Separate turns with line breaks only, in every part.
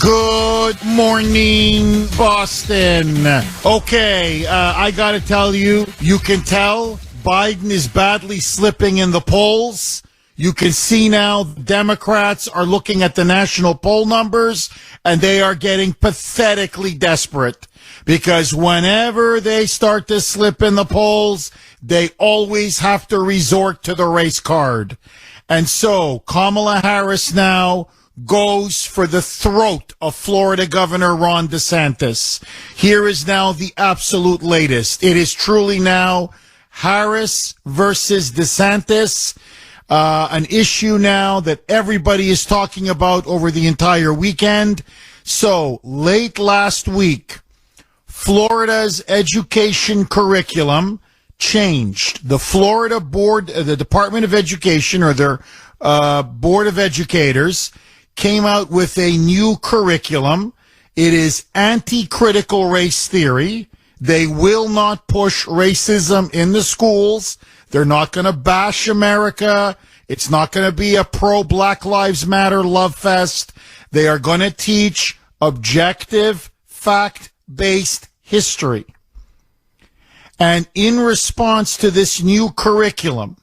Good morning, Boston. Okay, I got to tell you, you can tell Biden is badly slipping in the polls. You can see now Democrats are looking at the national poll numbers, and they are getting pathetically desperate because whenever they start to slip in the polls, they always have to resort to the race card. And so Kamala Harris now goes for the throat of Florida Governor Ron DeSantis. Here is now the absolute latest. It is truly now Harris versus DeSantis, an issue now that everybody is talking about over the entire weekend. So late last week, Florida's education curriculum changed. The Florida Board, the Department of Education, or their Board of Educators, came out with a new curriculum. It is anti-critical race theory. They will not push racism in the schools. They're not going to bash America. It's not going to be a pro-Black Lives Matter love fest. They are going to teach objective, fact-based history. And in response to this new curriculum,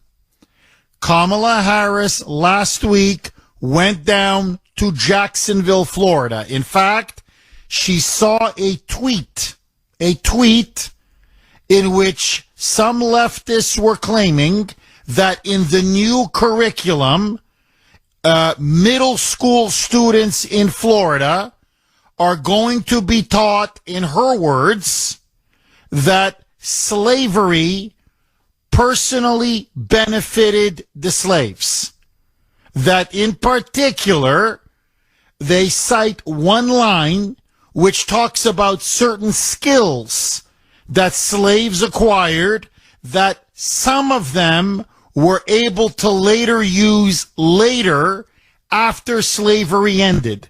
Kamala Harris last week went down to Jacksonville, Florida. In fact, she saw a tweet in which some leftists were claiming that in the new curriculum, middle school students in Florida are going to be taught, in her words, that slavery personally benefited the slaves. That in particular, they cite one line which talks about certain skills that slaves acquired that some of them were able to later use later after slavery ended.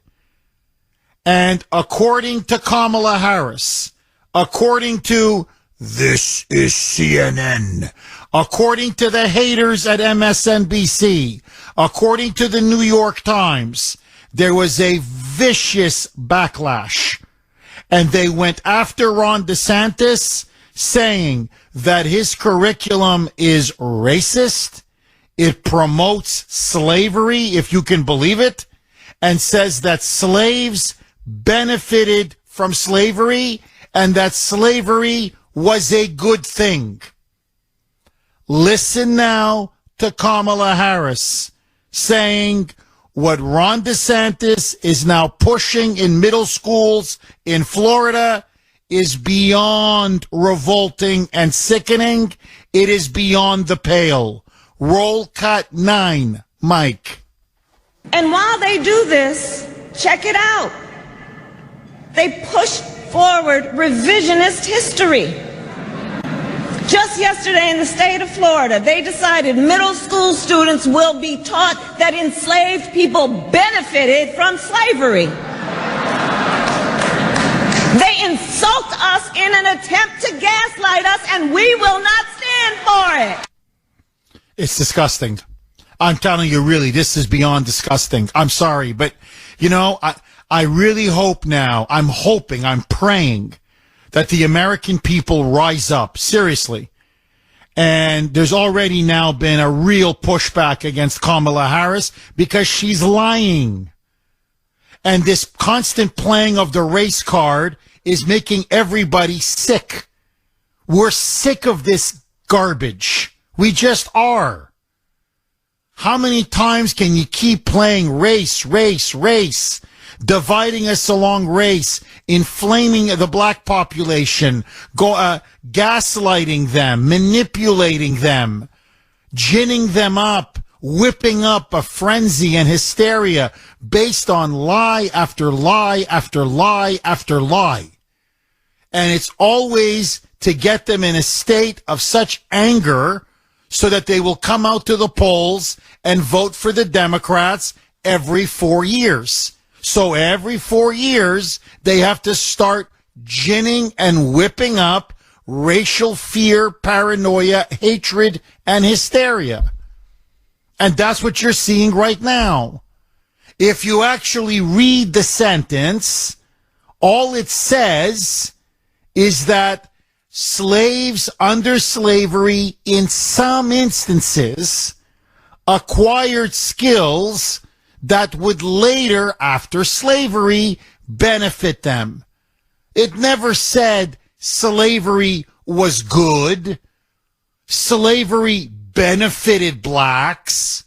And according to Kamala Harris, according to This is CNN, according to the haters at MSNBC, according to the New York Times, there was a vicious backlash. And they went after Ron DeSantis, saying that his curriculum is racist, it promotes slavery, if you can believe it, and says that slaves benefited from slavery and that slavery was a good thing. Listen now to Kamala Harris saying what Ron DeSantis is now pushing in middle schools in Florida is beyond revolting and sickening. It is beyond the pale. Roll cut 9, Mike.
And while they do this, check it out. They push forward revisionist history. Just yesterday in the state of Florida, they decided middle school students will be taught that enslaved people benefited from slavery. They insult us in an attempt to gaslight us, and we will not stand for it.
It's disgusting. I'm telling you, really, this is beyond disgusting. I'm sorry, but, you know, I really hope now, I'm praying that the American people rise up, seriously. And there's already now been a real pushback against Kamala Harris because she's lying. And this constant playing of the race card is making everybody sick. We're sick of this garbage. We just are. How many times can you keep playing race, dividing us along race, inflaming the black population, gaslighting them, manipulating them, ginning them up, whipping up a frenzy and hysteria based on lie after lie after lie after lie. And it's always to get them in a state of such anger so that they will come out to the polls and vote for the Democrats every 4 years. So every 4 years, they have to start ginning and whipping up racial fear, paranoia, hatred, and hysteria. And that's what you're seeing right now. if you actually read the sentence, all it says is that slaves under slavery, in some instances, acquired skills that would later, after slavery, benefit them. It never said slavery was good. Slavery benefited blacks.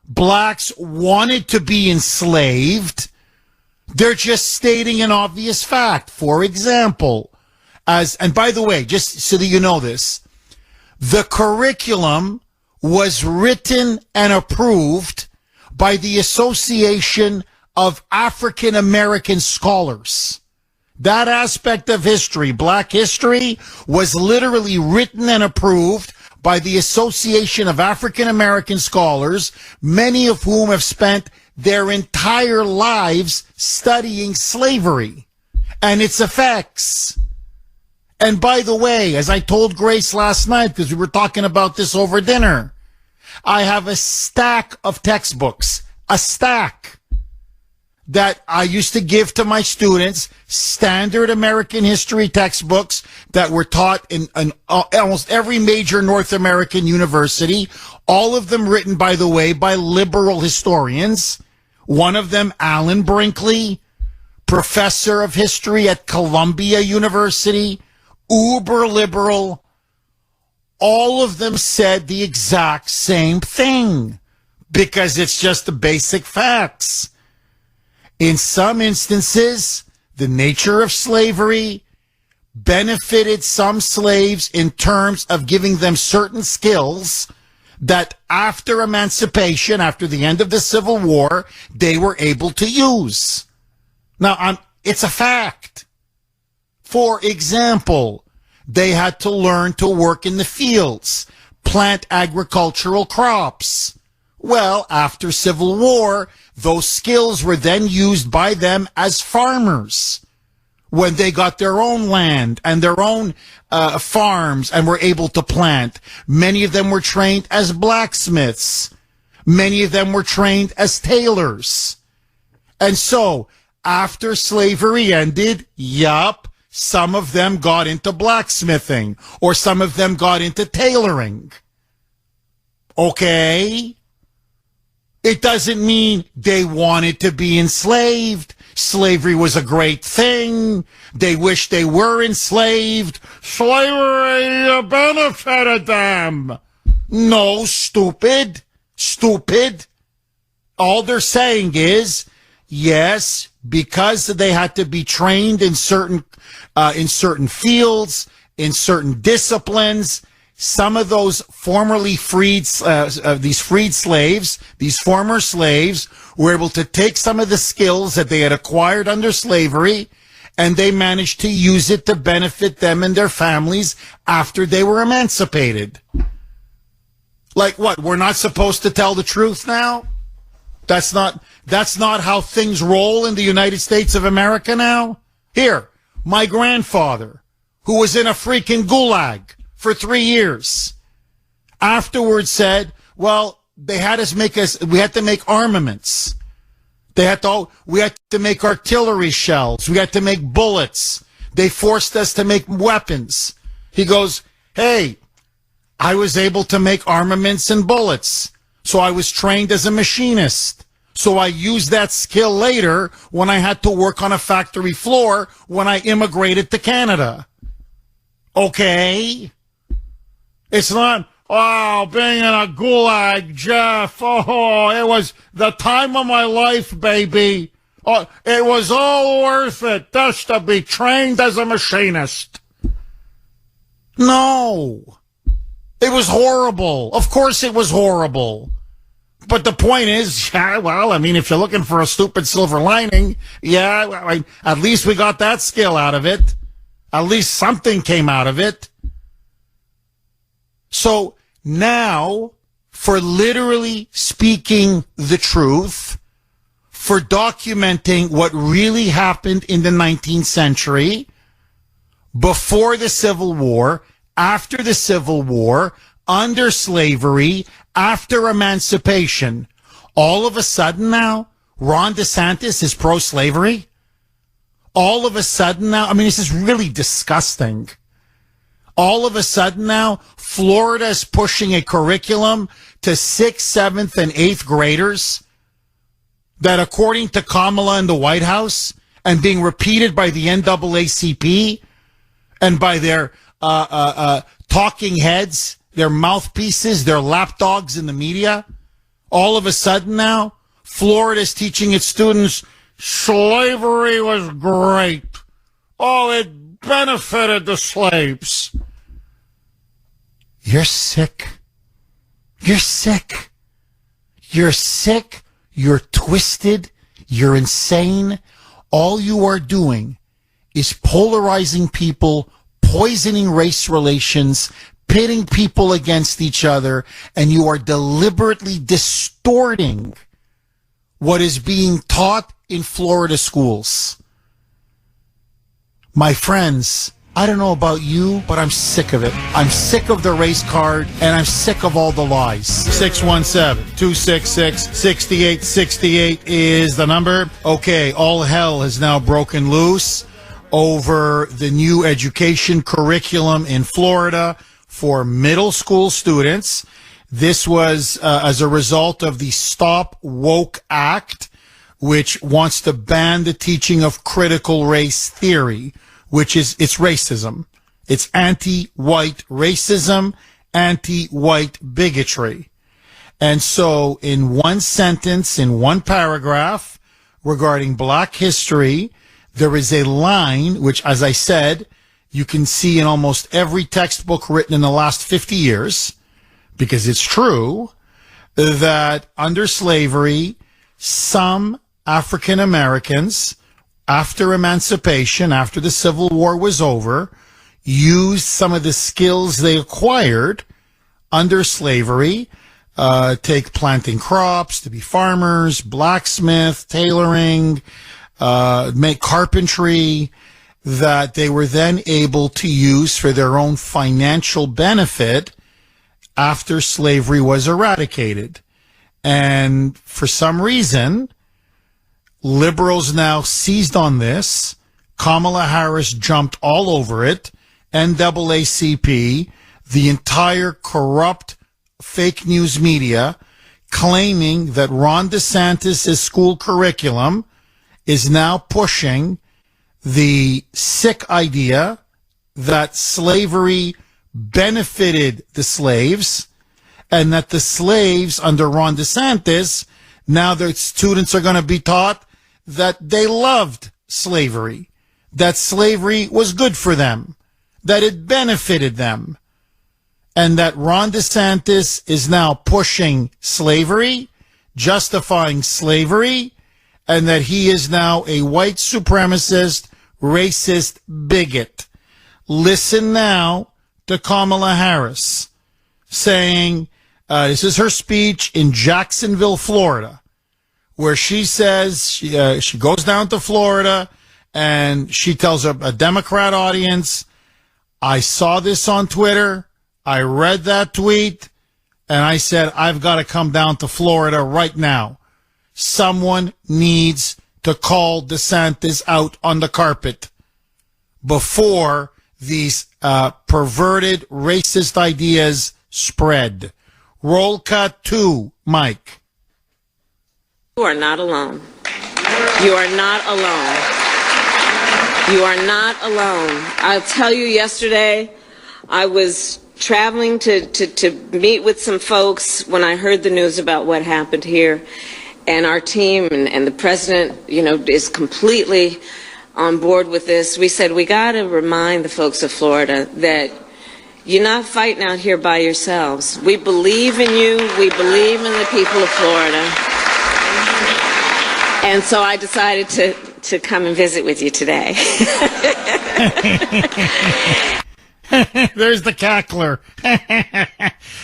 Blacks wanted to be enslaved. They're just stating an obvious fact. For example, and by the way, just so that you know this, the curriculum was written and approved by the Association of African American Scholars. That aspect of history, black history, was literally written and approved by the Association of African American Scholars, many of whom have spent their entire lives studying slavery and its effects. And by the way, as I told Grace last night, because we were talking about this over dinner, I have a stack of textbooks, a stack that I used to give to my students, standard American history textbooks that were taught in almost every major North American university, all of them written, by the way, by liberal historians. One of them, Alan Brinkley, professor of history at Columbia University, uber liberal. All of them said the exact same thing because it's just the basic facts. In some instances, the nature of slavery benefited some slaves in terms of giving them certain skills that after emancipation, after the end of the Civil War, they were able to use. Now, it's a fact. For example, they had to learn to work in the fields, plant agricultural crops. Well, after Civil War, those skills were then used by them as farmers when they got their own land and their own farms and were able to plant. Many of them were trained as blacksmiths. Many of them were trained as tailors. And so, after slavery ended, some of them got into blacksmithing, or some of them got into tailoring. Okay? It doesn't mean they wanted to be enslaved. Slavery was a great thing. They wish they were enslaved. Slavery benefited them. No, stupid. Stupid. All they're saying is, yes, because they had to be trained in certain fields, in certain disciplines. Some of those formerly freed, these former slaves, were able to take some of the skills that they had acquired under slavery, and they managed to use it to benefit them and their families after they were emancipated. Like what? We're not supposed to tell the truth now? That's not how things roll in the United States of America now? Here, my grandfather, who was in a freaking gulag for 3 years, afterwards said, well, we had to make armaments. We had to make artillery shells. We had to make bullets. They forced us to make weapons. He goes, hey, I was able to make armaments and bullets. So I was trained as a machinist. So I used that skill later when I had to work on a factory floor when I immigrated to Canada. Okay? It's not, being in a gulag, Jeff. Oh, it was the time of my life, baby. Oh, it was all worth it just to be trained as a machinist. No. It was horrible. Of course it was horrible. But the point is, if you're looking for a stupid silver lining, at least we got that skill out of it. At least something came out of it. So now, for literally speaking the truth, for documenting what really happened in the 19th century, before the Civil War, after the Civil War, under slavery, after emancipation, all of a sudden now, Ron DeSantis is pro-slavery? All of a sudden now, I mean, this is really disgusting. All of a sudden now, Florida is pushing a curriculum to 6th, 7th, and 8th graders that, according to Kamala in the White House and being repeated by the NAACP and by their talking heads, their mouthpieces, their lapdogs in the media, all of a sudden now, Florida is teaching its students slavery was great. Oh, it benefited the slaves. You're sick. You're sick. You're sick. You're twisted. You're insane. All you are doing is polarizing people, poisoning race relations, pitting people against each other, and you are deliberately distorting what is being taught in Florida schools. My friends, I don't know about you, but I'm sick of it. I'm sick of the race card, and I'm sick of all the lies. 617-266-6868 is the number. Okay, all hell has now broken loose over the new education curriculum in Florida for middle school students. This was as a result of the Stop Woke Act, which wants to ban the teaching of critical race theory, which is, it's racism. It's anti-white racism, anti-white bigotry. And so in one sentence, in one paragraph regarding Black history, there is a line, which, as I said, you can see in almost every textbook written in the last 50 years, because it's true, that under slavery, some African Americans, after emancipation, after the Civil War was over, used some of the skills they acquired under slavery, take planting crops, to be farmers, blacksmith, tailoring, make carpentry, that they were then able to use for their own financial benefit after slavery was eradicated. And for some reason, liberals now seized on this. Kamala Harris jumped all over it. NAACP, the entire corrupt fake news media, claiming that Ron DeSantis' school curriculum is now pushing the sick idea that slavery benefited the slaves and that the slaves under Ron DeSantis, now their students are going to be taught that they loved slavery, that slavery was good for them, that it benefited them, and that Ron DeSantis is now pushing slavery, justifying slavery, and that he is now a white supremacist, racist bigot. Listen now to Kamala Harris saying, this is her speech in Jacksonville, Florida, where she says she goes down to Florida and she tells a Democrat audience, I saw this on Twitter, I read that tweet, and I said, I've got to come down to Florida right now. Someone needs to call DeSantis out on the carpet before these perverted racist ideas spread. Roll cut 2, Mike.
You are not alone. You are not alone. You are not alone. I'll tell you, yesterday I was traveling to meet with some folks when I heard the news about what happened here. And our team and the president, is completely on board with this. We said, we got to remind the folks of Florida that you're not fighting out here by yourselves. We believe in you. We believe in the people of Florida. And so I decided to come and visit with you today.
There's the cackler.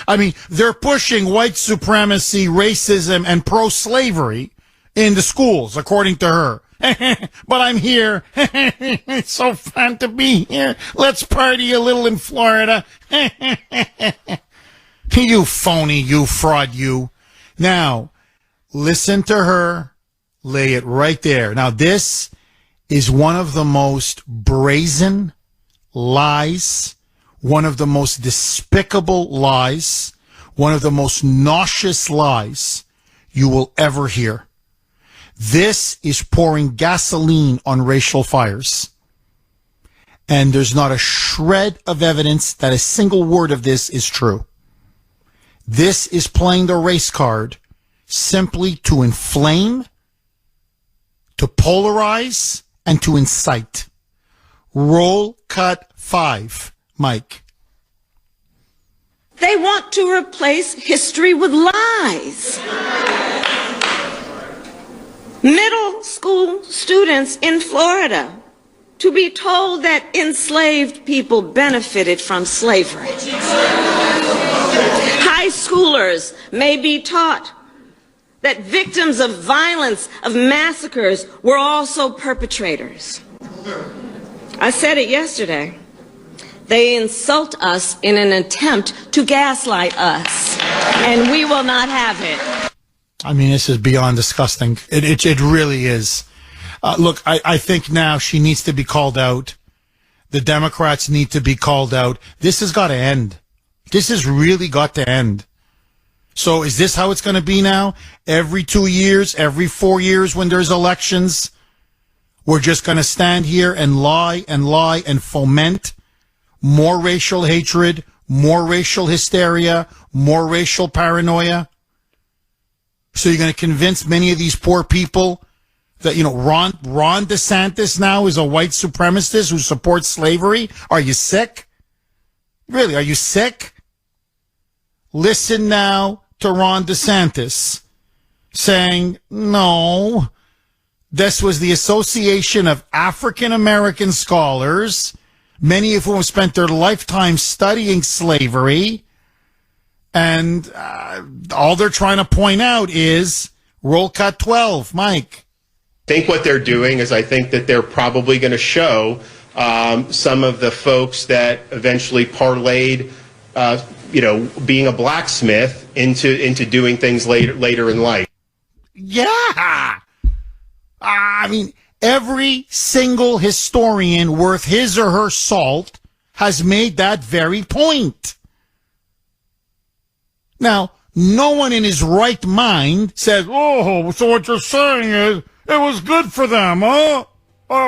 I mean, they're pushing white supremacy, racism, and pro-slavery in the schools, according to her. But I'm here. It's so fun to be here. Let's party a little in Florida. You phony, you fraud, you. Now, listen to her. lay it right there. Now, this is one of the most brazen lies, one of the most despicable lies, one of the most nauseous lies you will ever hear. This is pouring gasoline on racial fires. And there's not a shred of evidence that a single word of this is true. This is playing the race card simply to inflame, to polarize, and to incite. Roll cut 5, Mike.
They want to replace history with lies. Middle school students in Florida to be told that enslaved people benefited from slavery. High schoolers may be taught that victims of violence, of massacres, were also perpetrators. I said it yesterday. They insult us in an attempt to gaslight us, and we will not have it.
I mean, this is beyond disgusting. It really is. Look, I think now she needs to be called out. The Democrats need to be called out. This has got to end. This has really got to end. So is this how it's going to be now? Every 2 years, every 4 years when there's elections, we're just going to stand here and lie and foment more racial hatred, more racial hysteria, more racial paranoia? So you're going to convince many of these poor people that, you know, Ron DeSantis now is a white supremacist who supports slavery? Are you sick? Really, are you sick? Listen now to Ron DeSantis saying, no, this was the Association of African American Scholars, many of whom spent their lifetime studying slavery, and all they're trying to point out is roll cut 12, Mike.
I think what they're doing is I think that they're probably going to show some of the folks that eventually parlayed, being a blacksmith into doing things later in life.
Yeah. I mean, every single historian worth his or her salt has made that very point. Now, no one in his right mind says, oh, so what you're saying is it was good for them, huh?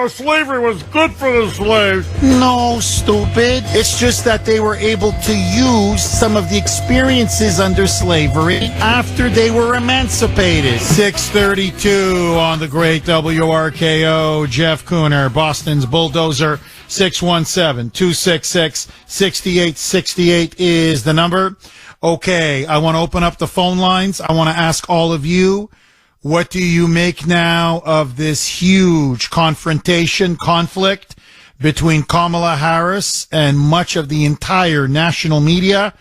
Slavery was good for the slaves. No, stupid. It's just that they were able to use some of the experiences under slavery after they were emancipated. 6:32 on the great WRKO. Jeff Kuhner, Boston's Bulldozer. 617-266-6868 is the number. Okay, I want to open up the phone lines. I want to ask all of you, what do you make now of this huge conflict between Kamala Harris and much of the entire national media,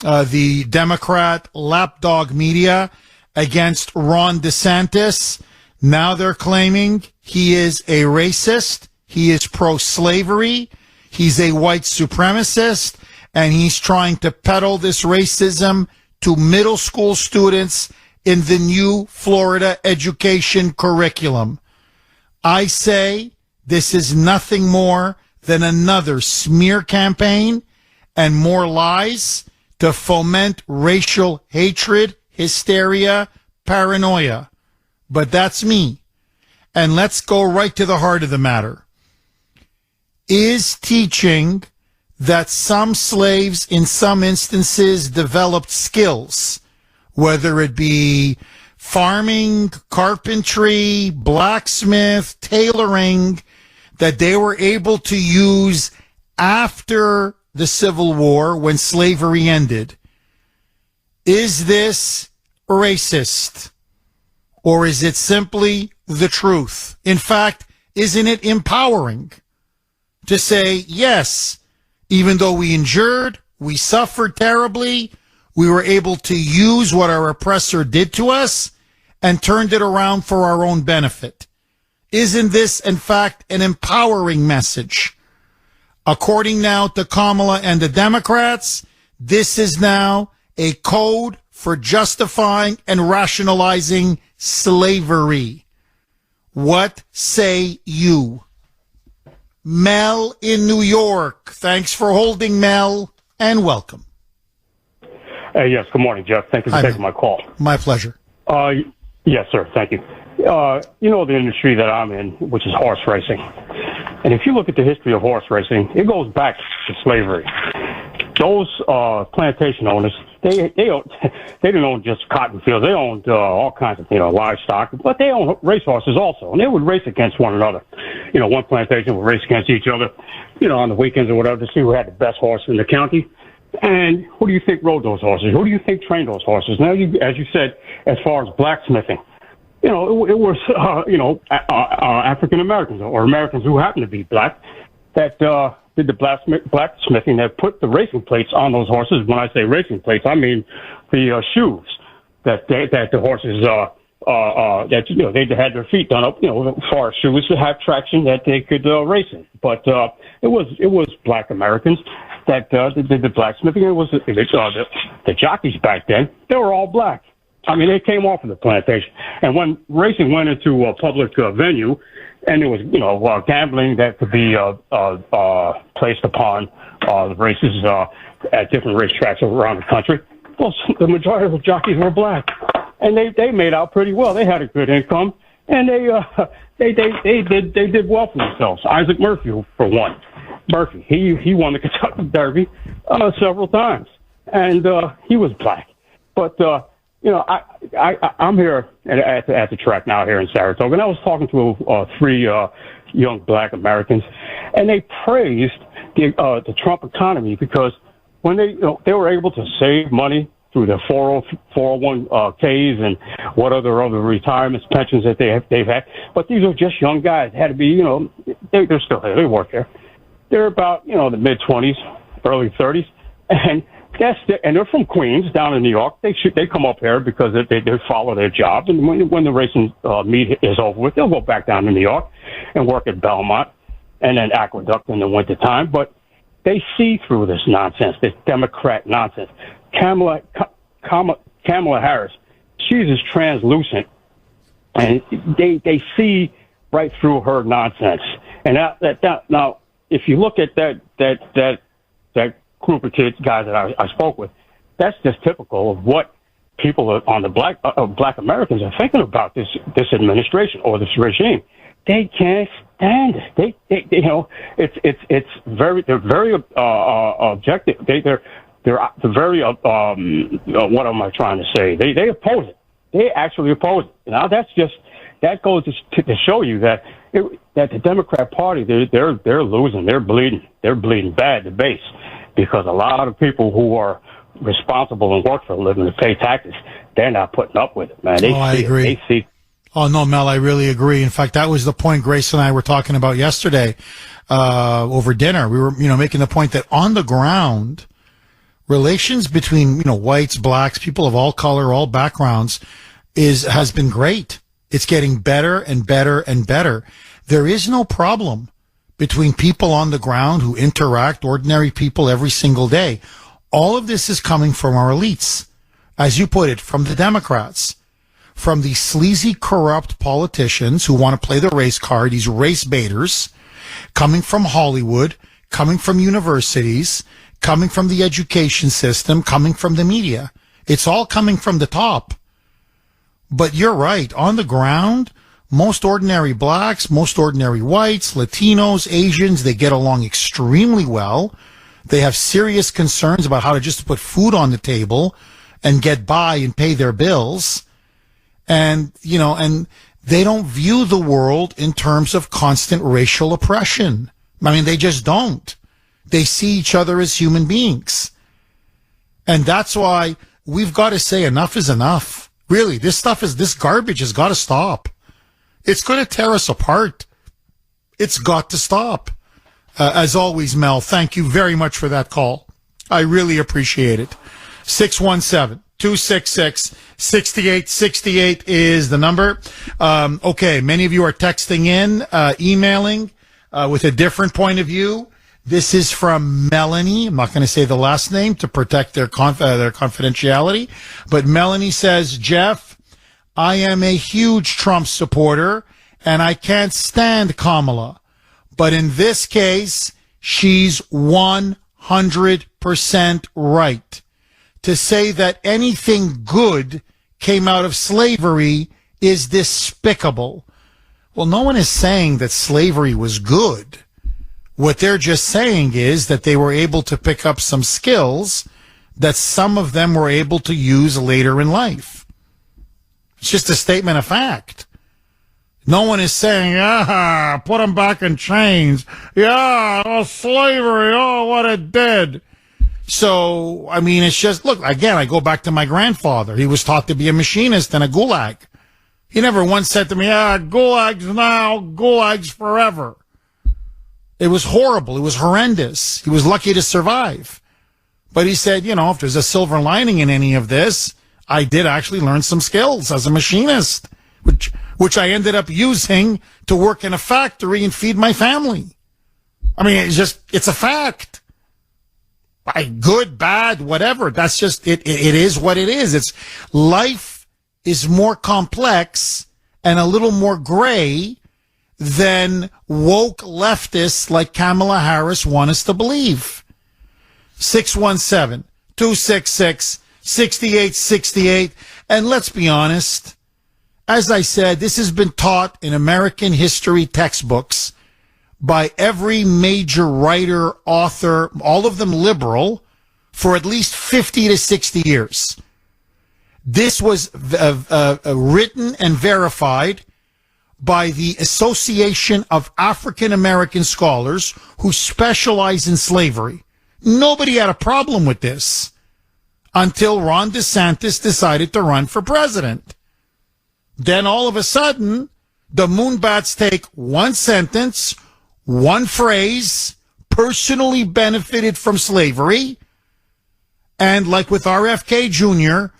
the Democrat lapdog media, against Ron DeSantis? Now they're claiming he is a racist, he is pro-slavery, he's a white supremacist, and he's trying to peddle this racism to middle school students in the new Florida education curriculum. I say this is nothing more than another smear campaign and more lies to foment racial hatred, hysteria, paranoia. But that's me. And let's go right to the heart of the matter. Is teaching that some slaves in some instances developed skills, whether it be farming, carpentry, blacksmith, tailoring, that they were able to use after the Civil War when slavery ended. Is this racist? Or is it simply the truth? In fact, isn't it empowering to say, yes, even though we endured, we suffered terribly, we were able to use what our oppressor did to us and turned it around for our own benefit? Isn't this, in fact, an empowering message? According now to Kamala and the Democrats, this is now a code for justifying and rationalizing slavery. What say you? Mel in New York. Thanks for holding, Mel, and welcome.
Yes, good morning, Jeff. Thank you for taking my call.
My pleasure.
Yes, sir. Thank you. You know the industry that I'm in, which is horse racing. And if you look at the history of horse racing, it goes back to slavery. Those plantation owners, they didn't own just cotton fields. They owned all kinds of livestock, but they owned racehorses also, and they would race against one another. One plantation would race against each other, on the weekends or whatever, to see who had the best horse in the county. And who do you think rode those horses? Who do you think trained those horses? Now, as you said, as far as blacksmithing, it was African Americans or Americans who happened to be black that did the blacksmithing, that put the racing plates on those horses. When I say racing plates, I mean the shoes that the horses they had their feet done up, as far as shoes to have traction that they could race in. But it was black Americans that did the blacksmithing. It was the jockeys back then. They were all black. I mean, they came off of the plantation. And when racing went into a public venue, and there was gambling that could be placed upon the races at different racetracks around the country, well, the majority of the jockeys were black, and they made out pretty well. They had a good income, and they did well for themselves. Isaac Murphy, for one. Murphy, he won the Kentucky Derby several times, and he was black. But I'm here at the track now here in Saratoga, and I was talking to three young black Americans, and they praised the Trump economy because when they were able to save money through their 401ks and what other retirements, pensions that they've had. But these are just young guys. Had to be, they're still here. They work there. They're about, the mid-20s, early 30s, and they're from Queens, down in New York. They come up here because they follow their job, and when the racing meet is over with, they'll go back down to New York and work at Belmont and then Aqueduct in the wintertime. But they see through this nonsense, this Democrat nonsense. Kamala Harris, she's as translucent, and they see right through her nonsense. And now, if you look at that group of kids, guys that I spoke with, that's just typical of what people on the black Americans are thinking about this administration or this regime. They can't stand it. They're very objective. They're very what am I trying to say? They oppose it. They actually oppose it. Now that goes to show you that the Democrat Party they're losing. They're bleeding bad the base, because a lot of people who are responsible and work for a living and pay taxes, they're not putting up with it, man.
I agree. Oh, no, Mel, I really agree. In fact, that was the point Grace and I were talking about yesterday over dinner. We were, making the point that on the ground, relations between, whites, blacks, people of all color, all backgrounds has been great. It's getting better and better and better. There is no problem between people on the ground who interact, ordinary people, every single day. All of this is coming from our elites. As you put it, from the Democrats, from the sleazy, corrupt politicians who want to play the race card, these race baiters, coming from Hollywood, coming from universities, coming from the education system, coming from the media. It's all coming from the top. But you're right. On the ground, most ordinary blacks, most ordinary whites, Latinos, Asians, they get along extremely well. They have serious concerns about how to just put food on the table and get by and pay their bills. And, and they don't view the world in terms of constant racial oppression. I mean, they just don't. They see each other as human beings. And that's why we've got to say enough is enough. Really, this garbage has got to stop. It's going to tear us apart. It's got to stop. As always, Mel, thank you very much for that call. I really appreciate it. 617-266-6868 is the number. Okay, many of you are texting in, emailing with a different point of view. This is from Melanie. I'm not going to say the last name to protect their confidentiality. But Melanie says, Jeff, I am a huge Trump supporter, and I can't stand Kamala. But in this case, she's 100% right. To say that anything good came out of slavery is despicable. Well, no one is saying that slavery was good. What they're just saying is that they were able to pick up some skills that some of them were able to use later in life. It's just a statement of fact. No one is saying, put them back in chains. Yeah, slavery, what it did. So, I mean, it's just, look, again, I go back to my grandfather. He was taught to be a machinist in a gulag. He never once said to me, gulags now, gulags forever. It was horrible. It was horrendous. He was lucky to survive. But he said, if there's a silver lining in any of this, I did actually learn some skills as a machinist, which I ended up using to work in a factory and feed my family. I mean, it's a fact. Good, bad, whatever. That's just, it is what it is. Life is more complex and a little more gray than woke leftists like Kamala Harris want us to believe. 617-266-6868. And let's be honest, as I said, this has been taught in American history textbooks by every major writer, author, all of them liberal, for at least 50 to 60 years. This was written and verified by the Association of African American Scholars who specialize in slavery. Nobody had a problem with this until Ron DeSantis decided to run for president. Then all of a sudden, the Moonbats take one sentence, one phrase, personally benefited from slavery, and like with RFK Jr.,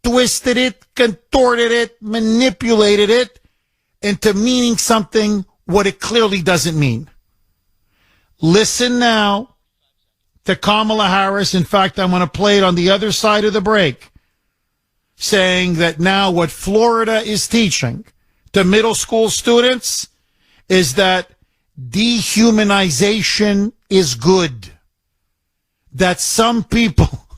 twisted it, contorted it, manipulated it into meaning something what it clearly doesn't mean. Listen now to Kamala Harris. In fact, I'm going to play it on the other side of the break, saying that now what Florida is teaching to middle school students is that dehumanization is good. That some people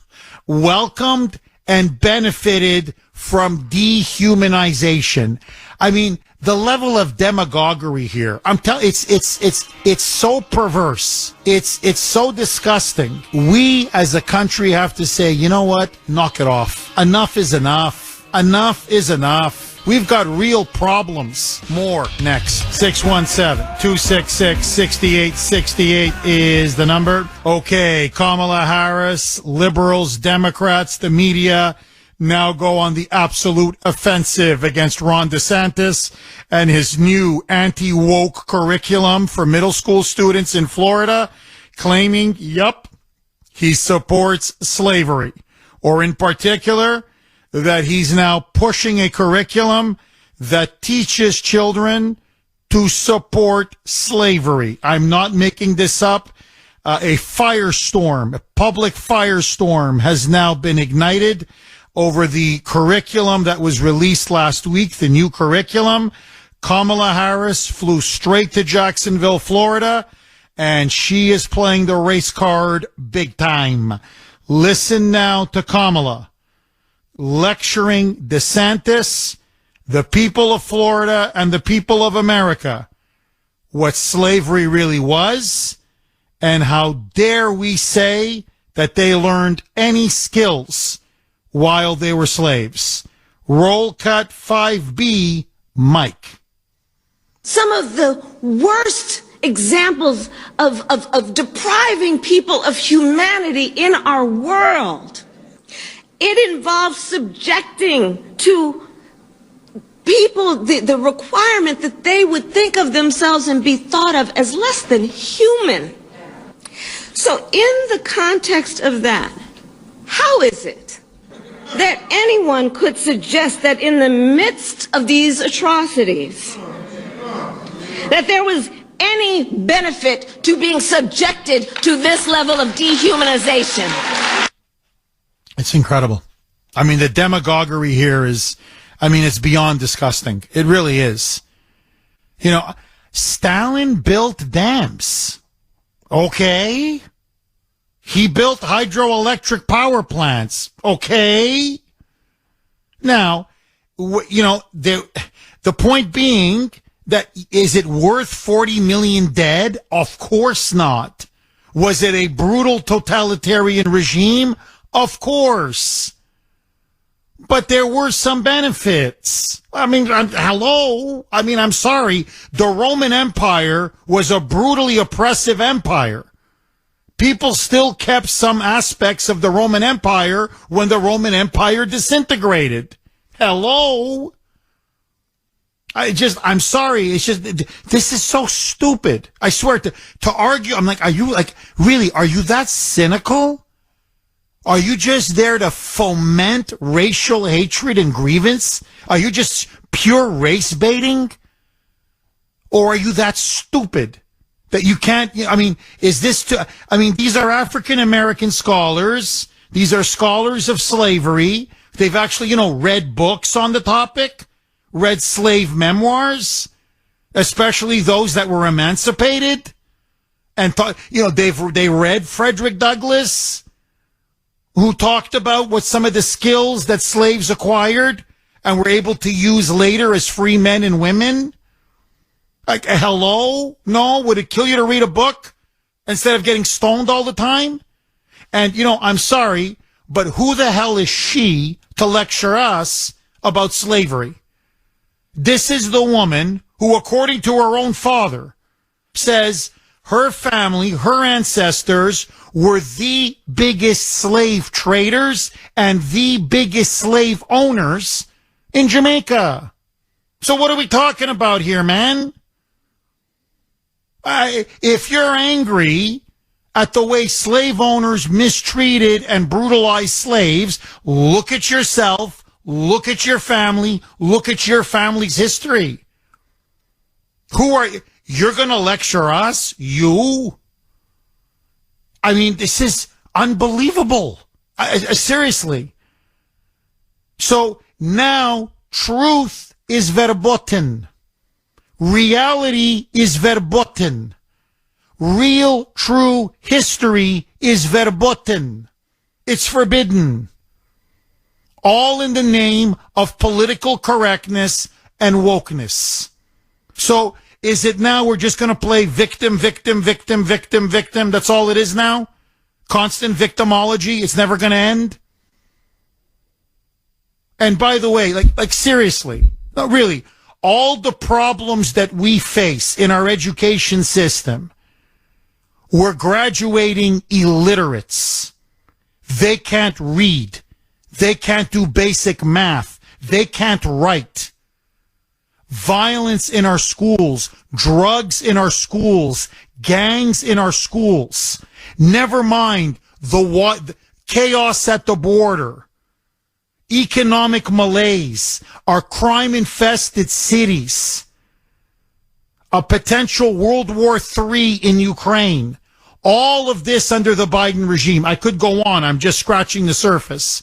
welcomed and benefited from dehumanization. I mean, the level of demagoguery here, I'm telling, it's so perverse. It's so disgusting. We as a country have to say, you know what? Knock it off. Enough is enough. Enough is enough. We've got real problems. More next. 617-266-6868 is the number. Okay, Kamala Harris, liberals, Democrats, the media now go on the absolute offensive against Ron DeSantis and his new anti-woke curriculum for middle school students in Florida, claiming, he supports slavery. Or in particular, that he's now pushing a curriculum that teaches children to support slavery. I'm not making this up. A firestorm, a public firestorm has now been ignited over the curriculum that was released last week, the new curriculum. Kamala Harris flew straight to Jacksonville, Florida, and she is playing the race card big time. Listen now to Kamala lecturing DeSantis, the people of Florida, and the people of America what slavery really was, and how dare we say that they learned any skills while they were slaves. Roll cut 5B, Mike.
Some of the worst examples of depriving people of humanity in our world. It involves subjecting to people the requirement that they would think of themselves and be thought of as less than human. So in the context of that, how is it that anyone could suggest that in the midst of these atrocities, that there was any benefit to being subjected to this level of dehumanization?
It's incredible. I mean, the demagoguery here is, it's beyond disgusting. It really is. You know, Stalin built dams. Okay. He built hydroelectric power plants. Okay. Now, the point being that is it worth 40 million dead? Of course not. Was it a brutal totalitarian regime? Of course. But there were some benefits. I mean, hello? I mean, I'm sorry. The Roman Empire was a brutally oppressive empire. People still kept some aspects of the Roman Empire when the Roman Empire disintegrated. Hello? I'm sorry. It's just, this is so stupid. I swear to argue. I'm like, are you that cynical? Are you just there to foment racial hatred and grievance? Are you just pure race baiting? Or are you that stupid that you can't, these are African American scholars. These are scholars of slavery. They've actually, read books on the topic, read slave memoirs, especially those that were emancipated. And, they read Frederick Douglass, who talked about what some of the skills that slaves acquired and were able to use later as free men and women. Like, hello? No? Would it kill you to read a book instead of getting stoned all the time? And, I'm sorry, but who the hell is she to lecture us about slavery? This is the woman who, according to her own father, says her family, her ancestors were the biggest slave traders and the biggest slave owners in Jamaica. So what are we talking about here, man? If you're angry at the way slave owners mistreated and brutalized slaves, look at yourself, look at your family, look at your family's history. You're going to lecture us? You? I mean, this is unbelievable. Seriously. So now truth is verboten. Reality is verboten. Real, true history is verboten. It's forbidden. All in the name of political correctness and wokeness. So is it now we're just going to play victim, victim, victim, victim, victim? That's all it is now? Constant victimology? It's never going to end? And by the way, like seriously, no, really, all the problems that we face in our education system, we're graduating illiterates. They can't read. They can't do basic math. They can't write. Violence in our schools, drugs in our schools, gangs in our schools. Never mind the chaos at the border, economic malaise, our crime-infested cities, a potential World War III in Ukraine. All of this under the Biden regime. I could go on. I'm just scratching the surface.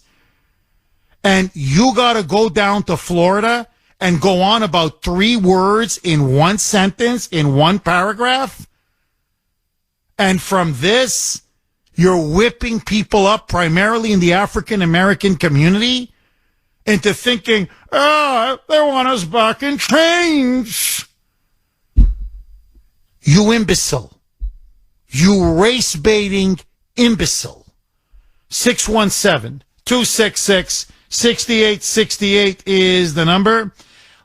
And you got to go down to Florida and go on about 3 words in one sentence, in one paragraph. And from this, you're whipping people up primarily in the African American community into thinking, they want us back in chains. You imbecile. You race-baiting imbecile. 617-266-6868 is the number.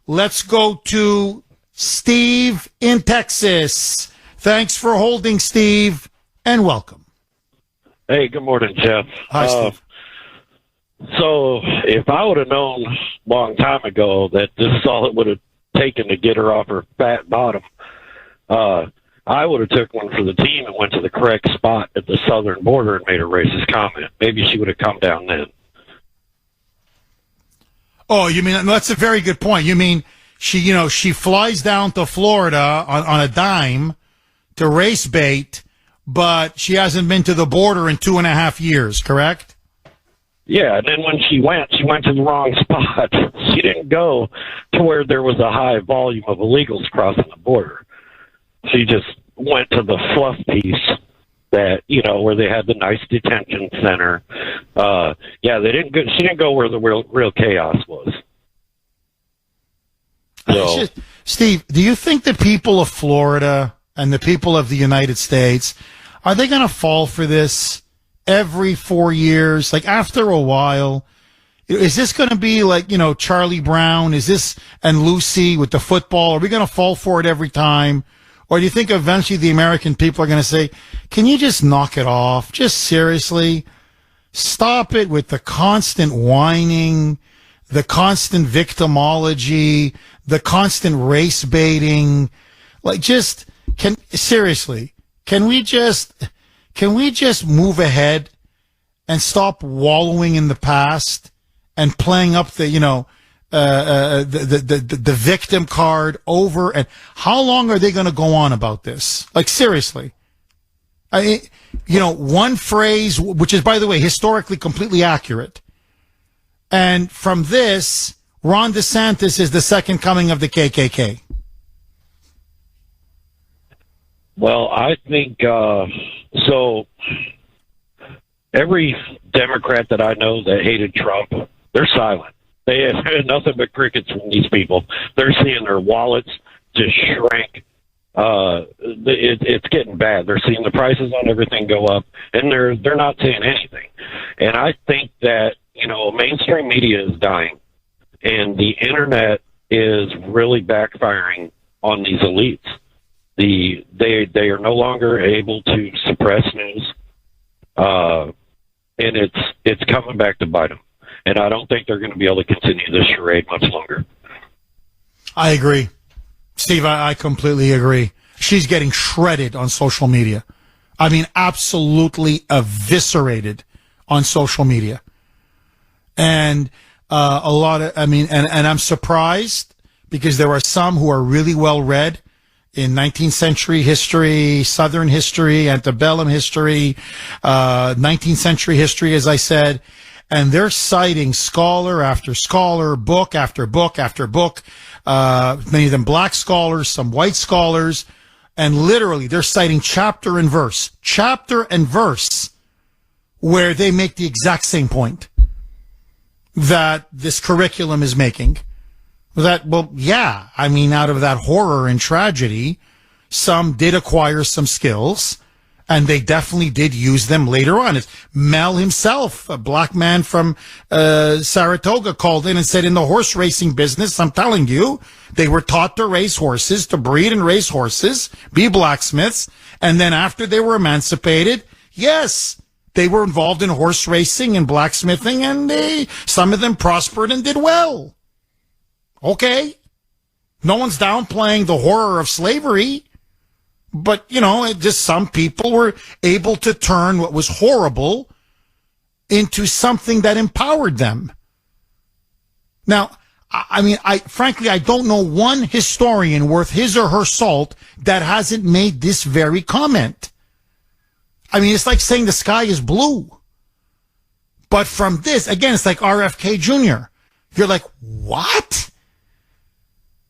Let's go to Steve in Texas. Thanks for holding, Steve, and welcome.
Hey, good morning, Jeff.
Hi, Steve.
So if I would have known a long time ago that this is all it would have taken to get her off her fat bottom, I would have took one for the team and went to the correct spot at the southern border and made a racist comment. Maybe she would have come down then.
Oh, you mean, that's a very good point. You mean she flies down to Florida on a dime to race bait, but she hasn't been to the border in 2.5 years, correct?
Yeah, and then when she went to the wrong spot. She didn't go to where there was a high volume of illegals crossing the border. She just went to the fluff piece that, where they had the nice detention center. They didn't go, she didn't go where the real chaos was. So,
Steve, do you think the people of Florida and the people of the United States, are they going to fall for this every 4 years? Like, after a while, is this going to be like, Charlie Brown? Is this, and Lucy with the football? Are we going to fall for it every time? Or do you think eventually the American people are going to say, can you just knock it off? Just seriously, stop it with the constant whining, the constant victimology, the constant race baiting. Like, can we just move ahead and stop wallowing in the past and playing up the victim card over? And how long are they going to go on about this? Like, seriously. One phrase, which is, by the way, historically completely accurate. And from this, Ron DeSantis is the second coming of the KKK.
Well, I think so. Every Democrat that I know that hated Trump, they're silent. They have nothing but crickets from these people. They're seeing their wallets just shrink. It's getting bad. They're seeing the prices on everything go up, and they're not saying anything. And I think that mainstream media is dying, and the internet is really backfiring on these elites. They are no longer able to suppress news, and it's coming back to bite them. And I don't think they're going to be able to continue this charade much longer.
I agree, Steve. I completely agree. She's getting shredded on social media. I mean, absolutely eviscerated on social media, and and I'm surprised because there are some who are really well read in 19th century history, Southern history, antebellum history, 19th century history, as I said, and they're citing scholar after scholar, book after book after book, many of them black scholars, some white scholars, and literally they're citing chapter and verse, where they make the exact same point that this curriculum is making. Out of that horror and tragedy, some did acquire some skills, and they definitely did use them later on. It's Mel himself, a black man from Saratoga, called in and said, in the horse racing business, I'm telling you, they were taught to race horses, to breed and race horses, be blacksmiths, and then after they were emancipated, yes, they were involved in horse racing and blacksmithing, and some of them prospered and did well. Okay. No one's downplaying the horror of slavery, but, just some people were able to turn what was horrible into something that empowered them. Now, frankly, I don't know one historian worth his or her salt that hasn't made this very comment. It's like saying the sky is blue. But from this, again, it's like RFK Jr. You're like, what?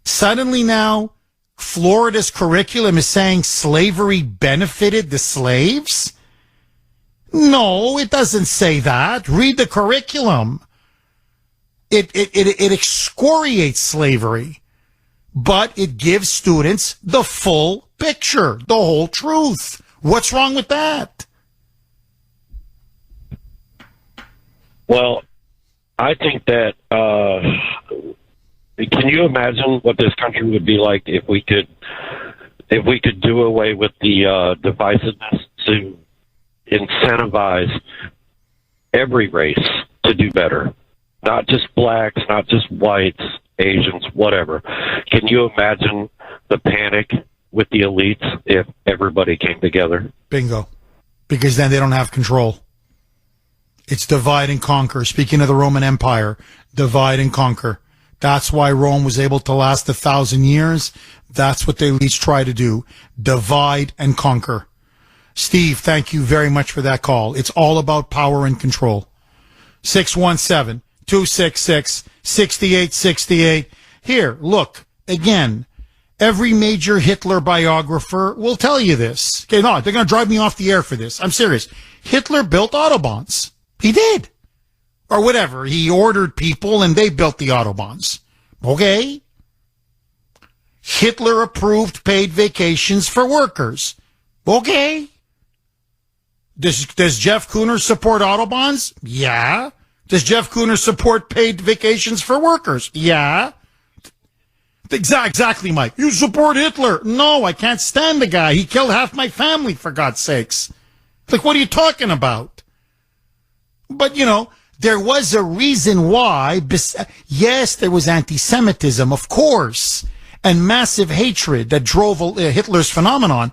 Suddenly now, Florida's curriculum is saying slavery benefited the slaves? No, it doesn't say that. Read the curriculum. It excoriates slavery, but it gives students the full picture, the whole truth. What's wrong with that?
Well, I think that, can you imagine what this country would be like if we could do away with the divisiveness to incentivize every race to do better? Not just blacks, not just whites, Asians, whatever. Can you imagine the panic with the elites if everybody came together?
Bingo. Because then they don't have control. It's divide and conquer. Speaking of the Roman Empire, divide and conquer. That's why Rome was able to last 1,000 years. That's what the elites try to do. Divide and conquer. Steve, thank you very much for that call. It's all about power and control. 617-266-6868. Here, look, again, every major Hitler biographer will tell you this. Okay, no, they're going to drive me off the air for this. I'm serious. Hitler built Autobahns. He did. Or whatever. He ordered people and they built the Autobahns. Okay? Hitler approved paid vacations for workers. Okay? Does Jeff Kuhner support Autobahns? Yeah. Does Jeff Kuhner support paid vacations for workers? Yeah. Exactly, Mike. You support Hitler. No, I can't stand the guy. He killed half my family, for God's sakes. Like, what are you talking about? But, you know, there was a reason why. Yes, there was anti-Semitism, of course, and massive hatred that drove Hitler's phenomenon.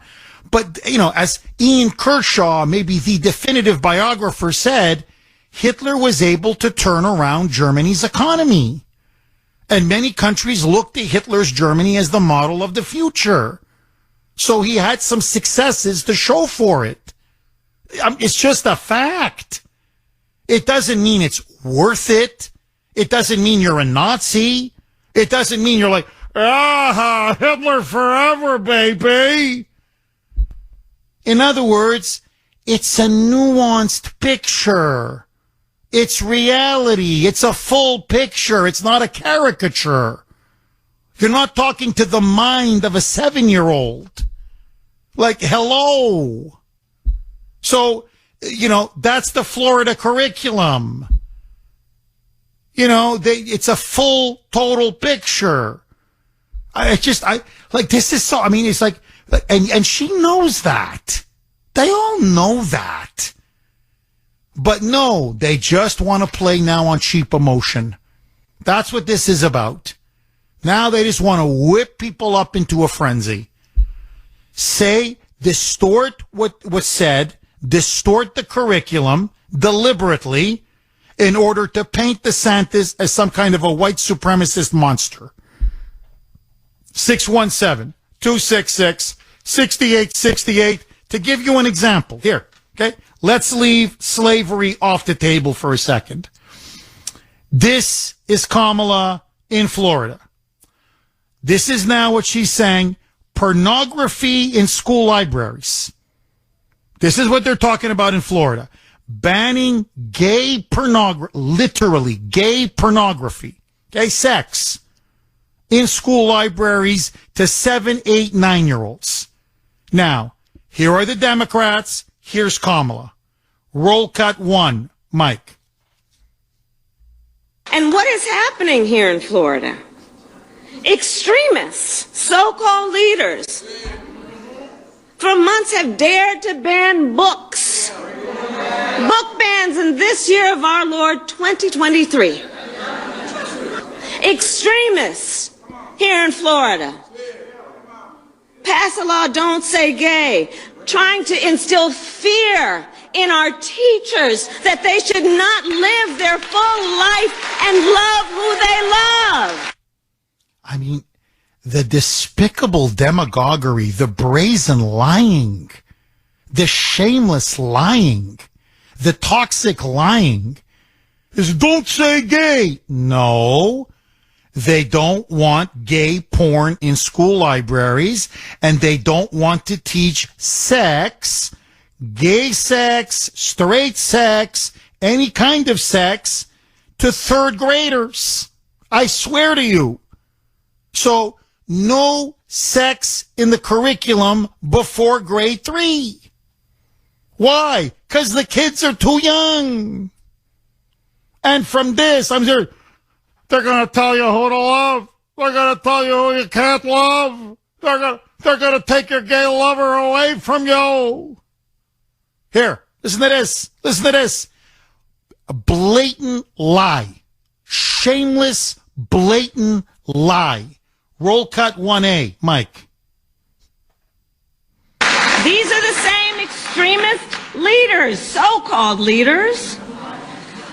But, you know, as Ian Kershaw, maybe the definitive biographer, said, Hitler was able to turn around Germany's economy. And many countries looked at Hitler's Germany as the model of the future. So he had some successes to show for it. It's just a fact. It doesn't mean it's worth it. It doesn't mean you're a Nazi. It doesn't mean you're like, Hitler forever, baby. In other words, it's a nuanced picture. It's reality. It's a full picture. It's not a caricature. You're not talking to the mind of a 7-year-old. Like, hello. So, you know, that's the Florida curriculum. You know, it's a full, total picture. This is so, I mean, it's like, and she knows that. They all know that. But no, they just want to play now on cheap emotion. That's what this is about. Now they just want to whip people up into a frenzy. Distort what was said, distort the curriculum deliberately in order to paint DeSantis as some kind of a white supremacist monster. 617-266-6868. To give you an example, here, okay? Let's leave slavery off the table for a second. This is Kamala in Florida. This is now what she's saying, pornography in school libraries. This is what they're talking about in Florida. Banning gay pornography, literally gay pornography, gay sex, in school libraries to 7, 8, 9-year-olds. Now, here are the Democrats. Here's Kamala. Roll cut 1, Mike.
And what is happening here in Florida? Extremists, so-called leaders, for months have dared to ban books. Book bans in this year of our Lord 2023. Extremists here in Florida pass a law, don't say gay, trying to instill fear in our teachers that they should not live their full life and love who they love.
I mean, the despicable demagoguery, the brazen lying, the shameless lying, the toxic lying is don't say gay. No, they don't want gay porn in school libraries, and they don't want to teach sex, gay sex, straight sex, any kind of sex to third graders. I swear to you. So, no sex in the curriculum before grade 3. Why? Because the kids are too young. And from this, I'm sure they're going to tell you who to love. They're going to tell you who you can't love. They're going to take your gay lover away from you. Here, listen to this. Listen to this. A blatant lie. Shameless, blatant lie. Roll cut 1A, Mike.
These are the same extremist leaders, so-called leaders,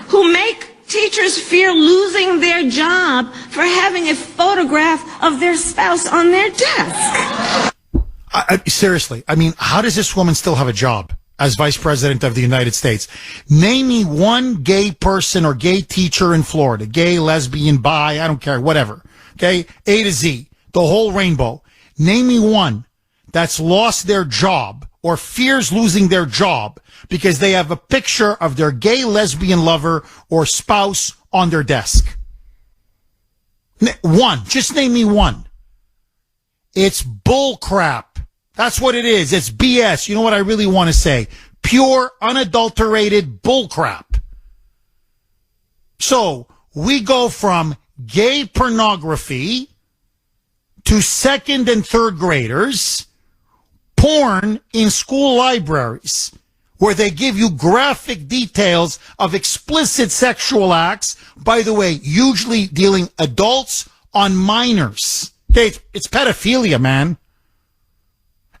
who make teachers fear losing their job for having a photograph of their spouse on their desk.
Seriously, I mean, how does this woman still have a job? as vice president of the United States. Name me one gay person or gay teacher in Florida. Gay, lesbian, bi, I don't care, whatever. Okay? A to Z. The whole rainbow. Name me one that's lost their job or fears losing their job because they have a picture of their gay, lesbian lover or spouse on their desk. One. Just name me one. It's bull crap. That's what it is. It's BS. You know what I really want to say? Pure, unadulterated bull crap. So we go from gay pornography to second and third graders, porn in school libraries, where they give you graphic details of explicit sexual acts, by the way, usually dealing adults on minors. Okay, it's pedophilia, man.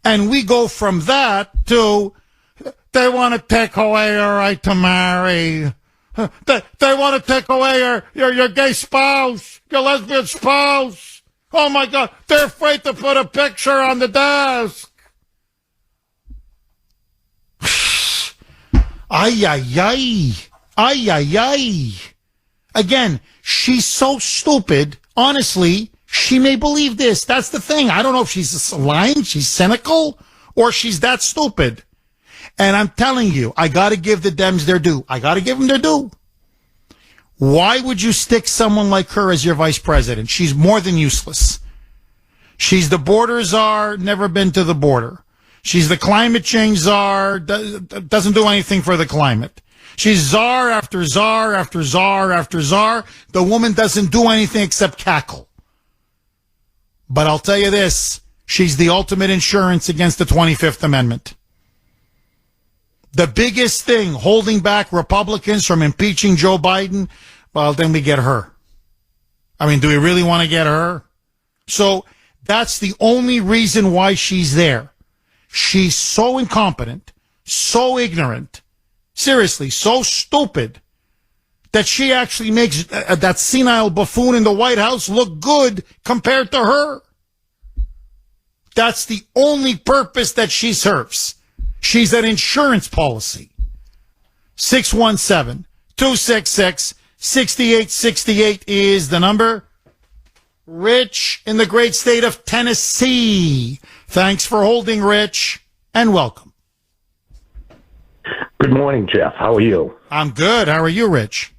And we go from that to, they want to take away your right to marry. They want to take away your gay spouse, your lesbian spouse. Oh my God, they're afraid to put a picture on the desk. Ay, ay, ay. Ay, ay, ay. Again, she's so stupid. Honestly, she may believe this. That's the thing. I don't know if she's lying, she's cynical, or she's that stupid. And I'm telling you, I got to give the Dems their due. I got to give them their due. Why would you stick someone like her as your vice president? She's more than useless. She's the border czar, never been to the border. She's the climate change czar, doesn't do anything for the climate. She's czar after czar after czar after czar. The woman doesn't do anything except cackle. But I'll tell you this, she's the ultimate insurance against the 25th Amendment. The biggest thing holding back Republicans from impeaching Joe Biden, well, then we get her. I mean, do we really want to get her? So that's the only reason why she's there. She's so incompetent, so ignorant, seriously, so stupid, that she actually makes that senile buffoon in the White House look good compared to her. That's the only purpose that she serves. She's an insurance policy. 617-266-6868 is the number. Rich in the great state of Tennessee. Thanks for holding, Rich, and welcome.
Good morning, Jeff. How are you?
I'm good. How are you, Rich?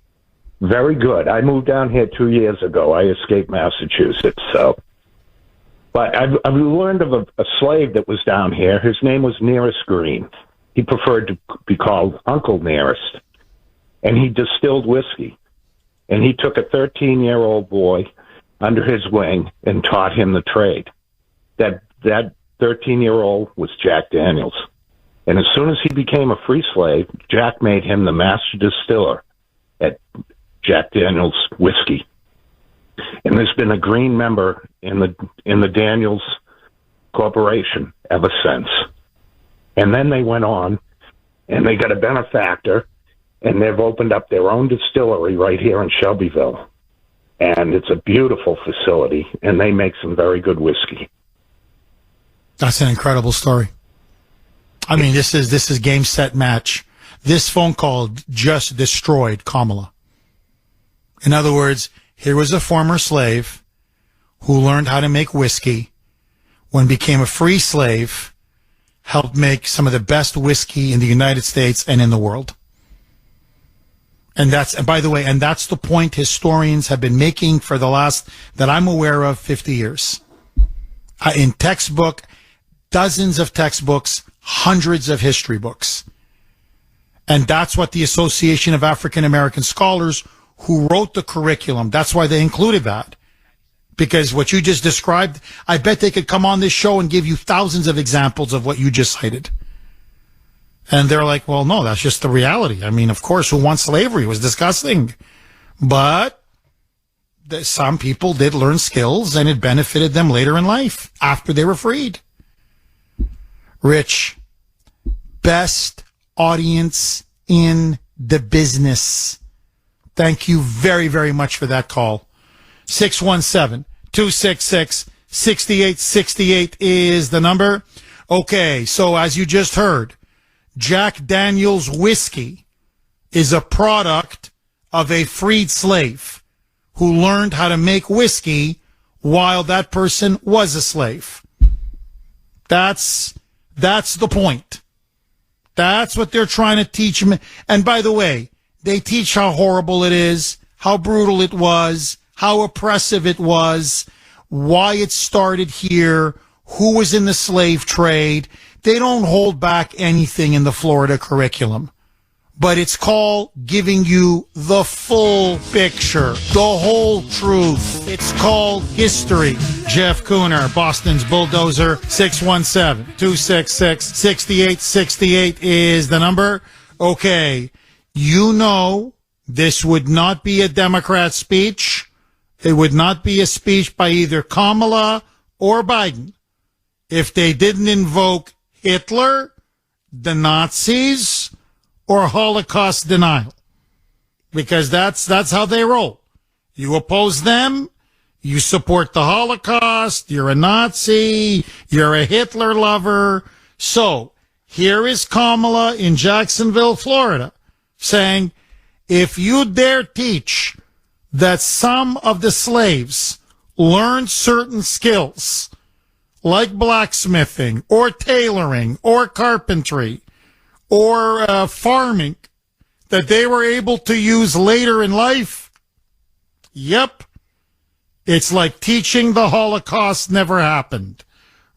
Very good. I moved down here 2 years ago. I escaped Massachusetts, so. But I've learned of a slave that was down here. His name was Nearest Green. He preferred to be called Uncle Nearest. And he distilled whiskey. And he took a 13-year-old boy under his wing and taught him the trade. That 13-year-old was Jack Daniels. And as soon as he became a free slave, Jack made him the master distiller at Jack Daniels Whiskey. And there's been a Green member in the Daniels Corporation ever since. And then they went on, and they got a benefactor, and they've opened up their own distillery right here in Shelbyville. And it's a beautiful facility, and they make some very good whiskey.
That's an incredible story. I mean, this is game, set, match. This phone call just destroyed Kamala. In other words, here was a former slave who learned how to make whiskey, when became a free slave, helped make some of the best whiskey in the United States and in the world. And by the way, that's the point historians have been making for the last, that I'm aware of, 50 years. In textbook, dozens of textbooks, hundreds of history books. And that's what the Association of African American Scholars, who wrote the curriculum, that's why they included that. Because what you just described, I bet they could come on this show and give you thousands of examples of what you just cited. And they're like, well, no, that's just the reality. I mean, of course, who wants slavery? It was disgusting. But some people did learn skills, and it benefited them later in life, after they were freed. Rich, best audience in the business. Thank you very, very much for that call. 617-266-6868 is the number. Okay, so as you just heard, Jack Daniel's whiskey is a product of a freed slave who learned how to make whiskey while that person was a slave. That's the point. That's what they're trying to teach him. And by the way, they teach how horrible it is, how brutal it was, how oppressive it was, why it started here, who was in the slave trade. They don't hold back anything in the Florida curriculum. But it's called giving you the full picture, the whole truth. It's called history. Jeff Kuhner, Boston's Bulldozer, 617-266-6868 is the number. Okay, you know this would not be a Democrat speech. It would not be a speech by either Kamala or Biden if they didn't invoke Hitler, the Nazis, or Holocaust denial, because that's how they roll. You oppose them, you support the Holocaust, you're a Nazi, you're a Hitler lover. So here is Kamala in Jacksonville, Florida, saying, if you dare teach that some of the slaves learned certain skills, like blacksmithing or tailoring or carpentry, or farming, that they were able to use later in life, yep, it's like teaching the Holocaust never happened.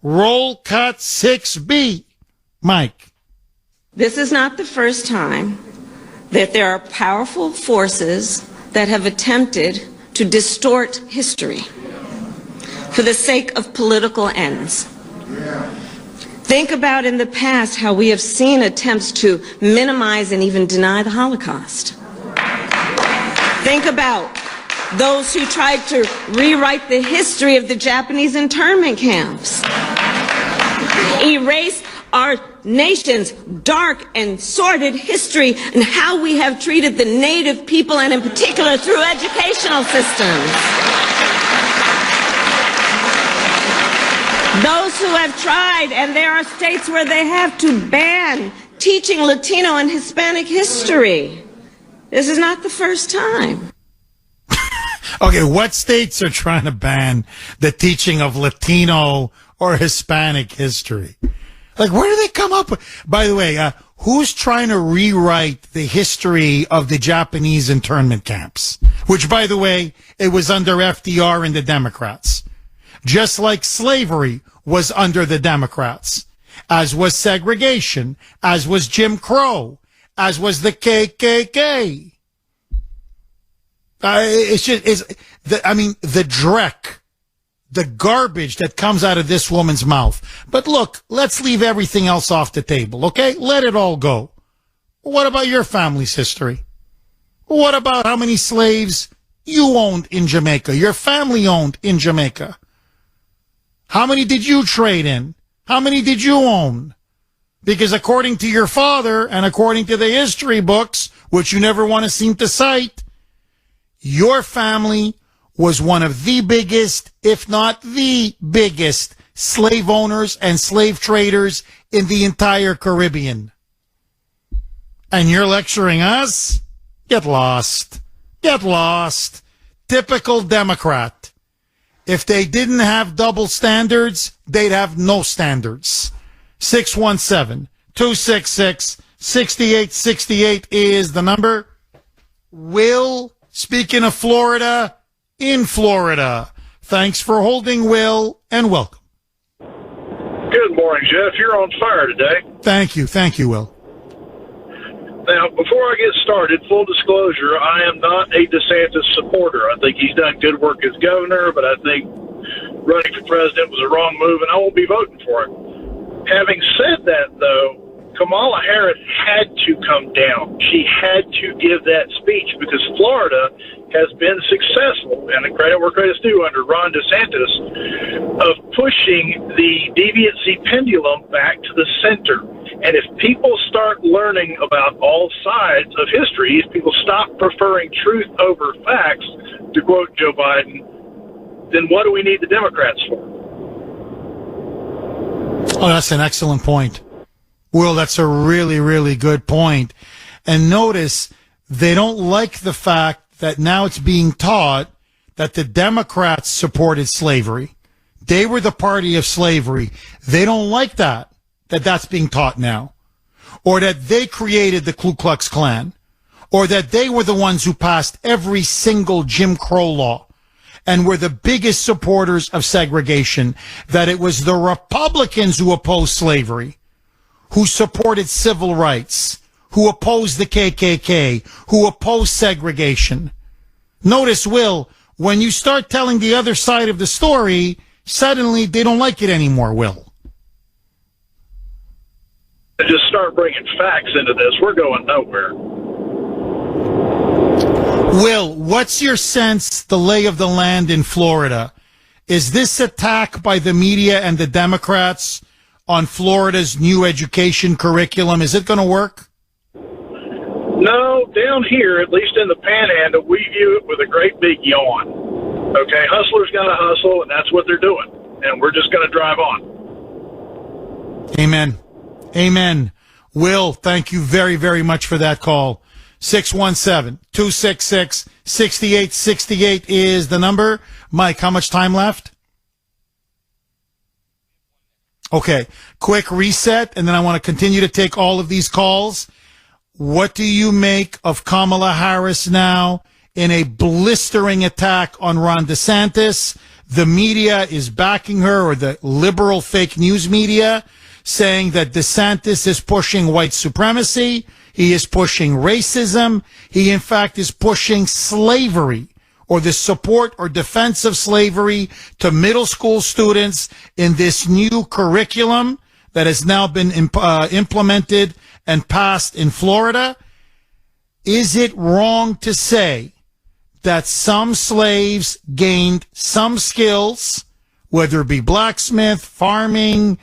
Roll cut 6B. Mike.
This is not the first time that there are powerful forces that have attempted to distort history for the sake of political ends. Think about in the past how we have seen attempts to minimize and even deny the Holocaust. Think about those who tried to rewrite the history of the Japanese internment camps, erase our nation's dark and sordid history and how we have treated the native people, and in particular through educational systems. Those who have tried, and there are states where they have, to ban teaching Latino and Hispanic history. This is not the first time.
Okay, what states are trying to ban the teaching of Latino or Hispanic history? Like, where do they come up with? By the way, who's trying to rewrite the history of the Japanese internment camps? Which, by the way, it was under FDR and the Democrats. Just like slavery was under the Democrats, as was segregation, as was Jim Crow, as was the KKK. The dreck, the garbage that comes out of this woman's mouth. But look, let's leave everything else off the table, okay? Let it all go. What about your family's history? What about how many slaves you owned in Jamaica, your family owned in Jamaica? How many did you trade in? How many did you own? Because according to your father and according to the history books, which you never want to seem to cite, your family was one of the biggest, if not the biggest, slave owners and slave traders in the entire Caribbean. And you're lecturing us? Get lost. Get lost. Typical Democrat. If they didn't have double standards, they'd have no standards. 617-266-6868 is the number. Will, speaking of Florida, in Florida. Thanks for holding, Will, and welcome.
Good morning, Jeff. You're on fire today.
Thank you. Thank you, Will.
Now, before I get started, full disclosure, I am not a DeSantis supporter. I think he's done good work as governor, but I think running for president was a wrong move, and I won't be voting for it. Having said that, though, Kamala Harris had to come down. She had to give that speech because Florida has been successful, and the credit where credit's due under Ron DeSantis, of pushing the deviancy pendulum back to the center. And if people start learning about all sides of history, if people stop preferring truth over facts, to quote Joe Biden, then what do we need the Democrats for?
Oh, that's an excellent point. Well, that's a really, really good point. And notice they don't like the fact that now it's being taught that the Democrats supported slavery. They were the party of slavery. They don't like that's being taught now. Or that they created the Ku Klux Klan. Or that they were the ones who passed every single Jim Crow law and were the biggest supporters of segregation. That it was the Republicans who opposed slavery, who supported civil rights, who opposed the KKK, who opposed segregation. Notice, Will, when you start telling the other side of the story, suddenly they don't like it anymore, Will.
Just start bringing facts into this. We're going nowhere.
Will, what's your sense, the lay of the land in Florida? Is this attack by the media and the Democrats on Florida's new education curriculum, is it going to work?
No, down here, at least in the Panhandle, we view it with a great big yawn. Okay, hustlers got to hustle, and that's what they're doing. And we're just going to drive on.
Amen. Amen. Will, thank you very, very much for that call. 617-266-6868 is the number. Mike, how much time left? Okay, quick reset, and then I want to continue to take all of these calls. What do you make of Kamala Harris now in a blistering attack on Ron DeSantis? The media is backing her, or the liberal fake news media, saying that DeSantis is pushing white supremacy. He is pushing racism. He, in fact, is pushing slavery, or the support or defense of slavery to middle school students in this new curriculum that has now been implemented and passed in Florida. Is it wrong to say that some slaves gained some skills, whether it be blacksmith, farming,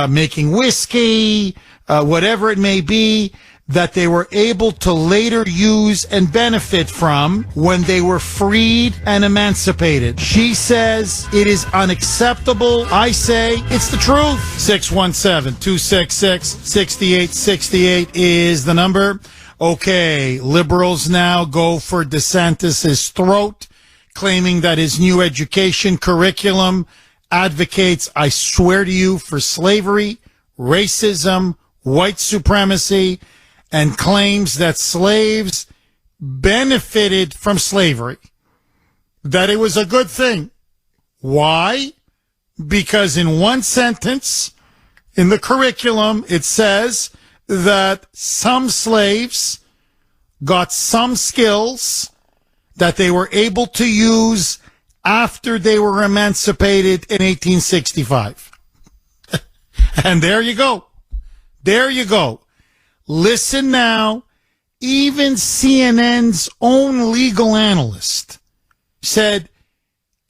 making whiskey, whatever it may be, that they were able to later use and benefit from when they were freed and emancipated? She says it is unacceptable. I say it's the truth. 617-266-6868 is the number. Okay, liberals now go for DeSantis' throat, claiming that his new education curriculum advocates, I swear to you, for slavery, racism, white supremacy, and claims that slaves benefited from slavery, that it was a good thing. Why? Because in one sentence in the curriculum, it says that some slaves got some skills that they were able to use after they were emancipated in 1865. And there you go. There you go. Listen now, even CNN's own legal analyst said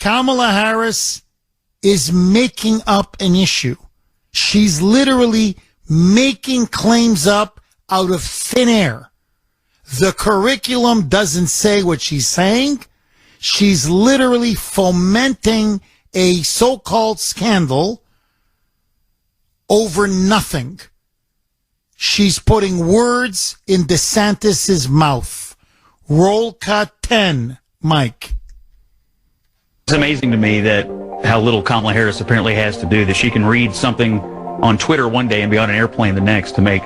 Kamala Harris is making up an issue. She's literally making claims up out of thin air. The curriculum doesn't say what she's saying. She's literally fomenting a so-called scandal over nothing. She's putting words in DeSantis' mouth. Roll cut 10, Mike.
It's amazing to me that how little Kamala Harris apparently has to do, that she can read something on Twitter one day and be on an airplane the next to make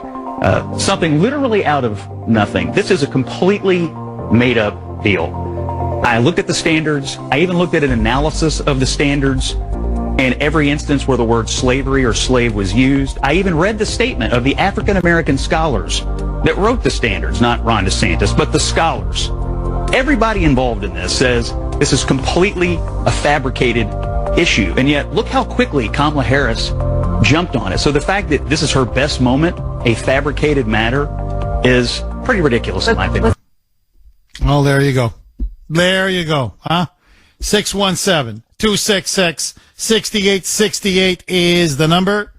something literally out of nothing. This is a completely made-up deal. I looked at the standards. I even looked at an analysis of the standards and every instance where the word slavery or slave was used. I even read the statement of the African-American scholars that wrote the standards, not Ron DeSantis, but the scholars. Everybody involved in this says this is completely a fabricated issue. And yet, look how quickly Kamala Harris jumped on it. So the fact that this is her best moment, a fabricated matter, is pretty ridiculous in my opinion.
Well, there you go. There you go, huh? 617-266-6868 is the number.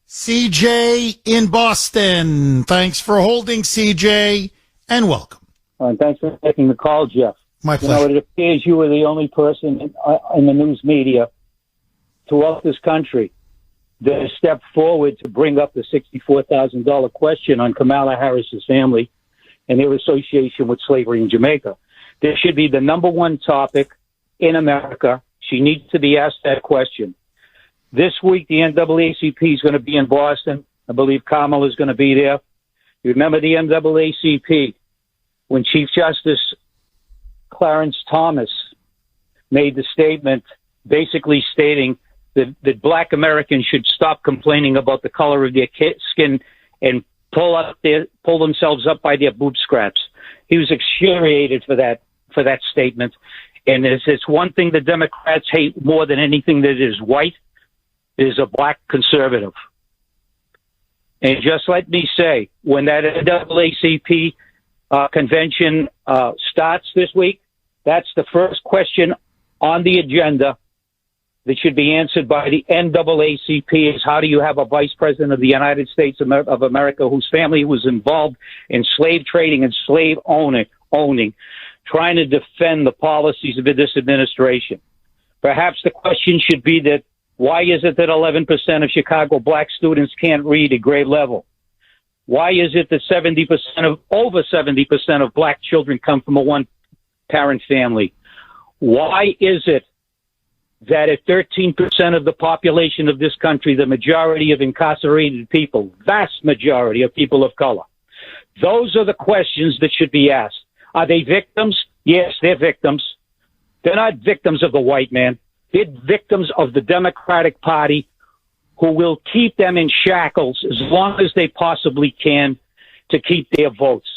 CJ in Boston. Thanks for holding, CJ, and welcome.
And thanks for taking the call, Jeff.
My pleasure.
It appears you were the only person in the news media throughout this country that stepped forward to bring up the $64,000 question on Kamala Harris's family and their association with slavery in Jamaica. This should be the number one topic in America. She needs to be asked that question. This week, the NAACP is going to be in Boston. I believe Kamala is going to be there. You remember the NAACP when Chief Justice Clarence Thomas made the statement basically stating that black Americans should stop complaining about the color of their skin and pull themselves up by their bootstraps. He was excoriated for that statement. And it's one thing the Democrats hate more than anything that is white is a black conservative. And just let me say, when that NAACP convention starts this week, that's the first question on the agenda that should be answered by the NAACP is how do you have a vice president of the United States of America whose family was involved in slave trading and slave owning, trying to defend the policies of this administration. Perhaps the question should be that why is it that 11% of Chicago black students can't read at grade level? Why is it that over 70% of black children come from a one-parent family? Why is it that at 13% of the population of this country, the majority of incarcerated people, vast majority of people of color, those are the questions that should be asked. Are they victims? Yes, they're victims. They're not victims of the white man. They're victims of the Democratic Party who will keep them in shackles as long as they possibly can to keep their votes.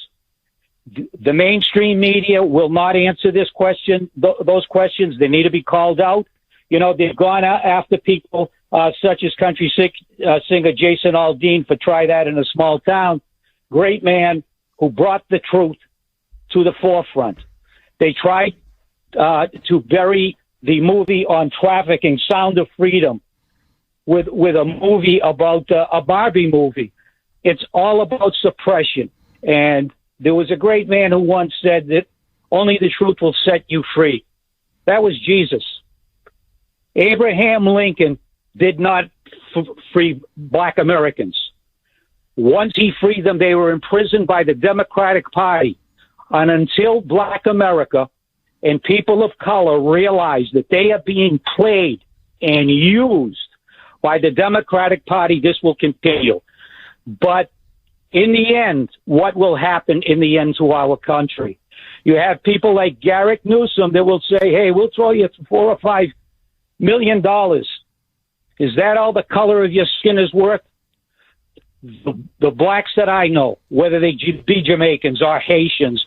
The mainstream media will not answer this question, those questions. They need to be called out. You know, they've gone after people such as country singer Jason Aldean for Try That in a Small Town. Great man who brought the truth to the forefront. They tried to bury the movie on trafficking, Sound of Freedom, with a movie about a Barbie movie. It's all about suppression. And there was a great man who once said that only the truth will set you free. That was Jesus. Abraham Lincoln did not free black Americans. Once he freed them, they were imprisoned by the Democratic Party. And until black America and people of color realize that they are being played and used by the Democratic Party, this will continue. But in the end, what will happen in the end to our country? You have people like Garrett Newsom that will say, hey, we'll throw you $4 or $5 million. Is that all the color of your skin is worth? The blacks that I know, whether they be Jamaicans or Haitians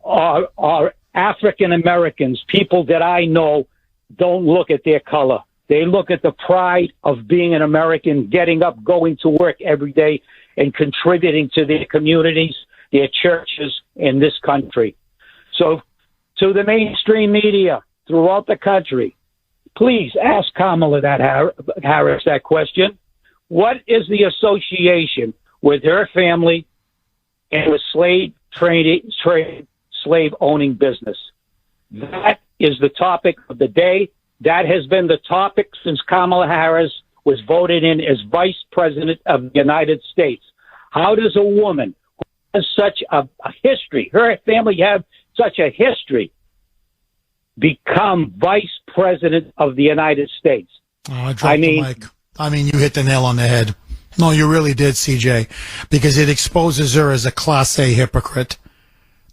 or African Americans, people that I know don't look at their color. They look at the pride of being an American, getting up, going to work every day, and contributing to their communities, their churches, in this country. So, to the mainstream media throughout the country, please ask Kamala Harris that question. What is the association with her family and with slave owning business? That is the topic of the day. That has been the topic since Kamala Harris was voted in as Vice President of the United States. How does a woman who has such a history, her family have such a history, become Vice President of the United States?
Oh, I dropped the mic. I mean, you hit the nail on the head. No, you really did, CJ, because it exposes her as a Class A hypocrite.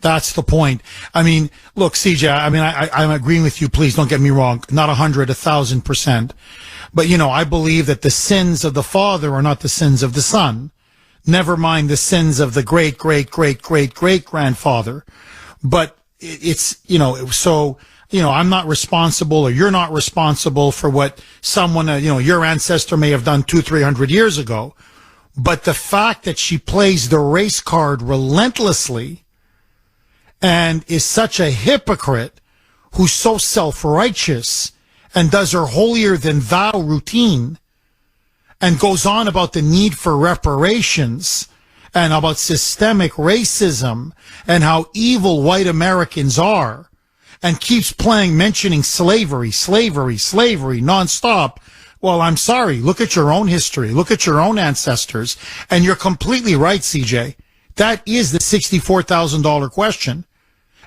That's the point. I mean, look, CJ, I mean, I'm agreeing with you. Please don't get me wrong. Not 100, 1,000%. But, you know, I believe that the sins of the father are not the sins of the son. Never mind the sins of the great, great, great, great, great grandfather. But it's, you know, so, you know, I'm not responsible or you're not responsible for what someone, you know, your ancestor may have done 200-300 years ago. But the fact that she plays the race card relentlessly and is such a hypocrite who's so self-righteous and does her holier-than-thou routine and goes on about the need for reparations and about systemic racism and how evil white Americans are and keeps mentioning slavery nonstop, Well, I'm sorry. Look at your own history. Look at your own ancestors. And you're completely right, CJ. That is the $64,000 question.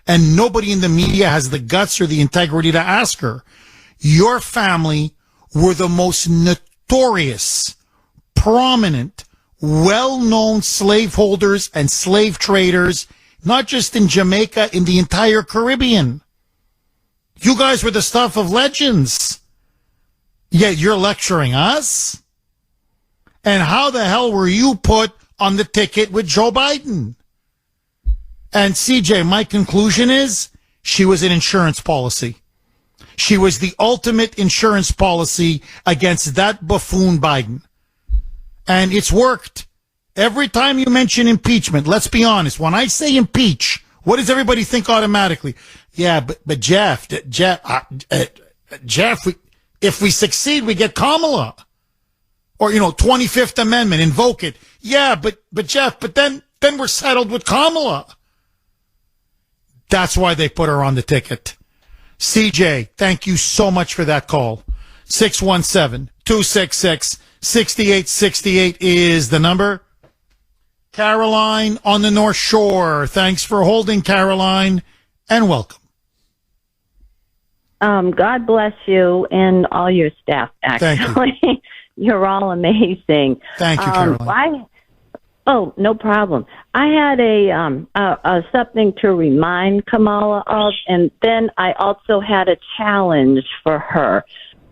And nobody in the media has the guts or the integrity to ask her. Your family were the most notorious, prominent, well-known slaveholders and slave traders, not just in Jamaica, in the entire Caribbean. You guys were the stuff of legends. Yet you're lecturing us? And how the hell were you put on the ticket with Joe Biden? And CJ, my conclusion is she was an insurance policy. She was the ultimate insurance policy against that buffoon Biden. And it's worked. Every time you mention impeachment, let's be honest, when I say impeach, what does everybody think automatically? Yeah, but Jeff, if we succeed, we get Kamala. Or, 25th Amendment, invoke it. Yeah, but Jeff, but then we're settled with Kamala. That's why they put her on the ticket. CJ, thank you so much for that call. 617-266-6868 is the number. Caroline on the North Shore. Thanks for holding, Caroline, and welcome.
God bless you and all your staff, actually.
Thank you.
You're all amazing.
Thank you, Caroline.
No problem. I had a something to remind Kamala of, and then I also had a challenge for her.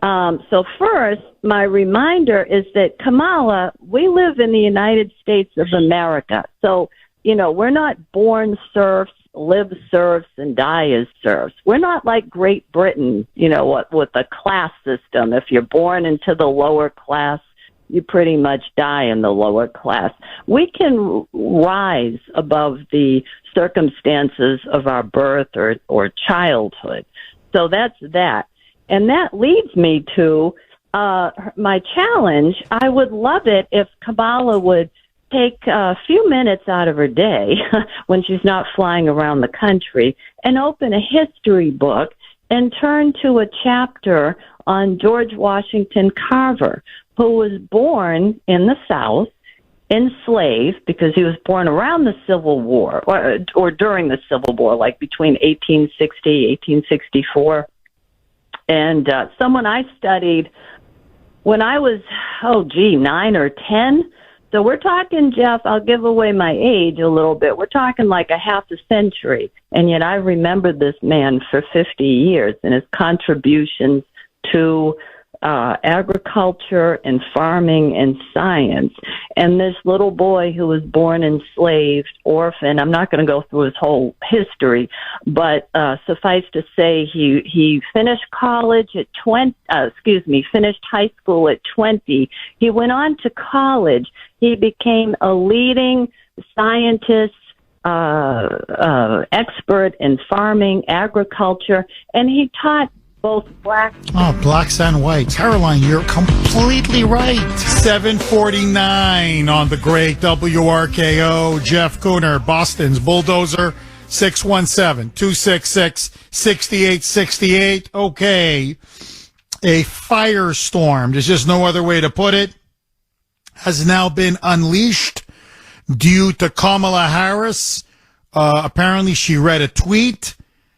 So first, my reminder is that Kamala, we live in the United States of America. So, we're not born serfs, live serfs, and die as serfs. We're not like Great Britain, with the class system. If you're born into the lower class, you pretty much die in the lower class. We can rise above the circumstances of our birth or childhood. So that's that. And that leads me to my challenge. I would love it if Kamala would take a few minutes out of her day when she's not flying around the country and open a history book and turn to a chapter on George Washington Carver, who was born in the South, enslaved, because he was born around the Civil War or during the Civil War, like between 1860, 1864. And someone I studied when I was, 9 or 10. So we're talking, Jeff, I'll give away my age a little bit. We're talking like a half a century. And yet I remembered this man for 50 years and his contributions to agriculture and farming and science. And this little boy who was born enslaved, orphan, I'm not going to go through his whole history, but suffice to say he finished college at finished high school at 20. He went on to college. He became a leading scientist, expert in farming, agriculture, and he taught both
blacks and whites. Caroline, you're completely right. 7:49 on the great WRKO. Jeff Kuhner, Boston's Bulldozer. 617-266-6868. Okay. A firestorm, there's just no other way to put it, has now been unleashed due to Kamala Harris. Apparently she read a tweet,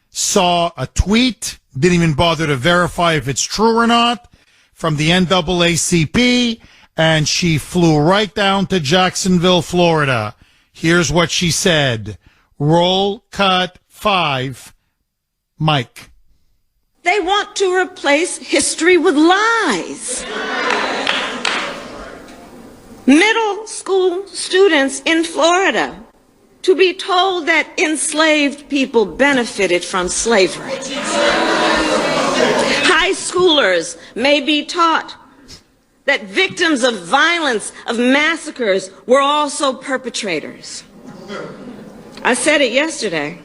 saw a tweet, didn't even bother to verify if it's true or not, from the NAACP, and she flew right down to Jacksonville, Florida. Here's what she said. Roll cut 5. Mike.
They want to replace history with lies. Middle school students in Florida to be told that enslaved people benefited from slavery. High schoolers may be taught that victims of violence, of massacres, were also perpetrators. I said it yesterday.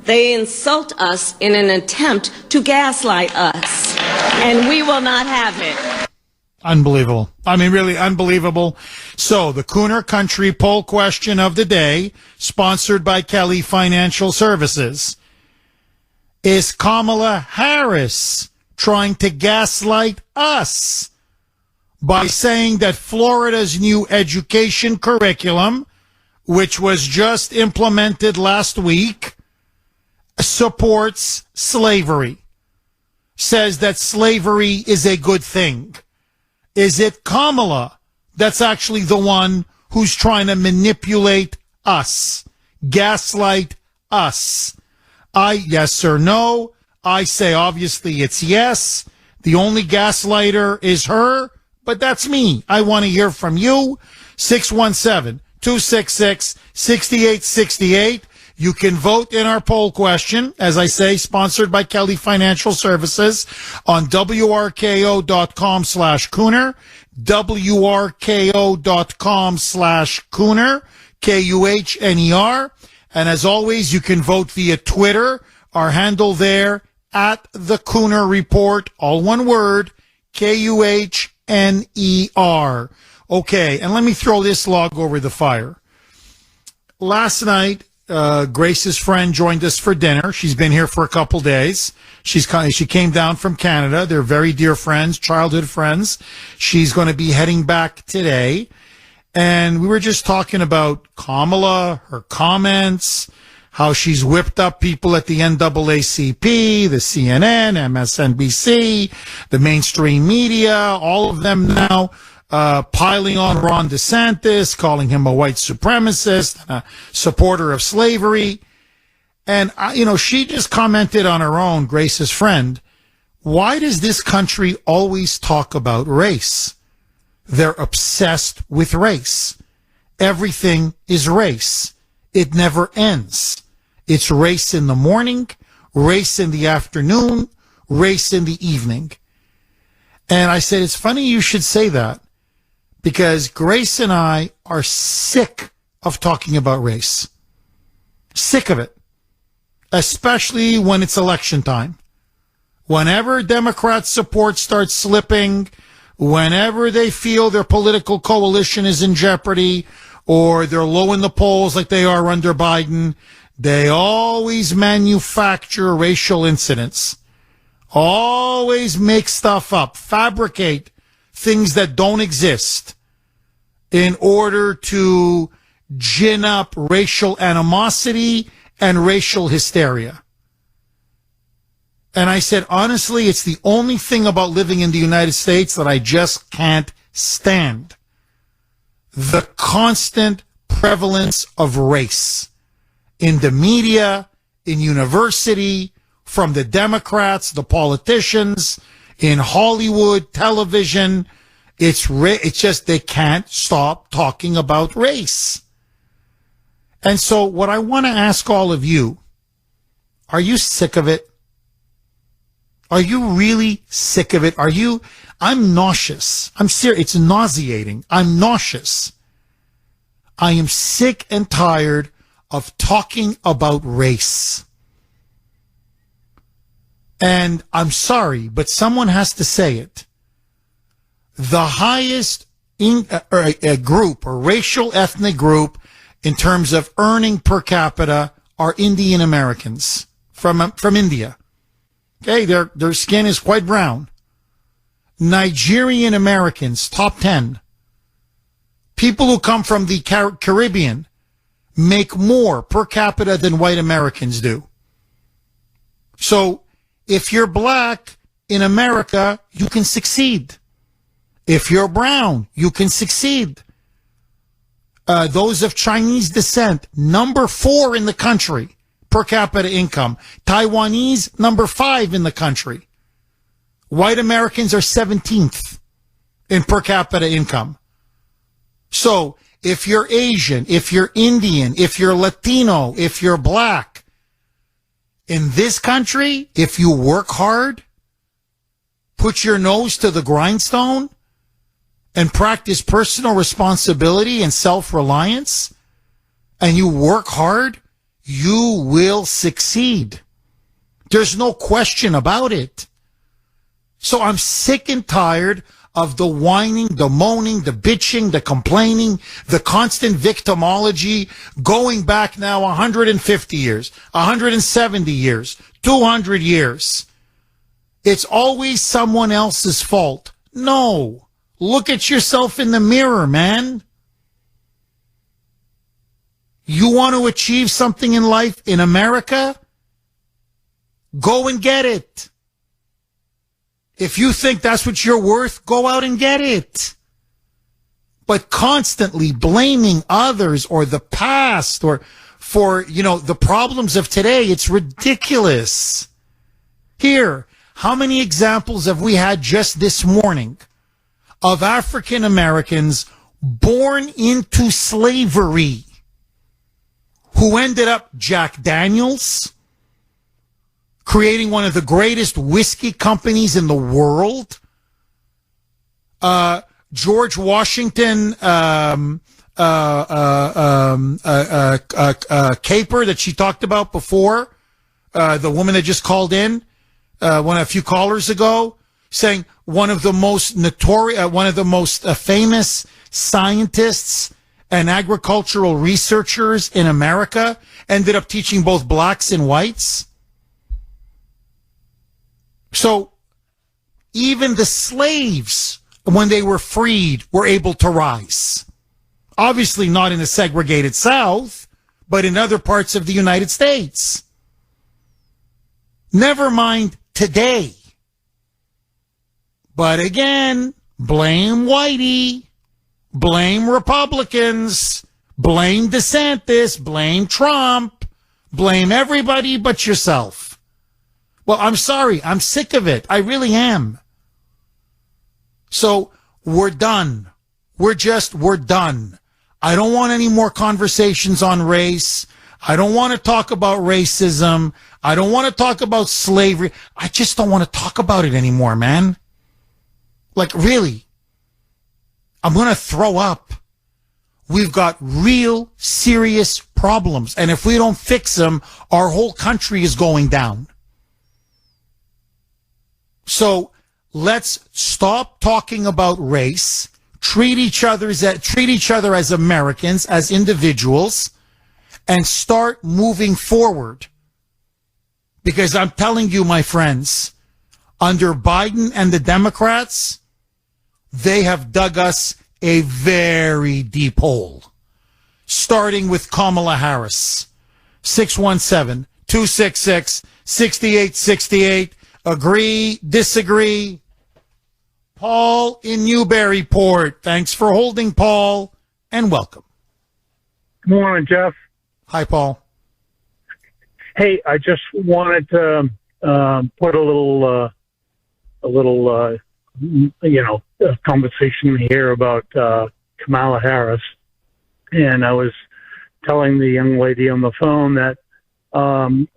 They insult us in an attempt to gaslight us, and we will not have it.
Unbelievable. I mean, really unbelievable. So the Kuhner Country poll question of the day, sponsored by Kelly Financial Services. Is Kamala Harris trying to gaslight us by saying that Florida's new education curriculum, which was just implemented last week, supports slavery, says that slavery is a good thing. Is it Kamala that's actually the one who's trying to manipulate us, gaslight us? Yes or no? I say obviously it's yes. The only gaslighter is her, but that's me. I want to hear from you. 617-266-6868. You can vote in our poll question, as I say, sponsored by Kelly Financial Services on WRKO.com/Kuhner, WRKO.com/Kuhner, Kuhner. And as always, you can vote via Twitter. Our handle there, at the Kuhner Report, all one word, Kuhner. Okay, and let me throw this log over the fire. Last night, Grace's friend joined us for dinner. She's been here for a couple days. She came down from Canada. They're very dear friends, childhood friends. She's going to be heading back today. And we were just talking about Kamala, her comments, how she's whipped up people at the NAACP, the CNN, MSNBC, the mainstream media, all of them now piling on Ron DeSantis, calling him a white supremacist, a supporter of slavery. And, she just commented on her own, Grace's friend, why does this country always talk about race? They're obsessed with race. Everything is race. It never ends. It's race in the morning, race in the afternoon, race in the evening. And I said, it's funny you should say that, because Grace and I are sick of talking about race. Sick of it. Especially when it's election time. Whenever Democrat support starts slipping, whenever they feel their political coalition is in jeopardy, or they're low in the polls like they are under Biden, they always manufacture racial incidents. Always make stuff up, fabricate things that don't exist in order to gin up racial animosity and racial hysteria. And I said, honestly, it's the only thing about living in the United States that I just can't stand. The constant prevalence of race in the media, in university, from the Democrats, the politicians, in Hollywood, television. It's just they can't stop talking about race. And so what I want to ask all of you, are you sick of it? Are you really sick of it? I'm nauseous. I'm serious. It's nauseating. I'm nauseous. I am sick and tired of talking about race. And I'm sorry, but someone has to say it. The highest group or racial ethnic group in terms of earning per capita are Indian Americans from India. Okay, their skin is quite brown. Nigerian Americans, top 10. People who come from the Caribbean make more per capita than white Americans do. So if you're black in America, you can succeed. If you're brown, you can succeed. Those of Chinese descent, number 4 in the country, per capita income. Taiwanese, number 5 in the country. White Americans are 17th in per capita income. So if you're Asian, if you're Indian, if you're Latino, if you're black, in this country, if you work hard, put your nose to the grindstone, and practice personal responsibility and self-reliance, and you work hard, you will succeed. There's no question about it. So I'm sick and tired of the whining, the moaning, the bitching, the complaining, the constant victimology, going back now 150 years, 170 years, 200 years. It's always someone else's fault. No. Look at yourself in the mirror, man. You want to achieve something in life in America? Go and get it. If you think that's what you're worth, go out and get it. But constantly blaming others or the past or for, the problems of today, it's ridiculous. Here, how many examples have we had just this morning of African Americans born into slavery who ended up Jack Daniels, creating one of the greatest whiskey companies in the world? George Washington caper that she talked about before, the woman that just called in a few callers ago, saying one of the most notorious, one of the most famous scientists and agricultural researchers in America ended up teaching both blacks and whites. So even the slaves, when they were freed, were able to rise. Obviously not in the segregated South, but in other parts of the United States. Never mind today. But again, blame Whitey, blame Republicans, blame DeSantis, blame Trump, blame everybody but yourself. Well, I'm sorry. I'm sick of it. I really am. So we're done. We're done. I don't want any more conversations on race. I don't want to talk about racism. I don't want to talk about slavery. I just don't want to talk about it anymore, man. Like, really. I'm going to throw up. We've got real serious problems. And if we don't fix them, our whole country is going down. So let's stop talking about race, treat each other as Americans, as individuals, and start moving forward. Because I'm telling you, my friends, under Biden and the Democrats, they have dug us a very deep hole. Starting with Kamala Harris. 617-266-6868. Agree, disagree. Paul in Newburyport. Thanks for holding, Paul, and welcome.
Good morning, Jeff.
Hi, Paul.
Hey, I just wanted to put a little conversation here about Kamala Harris, and I was telling the young lady on the phone that I'm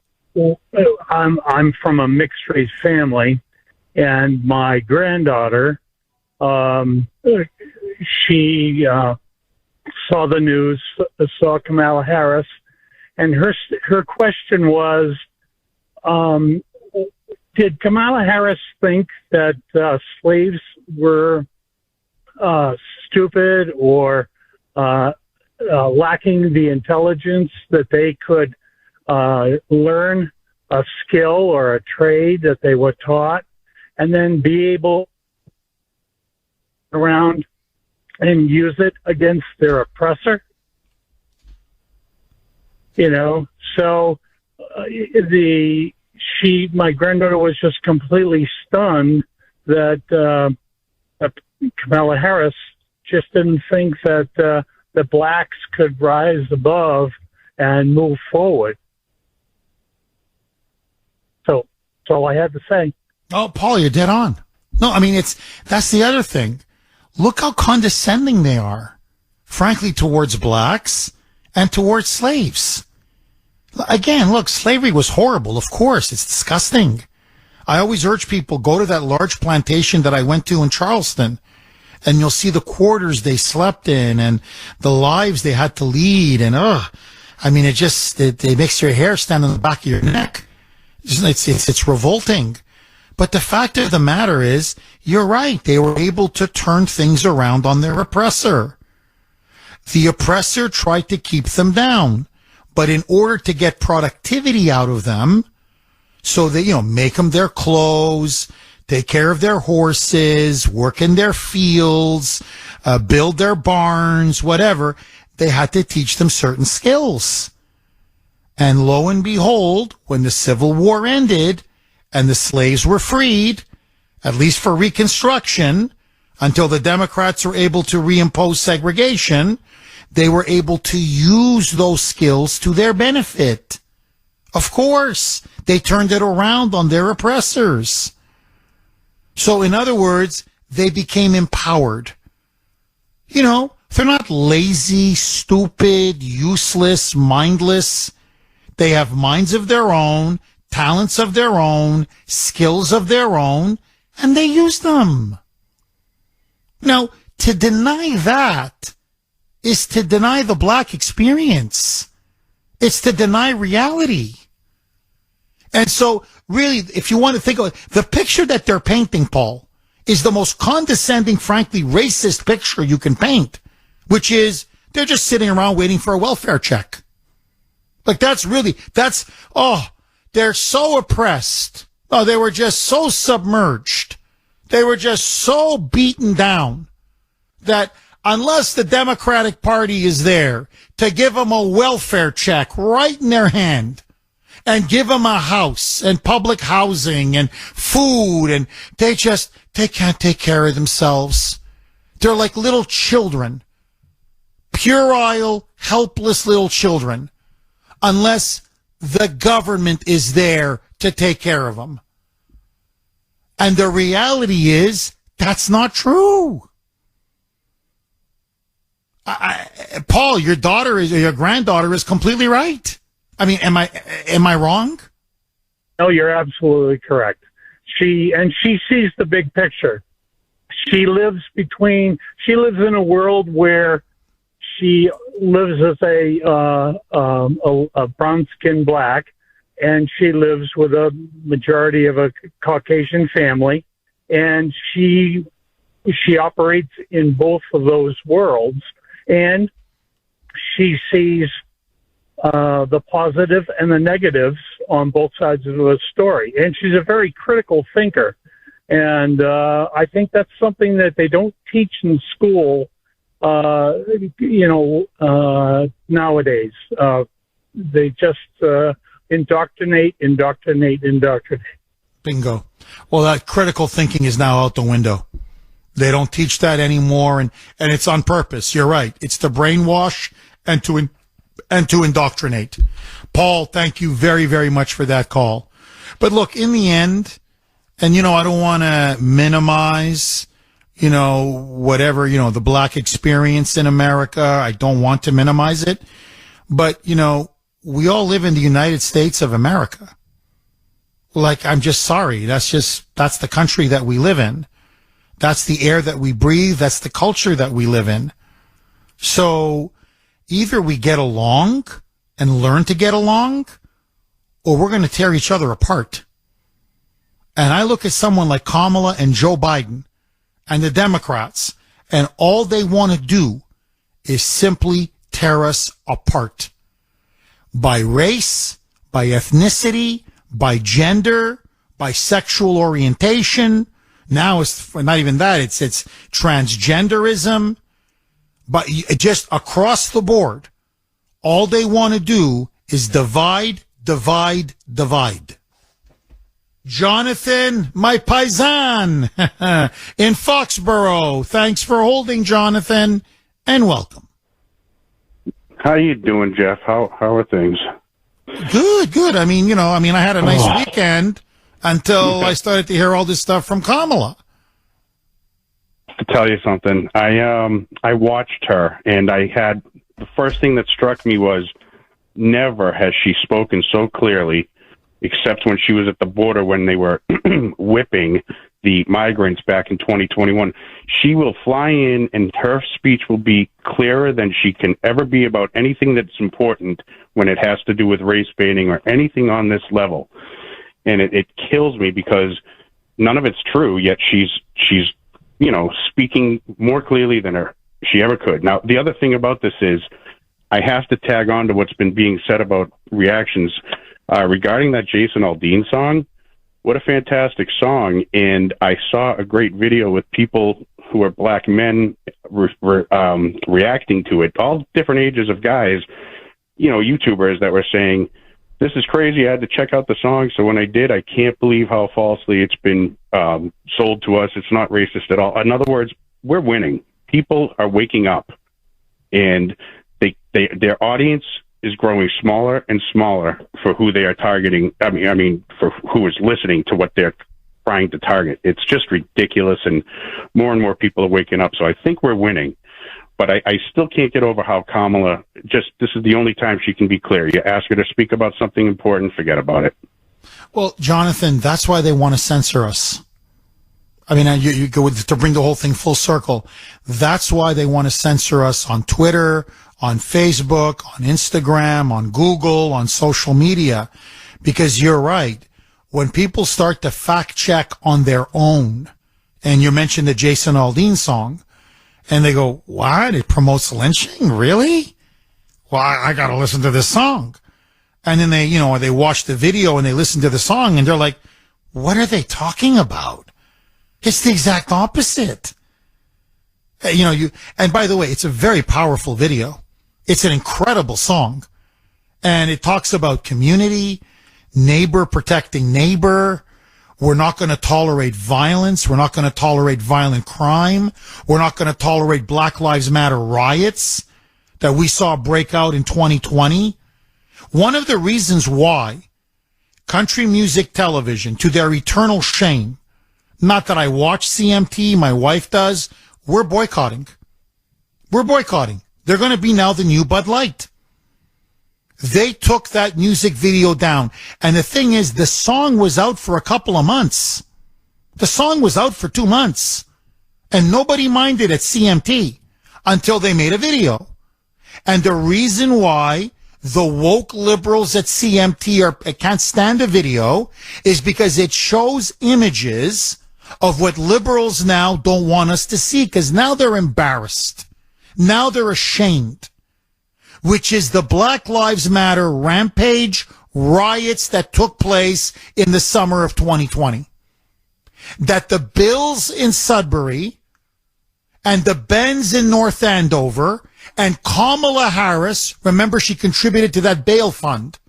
from a mixed race family, and my granddaughter, she saw the news, saw Kamala Harris, and her question was, did Kamala Harris think that slaves were stupid or lacking the intelligence that they could learn a skill or a trade that they were taught and then be able around and use it against their oppressor? So my granddaughter was just completely stunned that Kamala Harris just didn't think that the blacks could rise above and move forward. So that's all I had to say.
Oh, Paul, you're dead on. No, I mean, that's the other thing. Look how condescending they are, frankly, towards blacks and towards slaves. Again, look, slavery was horrible. Of course, it's disgusting. I always urge people, go to that large plantation that I went to in Charleston, and you'll see the quarters they slept in and the lives they had to lead. And, I mean, it makes your hair stand on the back of your neck. It's revolting. But the fact of the matter is, you're right. They were able to turn things around on their oppressor. The oppressor tried to keep them down. But in order to get productivity out of them, so that, make them their clothes, take care of their horses, work in their fields, build their barns, whatever. They had to teach them certain skills. And lo and behold, when the Civil War ended and the slaves were freed, at least for Reconstruction, until the Democrats were able to reimpose segregation, they were able to use those skills to their benefit. Of course, they turned it around on their oppressors. So in other words, they became empowered. You know, they're not lazy, stupid, useless, mindless. They have minds of their own, talents of their own, skills of their own, and they use them. Now, to deny that is to deny the black experience. It's to deny reality. And so, really, if you want to think of it, the picture that they're painting, Paul, is the most condescending, frankly, racist picture you can paint, which is they're just sitting around waiting for a welfare check. Like, they're so oppressed. Oh, they were just so submerged. They were just so beaten down that unless the Democratic Party is there to give them a welfare check right in their hand and give them a house and public housing and food, and they can't take care of themselves. They're like little children, puerile, helpless little children, unless the government is there to take care of them. And the reality is that's not true. Paul, your granddaughter is completely right. I mean, am I wrong?
No, you're absolutely correct. She sees the big picture. She lives in a world where she lives as a brown-skinned black, and she lives with a majority of a Caucasian family, and she operates in both of those worlds, and she sees the positive and the negatives on both sides of the story. And she's a very critical thinker. And I think that's something that they don't teach in school, nowadays. They just indoctrinate.
Bingo. Well, that critical thinking is now out the window. They don't teach that anymore, and it's on purpose. You're right. It's to brainwash and to indoctrinate. Paul, thank you very, very much for that call. But look, in the end, and, I don't want to minimize, whatever, the black experience in America. I don't want to minimize it. But, we all live in the United States of America. Like, I'm just sorry. That's the country that we live in. That's the air that we breathe. That's the culture that we live in. So either we get along and learn to get along, or we're going to tear each other apart. And I look at someone like Kamala and Joe Biden and the Democrats, and all they want to do is simply tear us apart. By race, by ethnicity, by gender, by sexual orientation. Now it's not even that, it's transgenderism. But just across the board, all they want to do is divide. Jonathan, my paisan in Foxborough. Thanks for holding, Jonathan, and welcome.
How you doing, Jeff? How are things?
Good. I had a nice weekend until I started to hear all this stuff from Kamala.
To tell you something, I watched her, and the first thing that struck me was never has she spoken so clearly, except when she was at the border when they were whipping the migrants back in 2021. She will fly in, and her speech will be clearer than she can ever be about anything that's important when it has to do with race baiting or anything on this level. And it kills me because none of it's true, yet she's speaking more clearly than she ever could. Now, the other thing about this is I have to tag on to what's been being said about reactions regarding that Jason Aldean song. what a fantastic song. And I saw a great video with people who are black men reacting to it, all different ages of guys, you know, YouTubers that were saying, this is crazy. I had to check out the song. So when I did, I can't believe how falsely it's been sold to us. It's not racist at all. In other words, we're winning. People are waking up, and their audience is growing smaller and smaller for who they are targeting. I mean, for who is listening to what they're trying to target. It's just ridiculous, and more people are waking up. So I think we're winning. But I still can't get over how Kamala, this is the only time she can be clear. You ask her to speak about something important, forget about it.
Well, Jonathan, that's why they want to censor us. I mean, you go to bring the whole thing full circle. That's why they want to censor us on Twitter, on Facebook, on Instagram, on Google, on social media. Because you're right. When people start to fact check on their own, and you mentioned the Jason Aldean song, and they go, what? It promotes lynching? Really? Well, I got to listen to this song. And then they watch the video and they listen to the song and they're like, what are they talking about? It's the exact opposite. And by the way, it's a very powerful video. It's an incredible song. And it talks about community, neighbor protecting neighbor. We're not going to tolerate violence. We're not going to tolerate violent crime. We're not going to tolerate Black Lives Matter riots that we saw break out in 2020. One of the reasons why country music television, to their eternal shame, not that I watch CMT, my wife does, we're boycotting. We're boycotting. They're going to be now the new Bud Light. They took that music video down. And the thing is, the song was out for a couple of months. The song was out for 2 months. And nobody minded at CMT until they made a video. And the reason why the woke liberals at CMT can't stand a video is because it shows images of what liberals now don't want us to see, because now they're embarrassed. Now they're ashamed. Which is the Black Lives Matter rampage riots that took place in the summer of 2020. That the Bills in Sudbury and the Bens in North Andover and Kamala Harris, remember she contributed to that bail fund,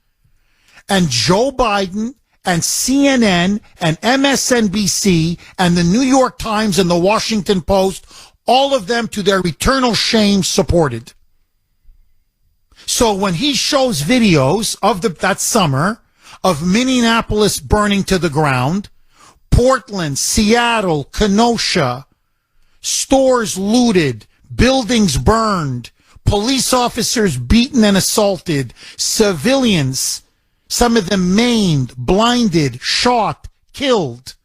and Joe Biden and CNN and MSNBC and the New York Times and the Washington Post, all of them to their eternal shame supported. So when he shows videos of that summer of Minneapolis burning to the ground, Portland, Seattle, Kenosha, stores looted, buildings burned, police officers beaten and assaulted, civilians, some of them maimed, blinded, shot, killed,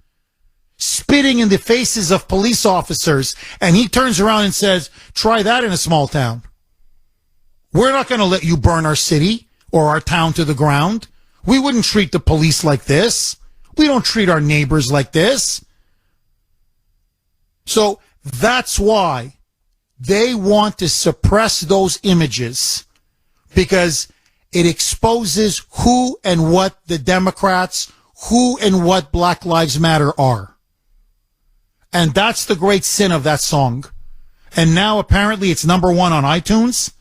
spitting in the faces of police officers, and he turns around and says, try that in a small town. We're not going to let you burn our city or our town to the ground. We wouldn't treat the police like this. We don't treat our neighbors like this. So that's why they want to suppress those images, because it exposes who and what the Democrats, who and what Black Lives Matter are. And that's the great sin of that song. And now apparently it's number 1 on iTunes.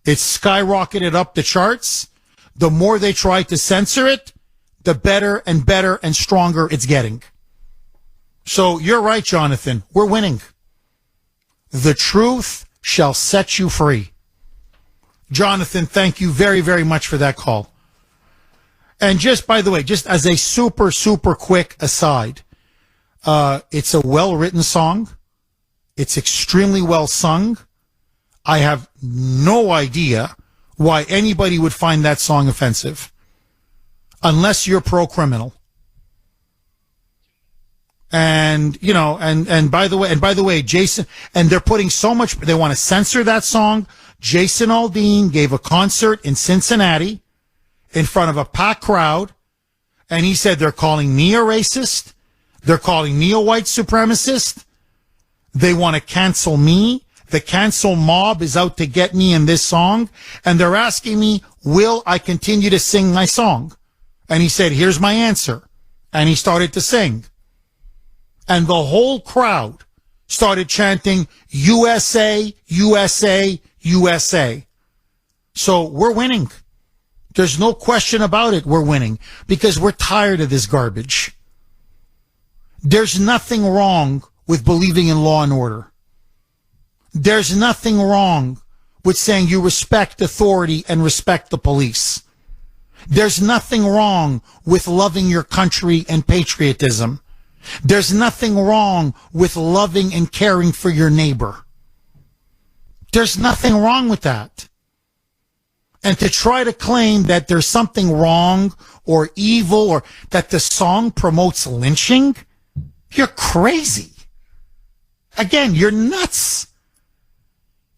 It's skyrocketed up the charts. The more they try to censor it, the better and stronger it's getting. So you're right, Jonathan. We're winning. The truth shall set you free. Jonathan, thank you very, very much for that call. And just, by the way, just as a super, super quick aside, it's a well-written song. It's extremely well sung. I have no idea why anybody would find that song offensive, unless you're pro-criminal. And, and by the way, Jason, and they're putting so much, they want to censor that song. Jason Aldean gave a concert in Cincinnati in front of a packed crowd, and he said they're calling me a racist. They're calling me a white supremacist. They want to cancel me. The cancel mob is out to get me in this song, and they're asking me, will I continue to sing my song? And he said, here's my answer. and he started to sing. And the whole crowd started chanting, USA, USA, USA. So we're winning. There's no question about it. We're winning because we're tired of this garbage. There's nothing wrong with believing in law and order. There's nothing wrong with saying you respect authority and respect the police. There's nothing wrong with loving your country and patriotism. There's nothing wrong with loving and caring for your neighbor. There's nothing wrong with that. And to try to claim that there's something wrong or evil or that the song promotes lynching, you're crazy. Again, you're nuts.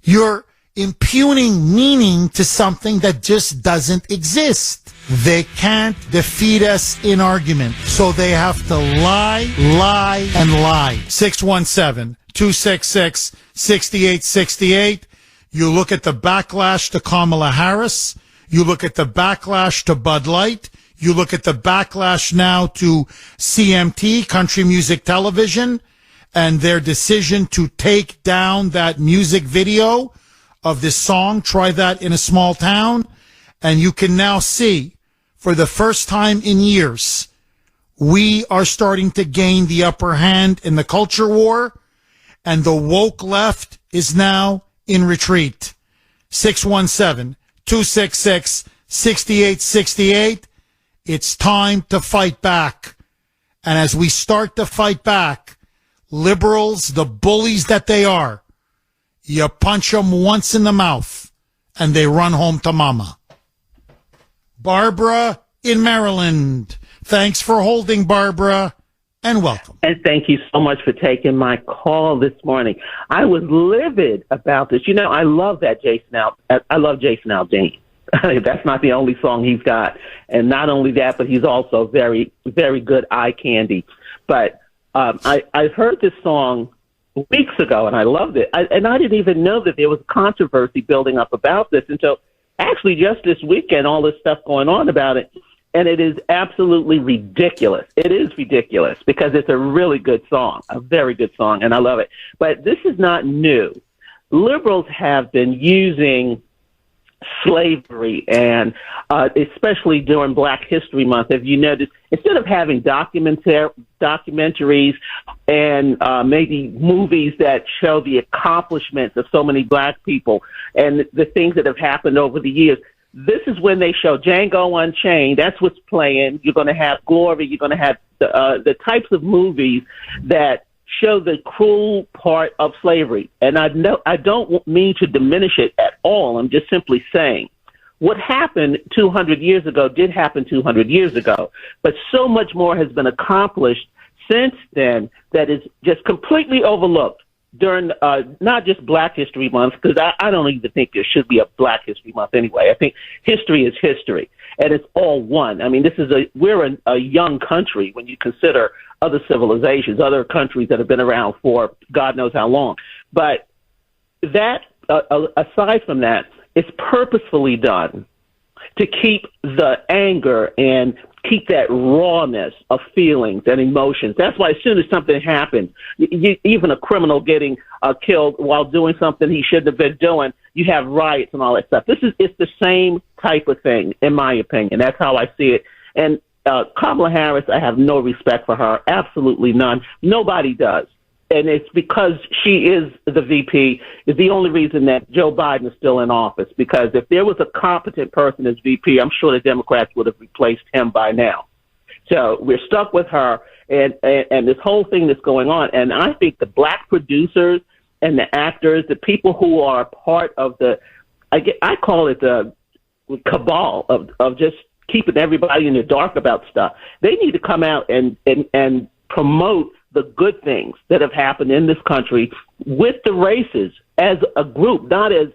You're impugning meaning to something that just doesn't exist. They can't defeat us in argument, so they have to lie, lie, and lie. 617-266-6868. You look at the backlash to Kamala Harris. You look at the backlash to Bud Light. You look at the backlash now to CMT, Country Music Television, and their decision to take down that music video of this song, Try That in a Small Town. And you can now see, for the first time in years, we are starting to gain the upper hand in the culture war, and the woke left is now in retreat. 617-266-6868. It's time to fight back. And as we start to fight back, liberals, the bullies that they are, you punch them once in the mouth and they run home to mama. Barbara in Maryland. Thanks for holding, Barbara, and welcome.
And thank you so much for taking my call this morning. I was livid about this. You know, I love that I love Jason Aldean. That's not the only song he's got. And not only that, but he's also very, very good eye candy. But I heard this song weeks ago, and I loved it. I didn't even know that there was controversy building up about this until actually just this weekend, all this stuff going on about it. And it is absolutely ridiculous. It is ridiculous because it's a really good song, a very good song, and I love it. But this is not new. Liberals have been using slavery, and especially during Black History Month, if you notice, instead of having documentaries and maybe movies that show the accomplishments of so many Black people and the things that have happened over the years, this is when they show Django Unchained. That's what's playing. You're going to have Glory. You're going to have the types of movies that show the cruel part of slavery. And I don't mean to diminish it at all. I'm just simply saying what happened 200 years ago did happen 200 years ago. But so much more has been accomplished since then that is just completely overlooked during not just Black History Month, because I don't even think there should be a Black History Month anyway. I think history is history, and it's all one. I mean, we're a young country when you consider other civilizations, other countries that have been around for God knows how long. But that, aside from that, it's purposefully done to keep the anger and keep that rawness of feelings and emotions. That's why as soon as something happens, even a criminal getting killed while doing something he shouldn't have been doing, you have riots and all that stuff. It's the same type of thing, in my opinion. That's how I see it. And Kamala Harris, I have no respect for her, absolutely none. Nobody does. And it's because she is the VP is the only reason that Joe Biden is still in office. Because if there was a competent person as VP, I'm sure the Democrats would have replaced him by now. So we're stuck with her and this whole thing that's going on. And I think the Black producers and the actors, the people who are part of I call it the cabal of just keeping everybody in the dark about stuff. They need to come out and promote the good things that have happened in this country with the races as a group, not as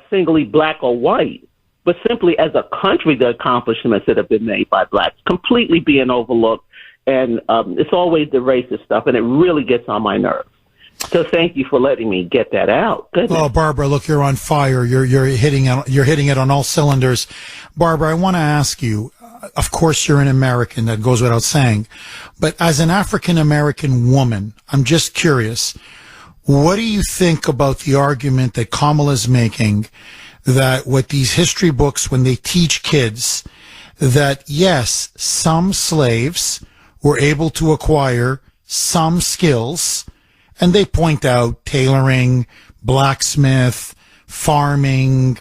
singly Black or white, but simply as a country, the accomplishments that have been made by Blacks completely being overlooked. And it's always the racist stuff, and it really gets on my nerves. So thank you for letting me get that out. Goodness.
Oh, Barbara, look, you're on fire. You're hitting it on all cylinders. Barbara, I want to ask you, of course you're an American, that goes without saying. But as an African American woman, I'm just curious, what do you think about the argument that Kamala's making that with these history books, when they teach kids that yes, some slaves were able to acquire some skills, and they point out tailoring, blacksmith, farming,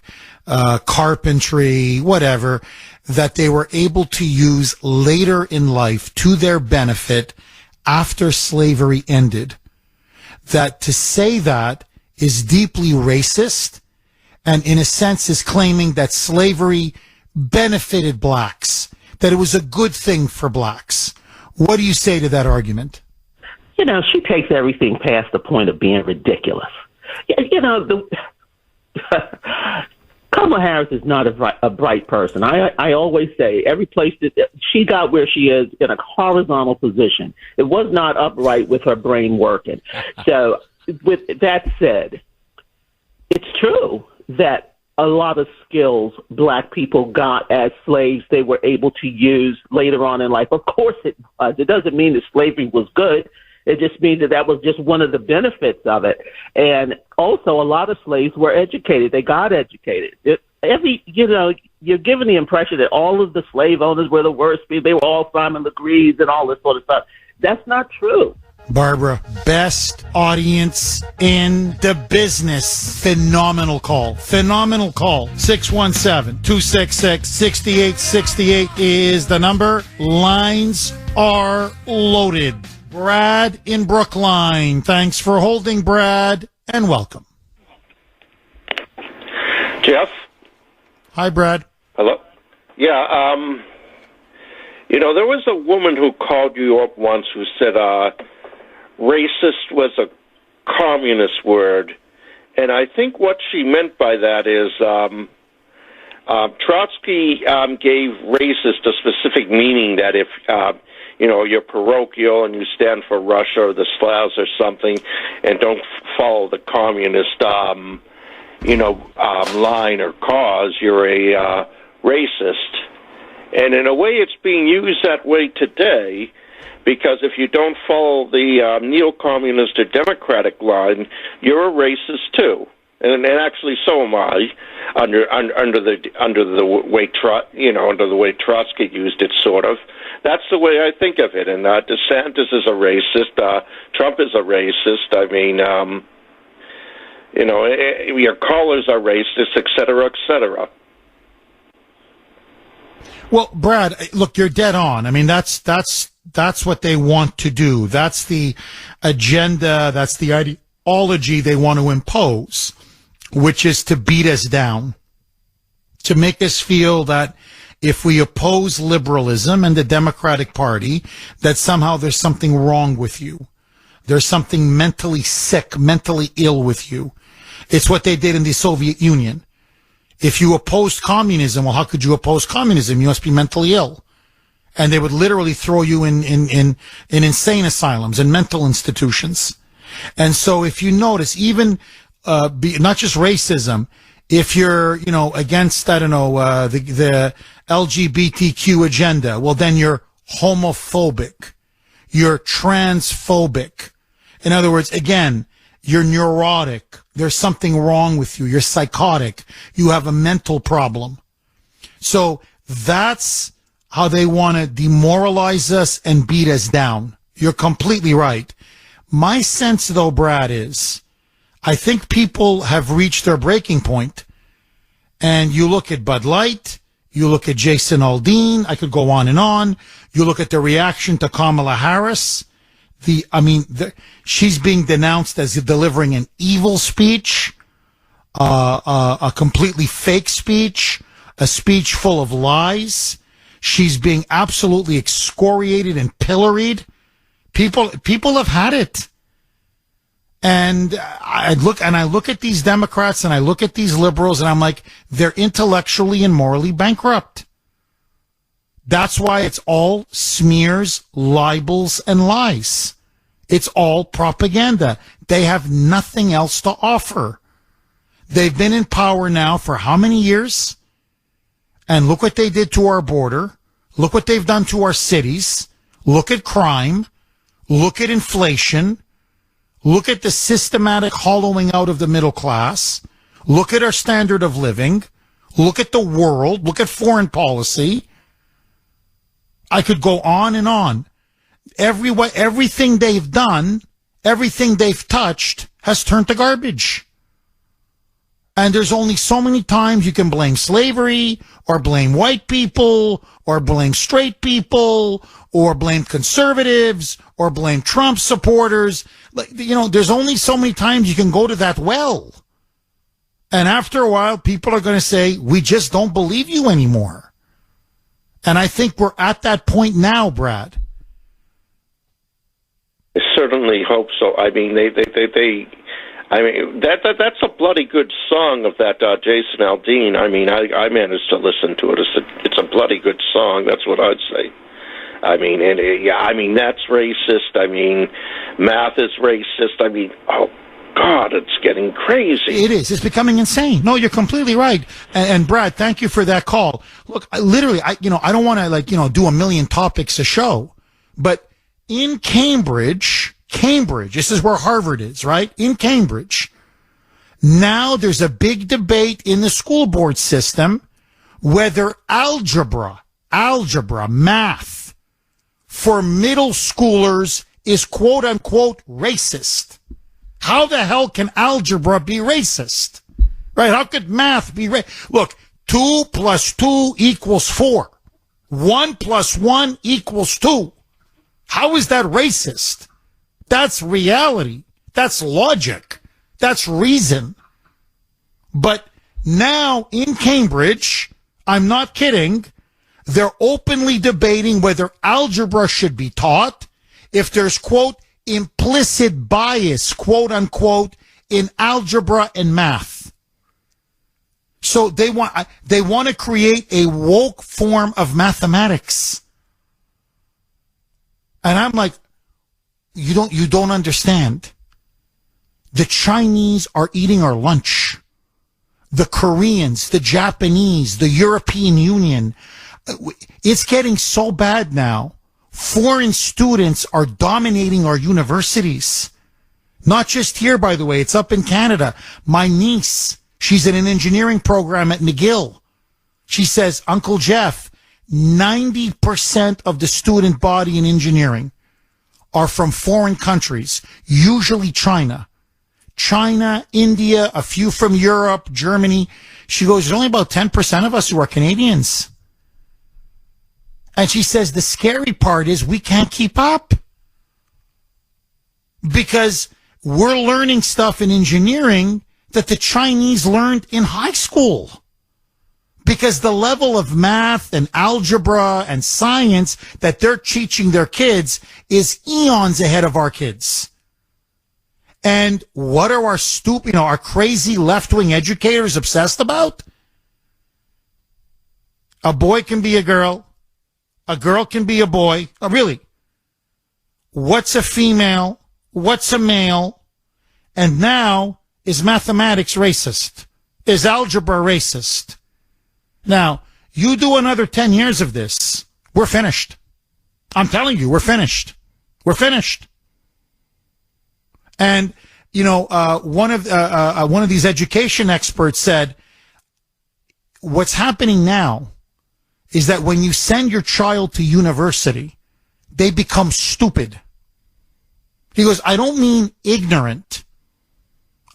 carpentry, whatever, that they were able to use later in life to their benefit after slavery ended. That to say that is deeply racist and in a sense is claiming that slavery benefited blacks, that it was a good thing for blacks. What do you say to that argument?
You know, she takes everything past the point of being ridiculous. You know, Kamala Harris is not a bright person. I always say every place that she got where she is in a horizontal position, it was not upright with her brain working. So with that said, it's true that a lot of skills black people got as slaves they were able to use later on in life. Of course it was. It doesn't mean that slavery was good. It just means that was just one of the benefits of it. And also a lot of slaves were educated. They got educated. You're given the impression that all of the slave owners were the worst people. They were all Simon Legrees and all this sort of stuff. That's not true.
Barbara, best audience in the business. Phenomenal call. 617-266-6868 is the number. Lines are loaded. Brad in Brookline. Thanks for holding, Brad, and welcome.
Jeff?
Hi, Brad.
Hello? Yeah, there was a woman who called you up once who said racist was a communist word, and I think what she meant by that is Trotsky gave racist a specific meaning that if you're parochial and you stand for Russia or the Slavs or something and don't follow the communist, line or cause, you're a racist. And in a way, it's being used that way today because if you don't follow the neo-communist or democratic line, you're a racist too. And actually, so am I. Under the way Trotsky used it, sort of. That's the way I think of it. And DeSantis is a racist. Trump is a racist. I mean, your callers are racist, et cetera, et cetera.
Well, Brad, look, you're dead on. I mean, that's what they want to do. That's the agenda. That's the ideology they want to impose, which is to beat us down, to make us feel that if we oppose liberalism and the Democratic Party, that somehow there's something wrong with you. There's something mentally sick, mentally ill with you. It's what they did in the Soviet Union. If you opposed communism, well, how could you oppose communism? You must be mentally ill. And they would literally throw you in insane asylums and mental institutions. And so if you notice, even not just racism, if you're, against, the LGBTQ agenda, well, then you're homophobic. You're transphobic. In other words, again, you're neurotic. There's something wrong with you. You're psychotic. You have a mental problem. So that's how they want to demoralize us and beat us down. You're completely right. My sense, though, Brad, is I think people have reached their breaking point. And you look at Bud Light, you look at Jason Aldean, I could go on and on. You look at the reaction to Kamala Harris. She's being denounced as delivering an evil speech, a completely fake speech, a speech full of lies. She's being absolutely excoriated and pilloried. People have had it. And I look at these Democrats and I look at these liberals and I'm like, they're intellectually and morally bankrupt. That's why it's all smears, libels, and lies. It's all propaganda. They have nothing else to offer. They've been in power now for how many years? And look what they did to our border. Look what they've done to our cities. Look at crime. Look at inflation. Look at the systematic hollowing out of the middle class. Look at our standard of living. Look at the world. Look at foreign policy. I could go on and on. Everything they've done, everything they've touched has turned to garbage. And there's only so many times you can blame slavery or blame white people or blame straight people or blame conservatives or blame Trump supporters. There's only so many times you can go to that well. And after a while, people are going to say, we just don't believe you anymore. And I think we're at that point now, Brad.
I certainly hope so. I mean, that's a bloody good song of that Jason Aldean. I mean, I managed to listen to it. It's a bloody good song. That's what I'd say. I mean, that's racist. I mean, math is racist. I mean, oh God, it's getting crazy.
It is. It's becoming insane. No, you're completely right. And Brad, thank you for that call. Look, I don't want to do a million topics a show, but in Cambridge, this is where Harvard is, right? In Cambridge, now there's a big debate in the school board system whether algebra, math for middle schoolers is quote unquote racist. How the hell can algebra be racist? Right? How could math be racist? Look, 2 + 2 = 4. 1 + 1 = 2. How is that racist? That's reality. That's logic. That's reason. But now in Cambridge, I'm not kidding, they're openly debating whether algebra should be taught, if there's, quote, implicit bias, quote unquote, in algebra and math. So they want to create a woke form of mathematics. And I'm like, you don't understand. The Chinese are eating our lunch. The Koreans, the Japanese, the European Union. It's getting so bad now. Foreign students are dominating our universities. Not just here, by the way. It's up in Canada. My niece, she's in an engineering program at McGill. She says, Uncle Jeff, 90% of the student body in engineering are from foreign countries, usually China. China, India, a few from Europe, Germany. She goes, there's only about 10% of us who are Canadians. And she says the scary part is we can't keep up because we're learning stuff in engineering that the Chinese learned in high school. Because the level of math and algebra and science that they're teaching their kids is eons ahead of our kids. And what are our crazy left-wing educators obsessed about? A boy can be a girl. A girl can be a boy. Oh, really? What's a female? What's a male? And now, is mathematics racist? Is algebra racist? Now, you do another 10 years of this, we're finished. I'm telling you, we're finished. We're finished. And, one of these education experts said, what's happening now is that when you send your child to university, they become stupid. He goes, I don't mean ignorant.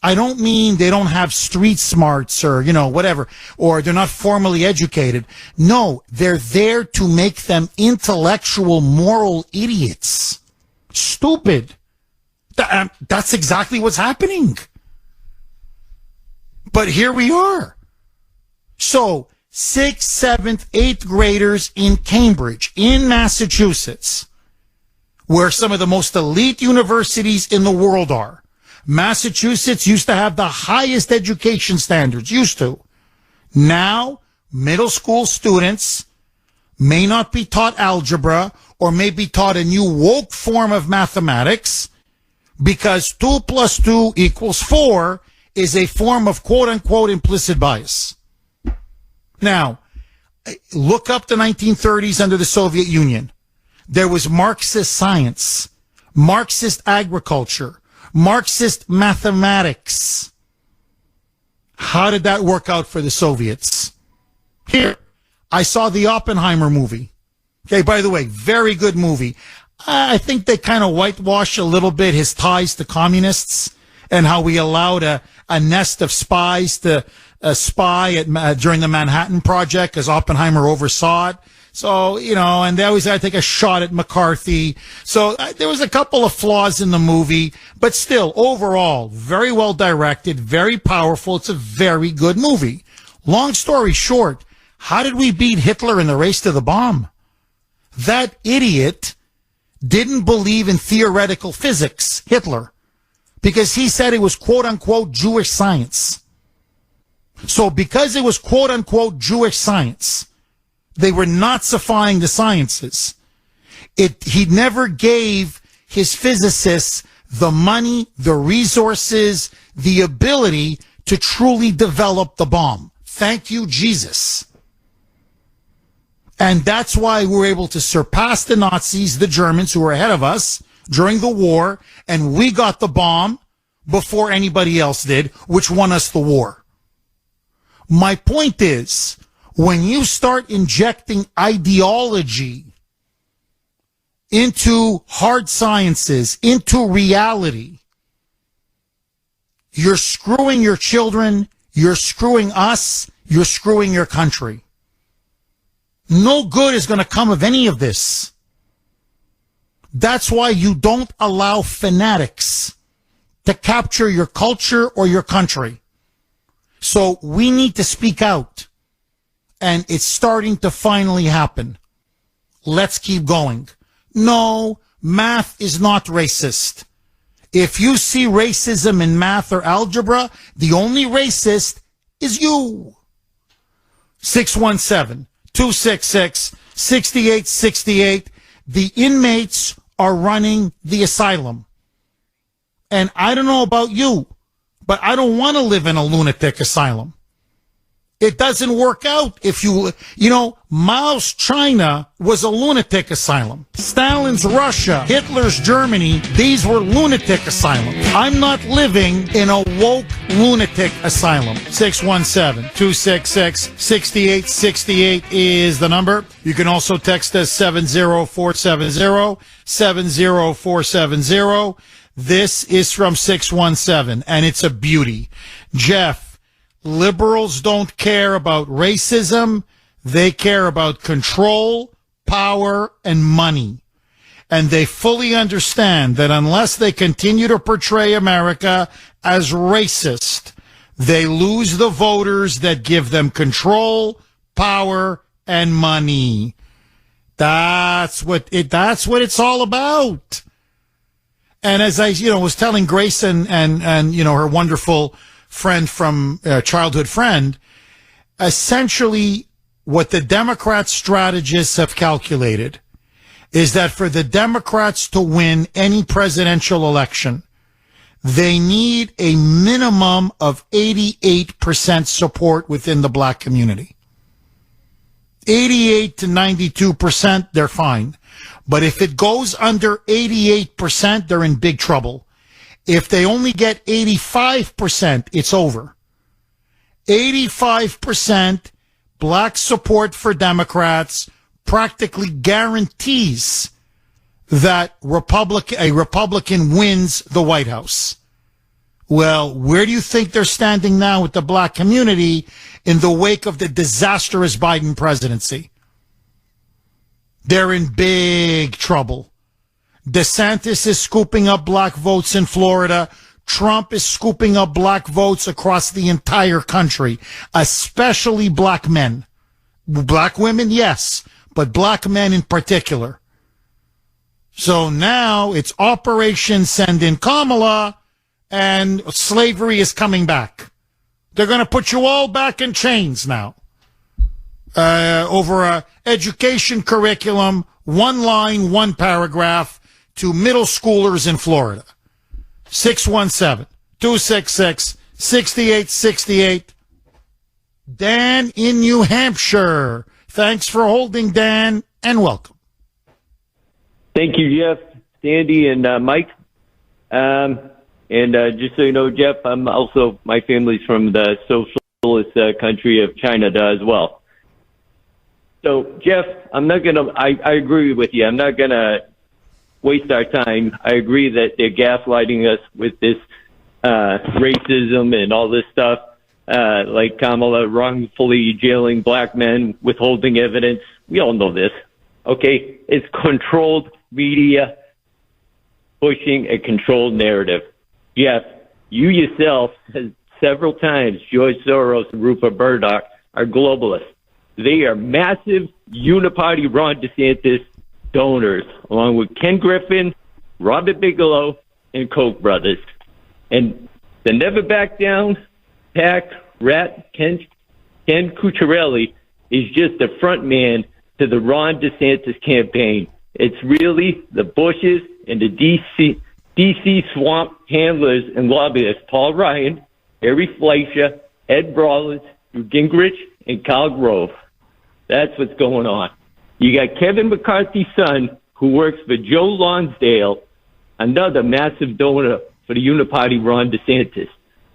I don't mean they don't have street smarts or, whatever, or they're not formally educated. No, they're there to make them intellectual, moral idiots. Stupid. That's exactly what's happening. But here we are. So, 6th, 7th, 8th graders in Cambridge, in Massachusetts, where some of the most elite universities in the world are. Massachusetts used to have the highest education standards, used to. Now, middle school students may not be taught algebra or may be taught a new woke form of mathematics because 2 + 2 = 4 is a form of quote-unquote implicit bias. Now, Look up the 1930s under the Soviet Union. There was Marxist science, Marxist agriculture, Marxist mathematics. How did that work out for the Soviets? Here, I saw the Oppenheimer movie. Okay, by the way, very good movie. I think they kind of whitewash a little bit his ties to communists and how he allowed a nest of spies to spy during the Manhattan Project as Oppenheimer oversaw it. So, and they always had to take a shot at McCarthy. So there was a couple of flaws in the movie, but still, overall, very well directed, very powerful. It's a very good movie. Long story short, how did we beat Hitler in the race to the bomb? That idiot didn't believe in theoretical physics, Hitler, because he said it was quote-unquote Jewish science. So because it was quote-unquote Jewish science, they were Nazifying the sciences. He never gave his physicists the money, the resources, the ability to truly develop the bomb. Thank you, Jesus. And that's why we're able to surpass the Nazis, the Germans, who were ahead of us during the war, and we got the bomb before anybody else did, which won us the war. My point is, when you start injecting ideology into hard sciences, into reality, you're screwing your children, you're screwing us, you're screwing your country. No good is going to come of any of this. That's why you don't allow fanatics to capture your culture or your country. So we need to speak out. And it's starting to finally happen. Let's keep going. No, math is not racist. If you see racism in math or algebra, the only racist is you. 617-266-6868. The inmates are running the asylum. And I don't know about you, but I don't want to live in a lunatic asylum. It doesn't work out if Mao's China was a lunatic asylum. Stalin's Russia, Hitler's Germany, these were lunatic asylums. I'm not living in a woke lunatic asylum. 617-266-6868 is the number. You can also text us 70470, 70470. This is from 617, and it's a beauty. Jeff, liberals don't care about racism. They care about control, power, and money. And they fully understand that unless they continue to portray America as racist, they lose the voters that give them control, power, and money. That's what it's all about. And as I, was telling Grace and her wonderful friend from childhood friend, essentially what the Democrat strategists have calculated is that for the Democrats to win any presidential election, they need a minimum of 88% support within the black community. 88 to 92%, they're fine. But if it goes under 88%, they're in big trouble. If they only get 85%, it's over. 85% black support for Democrats practically guarantees that a Republican wins the White House. Well, where do you think they're standing now with the black community in the wake of the disastrous Biden presidency? They're in big trouble. DeSantis is scooping up black votes in Florida. Trump is scooping up black votes across the entire country, especially black men. Black women, yes, but black men in particular. So now it's Operation Send in Kamala, and slavery is coming back. They're going to put you all back in chains now. Over a education curriculum, one line, one paragraph, to middle schoolers in Florida. 617-266-6868. Dan in New Hampshire. Thanks for holding, Dan, and welcome.
Thank you, Jeff, Sandy, and Mike. Just so you know, Jeff, my family's from the socialist country of China as well. So, Jeff, I agree with you. I'm not going to waste our time. I agree that they're gaslighting us with this racism and all this stuff, like Kamala wrongfully jailing black men, withholding evidence. We all know this, okay? It's controlled media pushing a controlled narrative. Jeff, you yourself said several times George Soros and Rupert Murdoch are globalists. They are massive uniparty Ron DeSantis donors, along with Ken Griffin, Robert Bigelow, and Koch brothers. And the Never Back Down PAC rat Ken Cucciarelli is just the front man to the Ron DeSantis campaign. It's really the Bushes and the D.C. swamp handlers and lobbyists, Paul Ryan, Harry Fleischer, Ed Rollins, Newt Gingrich, and Kyle Grove. That's what's going on. You got Kevin McCarthy's son, who works for Joe Lonsdale, another massive donor for the uniparty Ron DeSantis.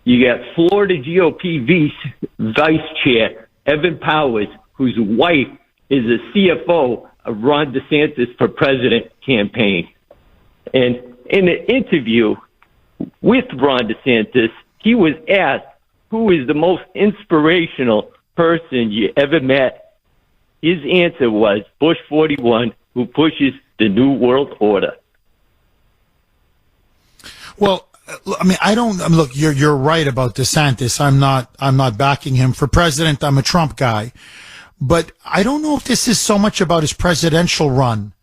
You got Florida GOP Vice Chair Evan Powers, whose wife is a CFO of Ron DeSantis for President campaign. And in an interview with Ron DeSantis, he was asked who is the most inspirational person you ever met. His answer was Bush 41, who pushes the New World Order.
Well, I mean, look, you're right about DeSantis. I'm not backing him for president. I'm a Trump guy. But I don't know if this is so much about his presidential run,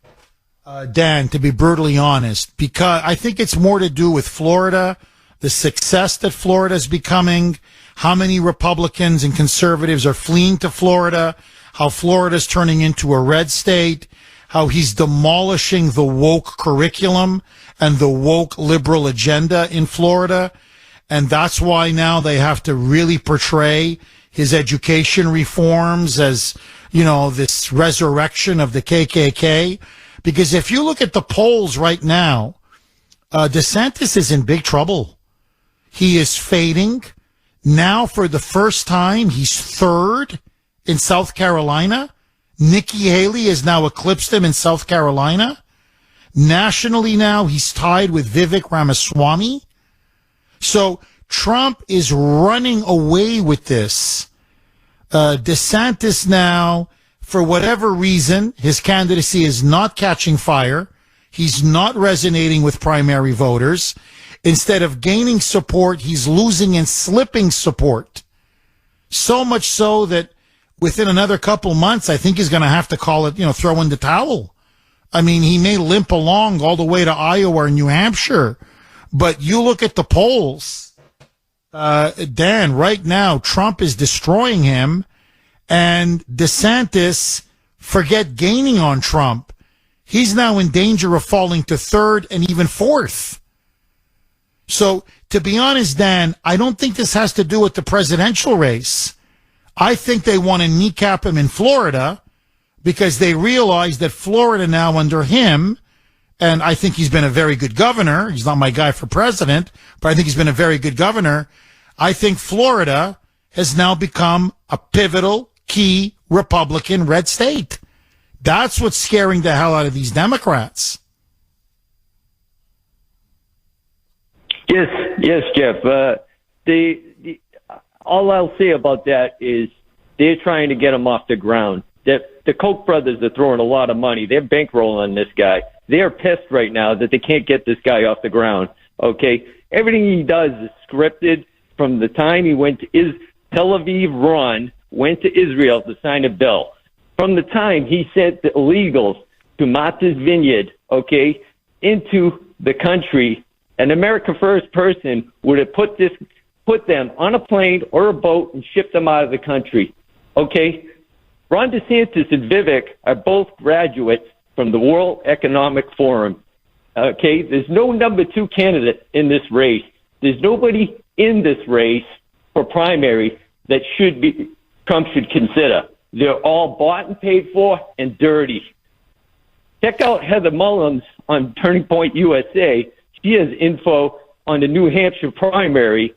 Dan, to be brutally honest, because I think it's more to do with Florida, the success that Florida is becoming, how many Republicans and conservatives are fleeing to Florida, how Florida's turning into a red state, how he's demolishing the woke curriculum and the woke liberal agenda in Florida. And that's why now they have to really portray his education reforms as, this resurrection of the KKK. Because if you look at the polls right now, DeSantis is in big trouble. He is fading. Now, for the first time, he's third in South Carolina. Nikki Haley has now eclipsed him in South Carolina. Nationally now, he's tied with Vivek Ramaswamy. So Trump is running away with this. DeSantis now, for whatever reason, his candidacy is not catching fire. He's not resonating with primary voters. Instead of gaining support, he's losing and slipping support. So much so that within another couple months, I think he's going to have to call it, throw in the towel. I mean, he may limp along all the way to Iowa or New Hampshire, but you look at the polls, Dan, right now, Trump is destroying him, and DeSantis, forget gaining on Trump. He's now in danger of falling to third and even fourth. So, to be honest, Dan, I don't think this has to do with the presidential race. I think they want to kneecap him in Florida because they realize that Florida now under him, and I think he's been a very good governor. He's not my guy for president, but I think he's been a very good governor. I think Florida has now become a pivotal, key Republican red state. That's what's scaring the hell out of these Democrats.
Yes, Jeff. All I'll say about that is they're trying to get him off the ground. The Koch brothers are throwing a lot of money. They're bankrolling this guy. They're pissed right now that they can't get this guy off the ground. Okay, everything he does is scripted. From the time he went to Tel Aviv, Ron went to Israel to sign a bill. From the time he sent the illegals to Martha's Vineyard, okay, into the country, an America First person would have put them on a plane or a boat and shipped them out of the country. Okay, Ron DeSantis and Vivek are both graduates from the World Economic Forum. Okay, there's no number two candidate in this race. There's nobody in this race for primary that Trump should consider. They're all bought and paid for and dirty. Check out Heather Mullins on Turning Point USA. She has info on the New Hampshire primary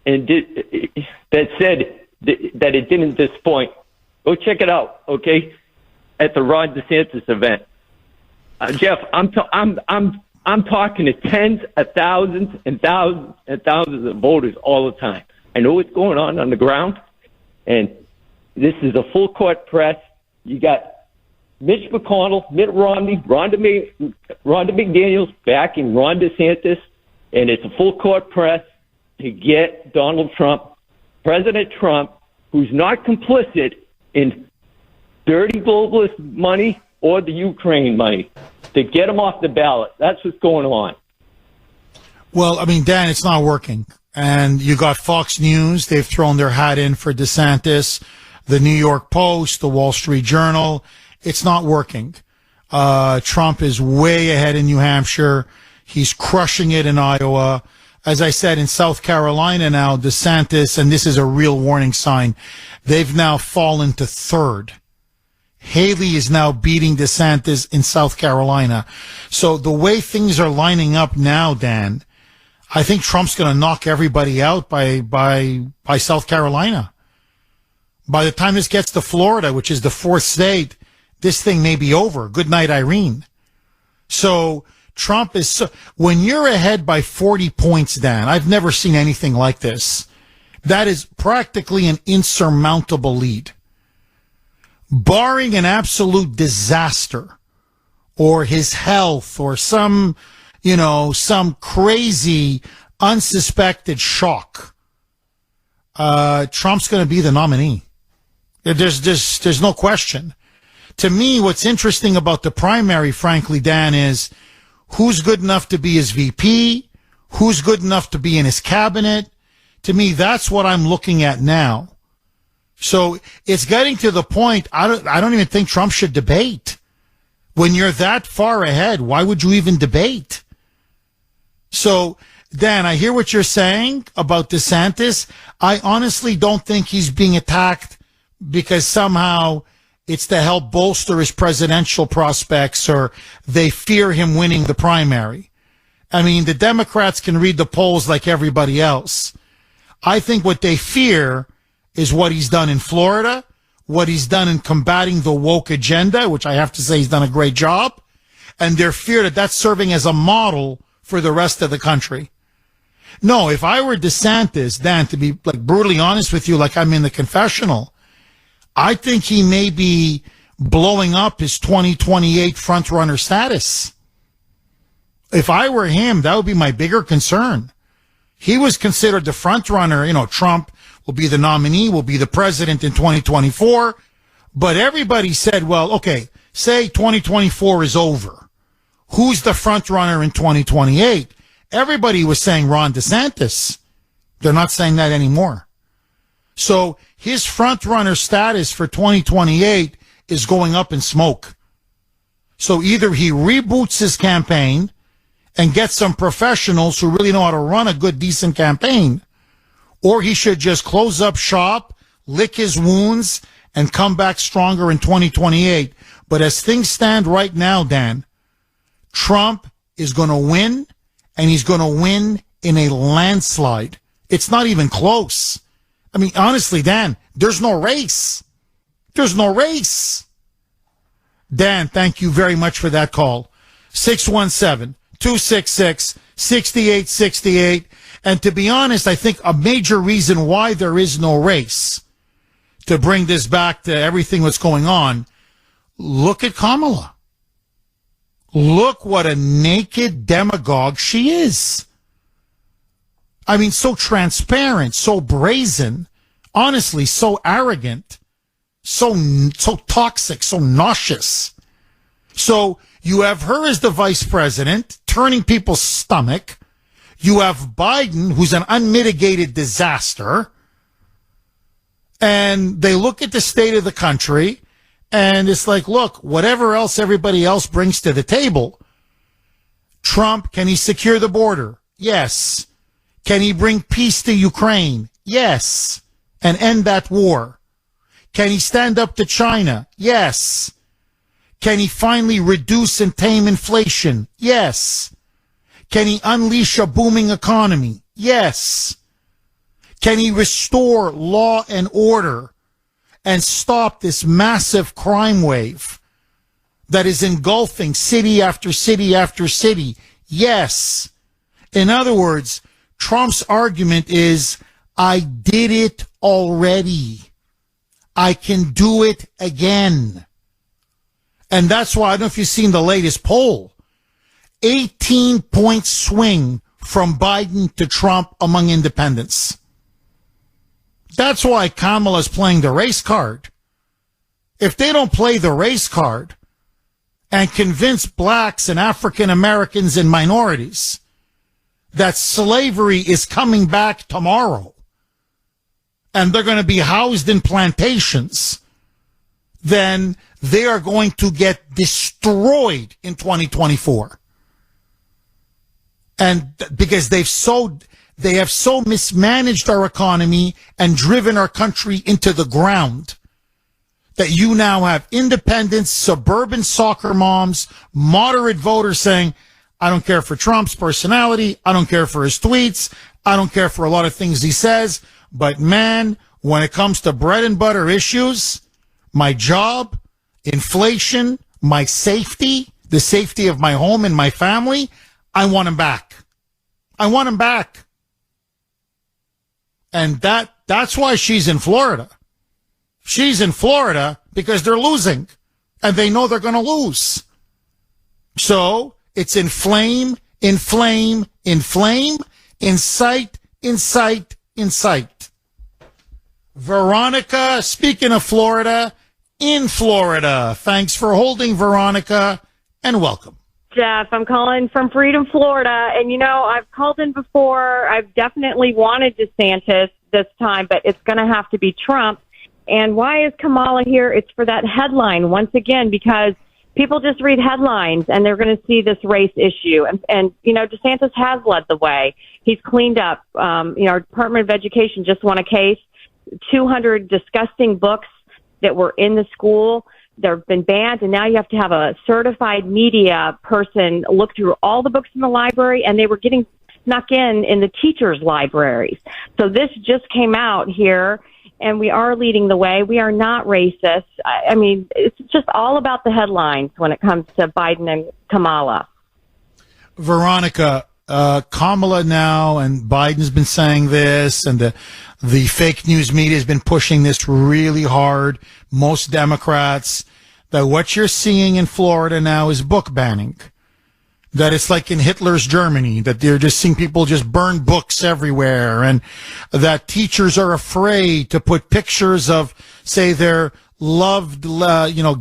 and that said that it didn't disappoint. Go check it out, okay? At the Ron DeSantis event. Jeff, I'm talking to tens of thousands and thousands and thousands of voters all the time. I know what's going on the ground, and this is a full court press. You got Mitch McConnell, Mitt Romney, Rhonda McDaniels backing Ron DeSantis, and it's a full court press to get Donald Trump, President Trump, who's not complicit in dirty globalist money or the Ukraine money, to get him off the ballot. That's what's going on.
Well, I mean, Dan, it's not working. And you got Fox News. They've thrown their hat in for DeSantis. The New York Post, the Wall Street Journal. It's not working. Trump is way ahead in New Hampshire. He's crushing it in Iowa. As I said, in South Carolina now, DeSantis, and this is a real warning sign, they've now fallen to third. Haley is now beating DeSantis in South Carolina. So the way things are lining up now, Dan, I think Trump's going to knock everybody out by South Carolina. By the time this gets to Florida, which is the fourth state, this thing may be over. Good night, Irene. So Trump is, when you're ahead by 40 points, Dan, I've never seen anything like this. That is practically an insurmountable lead. Barring an absolute disaster or his health or some crazy unsuspected shock, Trump's going to be the nominee. There's no question. To me, what's interesting about the primary, frankly, Dan, is who's good enough to be his VP, who's good enough to be in his cabinet. To me, that's what I'm looking at now. So it's getting to the point, I don't even think Trump should debate. When you're that far ahead, why would you even debate? So, Dan, I hear what you're saying about DeSantis. I honestly don't think he's being attacked because somehow it's to help bolster his presidential prospects or they fear him winning the primary. I mean, the Democrats can read the polls like everybody else. I think what they fear is what he's done in Florida, what he's done in combating the woke agenda, which I have to say he's done a great job, and their fear that that's serving as a model for the rest of the country. No, if I were DeSantis, Dan, to be like brutally honest with you, like I'm in the confessional, I think he may be blowing up his 2028 frontrunner status. If I were him, that would be my bigger concern. He was considered the frontrunner. Trump will be the nominee, will be the president in 2024. But everybody said, well, okay, say 2024 is over. Who's the frontrunner in 2028? Everybody was saying Ron DeSantis. They're not saying that anymore. So his frontrunner status for 2028 is going up in smoke. So either he reboots his campaign and gets some professionals who really know how to run a good, decent campaign, or he should just close up shop, lick his wounds, and come back stronger in 2028. But as things stand right now, Dan, Trump is going to win, and he's going to win in a landslide. It's not even close. I mean, honestly, Dan, there's no race. There's no race. Dan, thank you very much for that call. 617-266-6868. And to be honest, I think a major reason why there is no race, to bring this back to everything that's going on, look at Kamala. Look what a naked demagogue she is. I mean, so transparent, so brazen, honestly, so arrogant, so toxic, so nauseous. So you have her as the vice president, turning people's stomach. You have Biden, who's an unmitigated disaster. And they look at the state of the country, and it's like, look, whatever else everybody else brings to the table, Trump, can he secure the border? Yes. Can he bring peace to Ukraine? Yes. And end that war? Can he stand up to China? Yes. Can he finally reduce and tame inflation? Yes. Can he unleash a booming economy? Yes. Can he restore law and order and stop this massive crime wave that is engulfing city after city after city? Yes. In other words, Trump's argument is, I did it already. I can do it again. And that's why, I don't know if you've seen the latest poll, 18-point swing from Biden to Trump among independents. That's why Kamala's playing the race card. If they don't play the race card and convince blacks and African Americans and minorities that slavery is coming back tomorrow and they're going to be housed in plantations, then they are going to get destroyed in 2024. And because they have so mismanaged our economy and driven our country into the ground that you now have independents, suburban soccer moms, moderate voters saying, I don't care for Trump's personality, I don't care for his tweets, I don't care for a lot of things he says, but man, when it comes to bread and butter issues, my job, inflation, my safety, the safety of my home and my family, I want him back. I want him back. And that's why she's in Florida. She's in Florida because they're losing. And they know they're going to lose. So it's inflame, inflame, inflame, incite, incite, incite. Veronica, speaking of Florida, in Florida. Thanks for holding, Veronica, and welcome.
Jeff, I'm calling from Freedom, Florida. And, you know, I've called in before. I've definitely wanted DeSantis this time, but it's going to have to be Trump. And why is Kamala here? It's for that headline, once again, because people just read headlines and they're going to see this race issue. And you know, DeSantis has led the way. He's cleaned up. Our Department of Education just won a case, 200 disgusting books that were in the school. They've been banned, and now you have to have a certified media person look through all the books in the library, and they were getting snuck in the teachers' libraries. So this just came out here, and we are leading the way. We are not racist. I mean, it's just all about the headlines when it comes to Biden and Kamala.
Veronica, Kamala now, and Biden's been saying this, and the fake news media has been pushing this really hard. Most Democrats, that what you're seeing in Florida now is book banning. That it's like in Hitler's Germany, that they're just seeing people just burn books everywhere, and that teachers are afraid to put pictures of, say, their loved,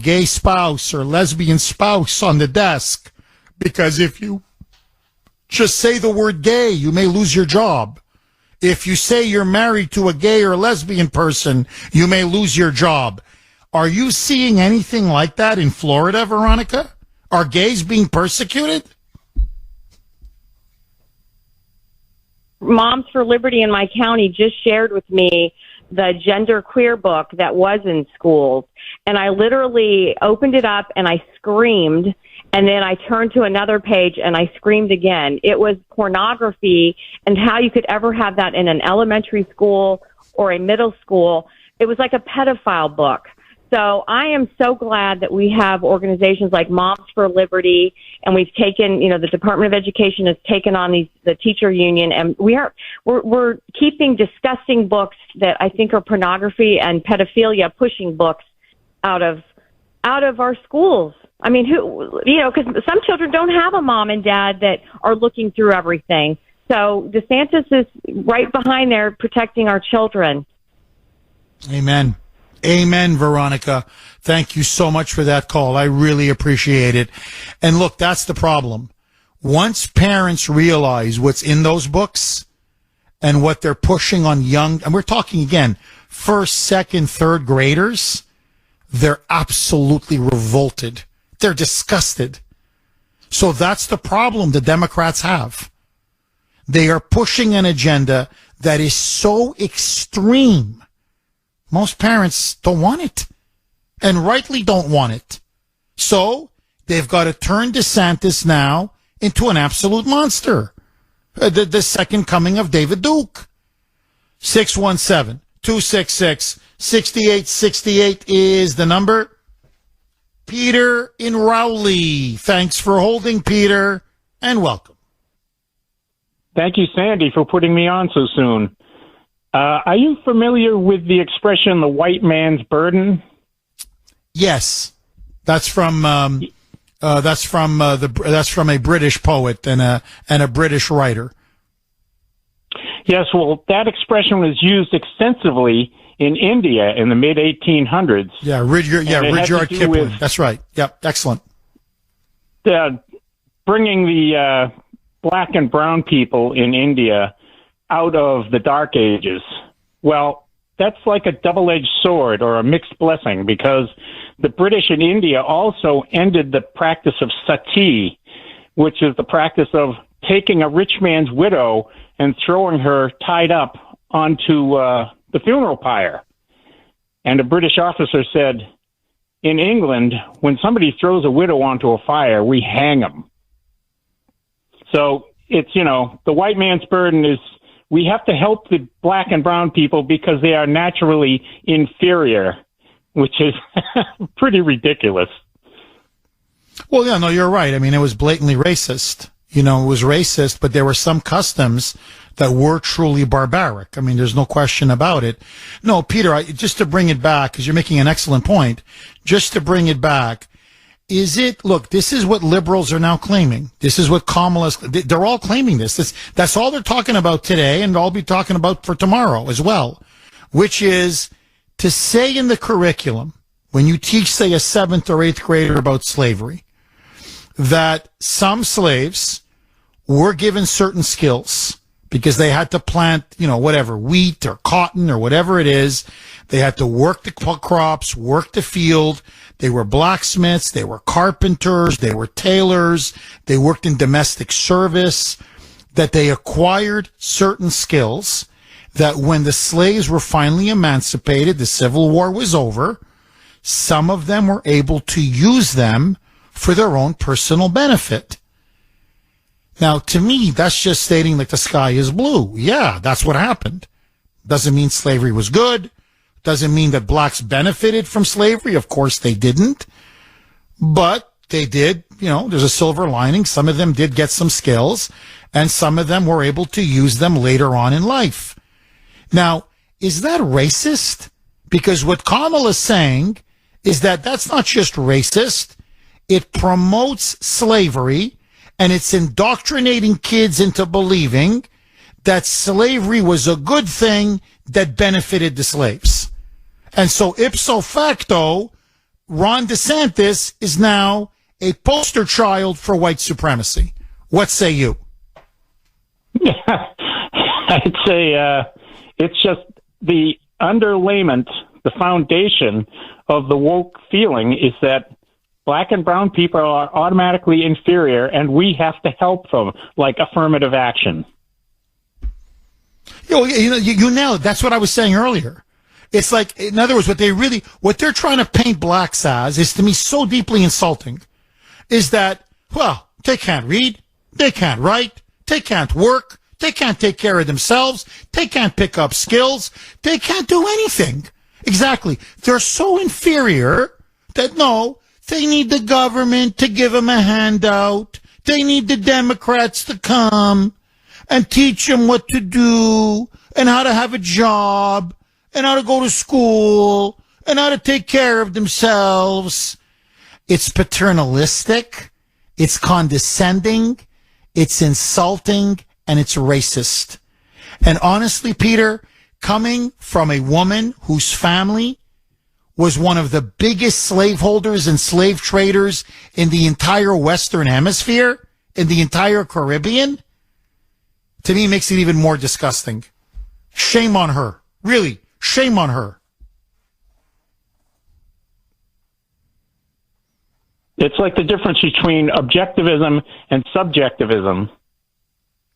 gay spouse or lesbian spouse on the desk, because if you just say the word gay, you may lose your job. If you say you're married to a gay or lesbian person, you may lose your job. Are you seeing anything like that in Florida, Veronica? Are gays being persecuted?
Moms for Liberty in my county just shared with me the gender queer book that was in schools. And I literally opened it up and I screamed. And then I turned to another page and I screamed again. It was pornography, and how you could ever have that in an elementary school or a middle school. It was like a pedophile book. So I am so glad that we have organizations like Moms for Liberty, and we've taken, the Department of Education has taken on the teacher union, and we're keeping disgusting books that I think are pornography and pedophilia pushing books out of our schools. I mean, because some children don't have a mom and dad that are looking through everything. So DeSantis is right behind there protecting our children.
Amen. Amen, Veronica. Thank you so much for that call. I really appreciate it. And look, that's the problem. Once parents realize what's in those books and what they're pushing on young, and we're talking again, first, second, third graders, they're absolutely revolted. They're disgusted. So that's the problem the Democrats have. They are pushing an agenda that is so extreme Most parents don't want it, and rightly don't want it. So they've got to turn DeSantis now into an absolute monster. The second coming of David Duke. 617-266-6868 is the number. Peter in Rowley. Thanks for holding, Peter, and welcome.
Thank you, Sandy, for putting me on so soon. Are you familiar with the expression "the white man's burden"?
Yes, that's from a British poet and a British writer.
Yes, well, that expression was used extensively in India in the mid 1800s.
Yeah, Rudyard Kipling. That's right. Yep, excellent.
Bringing the black and brown people in India out of the Dark Ages. Well, that's like a double-edged sword or a mixed blessing, because the British in India also ended the practice of sati, which is the practice of taking a rich man's widow and throwing her tied up onto the funeral pyre. And a British officer said, in England, when somebody throws a widow onto a fire, we hang them. So it's, the white man's burden is we have to help the black and brown people because they are naturally inferior, which is pretty ridiculous.
Well, yeah, no, you're right. I mean, it was blatantly racist. It was racist, but there were some customs that were truly barbaric. I mean, there's no question about it. No, Peter, just to bring it back, because you're making an excellent point, just to bring it back, look, this is what liberals are now claiming. This is what Kamala's, they're all claiming this. That's all they're talking about today, and I'll be talking about for tomorrow as well, which is to say in the curriculum, when you teach, say, a 7th or 8th grader about slavery, that some slaves were given certain skills because they had to plant, wheat or cotton or whatever it is. They had to work the crops, work the field. They were blacksmiths. They were carpenters. They were tailors. They worked in domestic service, that they acquired certain skills that when the slaves were finally emancipated, the Civil War was over, some of them were able to use them for their own personal benefit. Now, to me, that's just stating like the sky is blue. Yeah, that's what happened. Doesn't mean slavery was good. Doesn't mean that blacks benefited from slavery. Of course they didn't. But they did, there's a silver lining. Some of them did get some skills, and some of them were able to use them later on in life. Now, is that racist? Because what Kamala is saying is that that's not just racist. It promotes slavery, and it's indoctrinating kids into believing that slavery was a good thing that benefited the slaves. And so ipso facto, Ron DeSantis is now a poster child for white supremacy. What say you?
I'd say it's just the underlayment, the foundation of the woke feeling is that black and brown people are automatically inferior, and we have to help them, like affirmative action.
You nailed it. That's what I was saying earlier. It's like, in other words, what they're trying to paint blacks as is, to me, so deeply insulting, is that, well, they can't read, they can't write, they can't work, they can't take care of themselves, they can't pick up skills, they can't do anything. Exactly. They're so inferior that, no, they need the government to give them a handout. They need the Democrats to come and teach them what to do and how to have a job and how to go to school and how to take care of themselves. It's paternalistic, it's condescending, it's insulting, and it's racist. And honestly, Peter, coming from a woman whose family was one of the biggest slaveholders and slave traders in the entire Western Hemisphere, in the entire Caribbean, to me makes it even more disgusting. Shame on her. Really, shame on her.
It's like the difference between objectivism and subjectivism.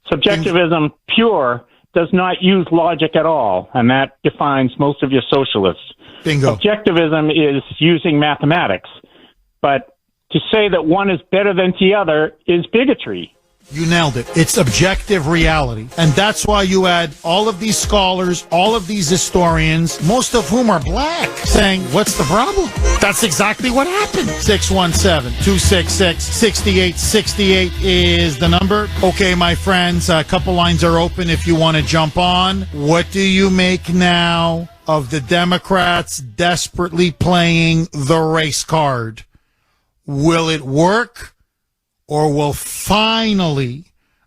Subjectivism, pure, does not use logic at all, and that defines most of your socialists.
Bingo.
Objectivism is using mathematics, but to say that one is better than the other is bigotry.
You nailed it. It's objective reality. And that's why you had all of these scholars, all of these historians, most of whom are black, saying, what's the problem? That's exactly what happened. 617-266-6868 is the number. Okay, my friends, a couple lines are open if you want to jump on. What do you make now of the Democrats desperately playing the race card? Will it work? Or will finally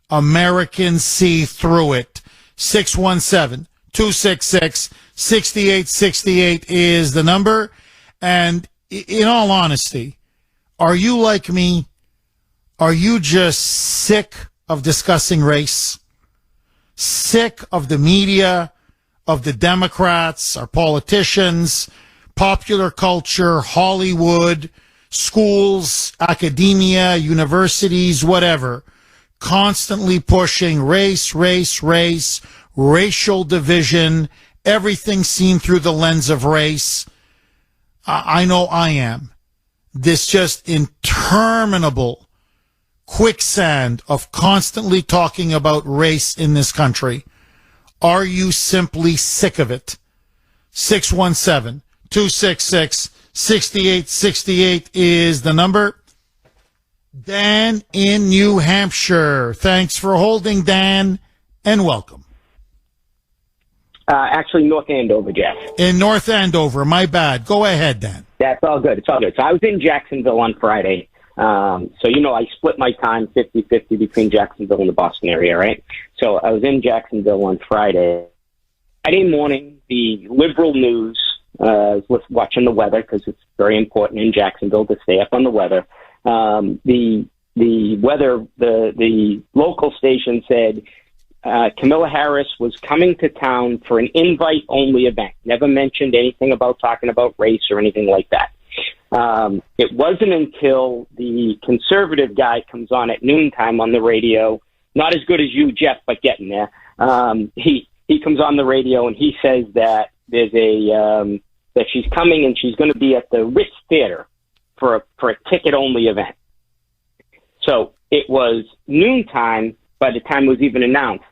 Americans see through it? 617-266-6868 is the number. And in all honesty, are you like me? Are you just sick of discussing race? Sick of the media, of the Democrats, our politicians, popular culture, Hollywood, schools, academia, universities, whatever, constantly pushing race, racial division, everything seen through the lens of race? I know I am. This just interminable quicksand of constantly talking about race in this country. Are you simply sick of it? 617-266-6868 is the number. Dan in New Hampshire. Thanks for holding, Dan, and welcome.
Actually, North Andover, Jeff.
In North Andover, my bad. Go ahead, Dan.
That's all good. It's all good. So I was in Jacksonville on Friday. So, I split my time 50-50 between Jacksonville and the Boston area, right? So I was in Jacksonville on Friday. Friday morning, the liberal news was watching the weather because it's very important in Jacksonville to stay up on the weather. The weather, the local station said Kamala Harris was coming to town for an invite-only event. Never mentioned anything about talking about race or anything like that. It wasn't until the conservative guy comes on at noontime on the radio, not as good as you, Jeff, but getting there. He comes on the radio and he says that there's that she's coming and she's going to be at the Ritz Theater for a ticket-only event. So it was noontime by the time it was even announced.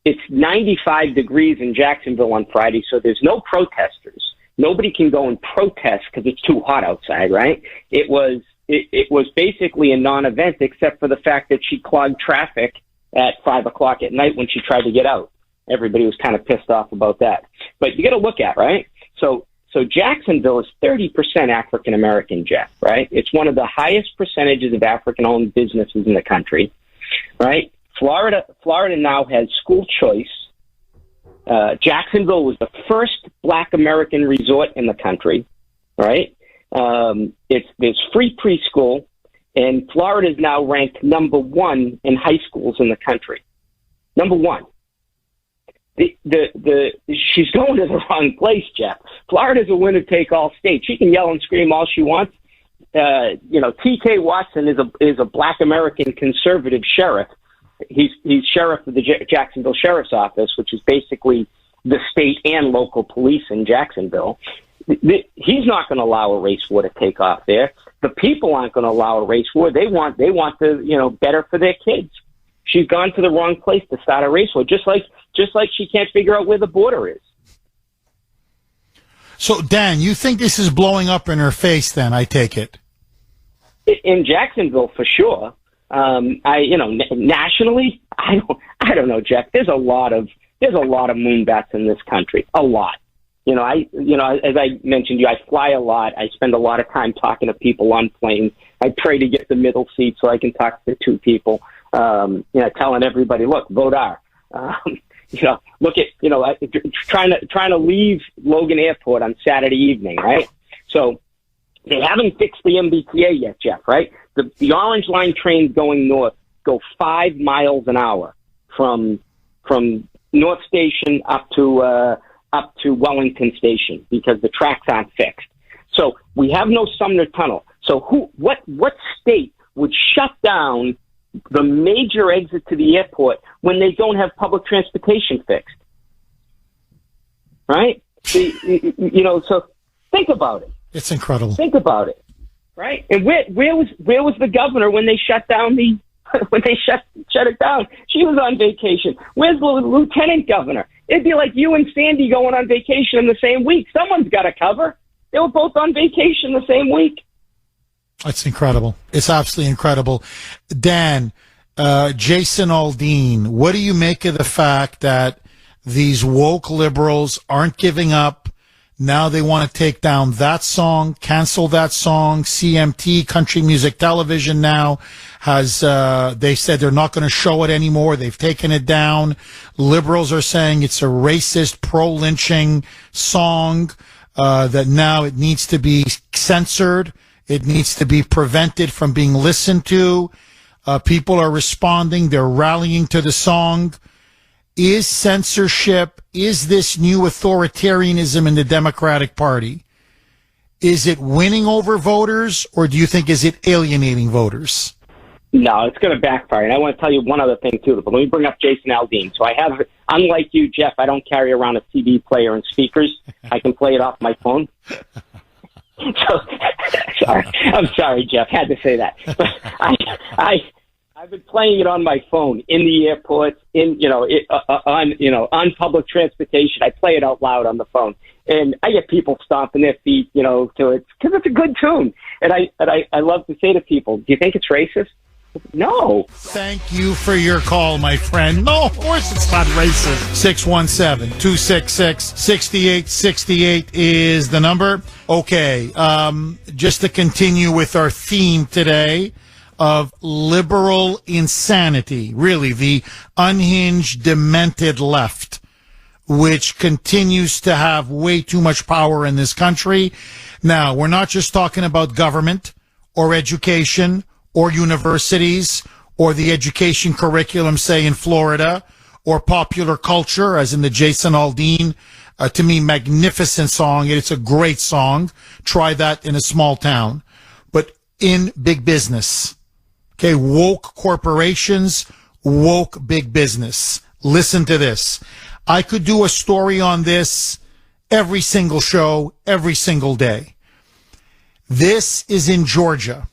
It's 95 degrees in Jacksonville on Friday, so there's no protesters. Nobody can go and protest because it's too hot outside, right? It was basically a non-event except for the fact that she clogged traffic at 5 o'clock at night when she tried to get out. Everybody was kind of pissed off about that. But you got to look at, right? So Jacksonville is 30% African-American, Jeff, right? It's one of the highest percentages of African-owned businesses in the country, right? Florida now has school choice. Jacksonville was the first Black American resort in the country, right? There's free preschool, and Florida is now ranked number 1 in high schools in the country. Number 1. She's going to the wrong place, Jeff. Florida's a winner-take-all state. She can yell and scream all she wants. T.K. Watson is a Black American conservative sheriff. He's sheriff of the Jacksonville Sheriff's Office, which is basically the state and local police in Jacksonville. He's not going to allow a race war to take off there. The people aren't going to allow a race war. They want the better for their kids. She's gone to the wrong place to start a race war, just like she can't figure out where the border is.
So, Dan, you think this is blowing up in her face? Then I take it
in Jacksonville for sure. Nationally, I don't know, Jeff. There's a lot of moonbats in this country. A lot. As I mentioned to you, I fly a lot. I spend a lot of time talking to people on planes. I pray to get the middle seat so I can talk to 2 people. Telling everybody, look, vote R. Look at, trying to leave Logan Airport on Saturday evening, right? So they haven't fixed the MBTA yet, Jeff, right? The Orange Line trains going north go 5 miles an hour from North Station up to Wellington Station because the tracks aren't fixed. So we have no Sumner Tunnel. So what state would shut down the major exit to the airport when they don't have public transportation fixed. Right? So think about it.
It's incredible.
Think about it. Right? And where was the governor when they shut down when they shut it down? She was on vacation. Where's the lieutenant governor? It'd be like you and Sandy going on vacation in the same week. Someone's got to cover. They were both on vacation the same week.
It's incredible. It's absolutely incredible. Dan, Jason Aldean, what do you make of the fact that these woke liberals aren't giving up? Now they want to take down that song, cancel that song. CMT, Country Music Television, now has, they said they're not going to show it anymore. They've taken it down. Liberals are saying it's a racist, pro-lynching song, that now it needs to be censored. It needs to be prevented from being listened to. People are responding. They're rallying to the song. Is censorship, is this new authoritarianism in the Democratic Party, is it winning over voters, or do you think is it alienating voters?
No, it's going to backfire. And I want to tell you one other thing, too. But let me bring up Jason Aldean. So I have, unlike you, Jeff, I don't carry around a CD player and speakers. I can play it off my phone. So, I'm sorry, Jeff. Had to say that. But I've been playing it on my phone in the airports, on public transportation. I play it out loud on the phone, and I get people stomping their feet, to it because it's a good tune. And I love to say to people, "Do you think it's racist?" No.
Thank you for your call, my friend. No, of course it's not racist. 617-266-6868 is the number. Okay, just to continue with our theme today of liberal insanity, really the unhinged, demented left, which continues to have way too much power in this country. Now, we're not just talking about government or education or universities or the education curriculum, say, in Florida, or popular culture, as in the Jason Aldean, to me, magnificent song. It's a great song. Try that in a small town. But in big business, okay, woke corporations, woke big business. Listen to this. I could do a story on this every single show, every single day. This is in Georgia.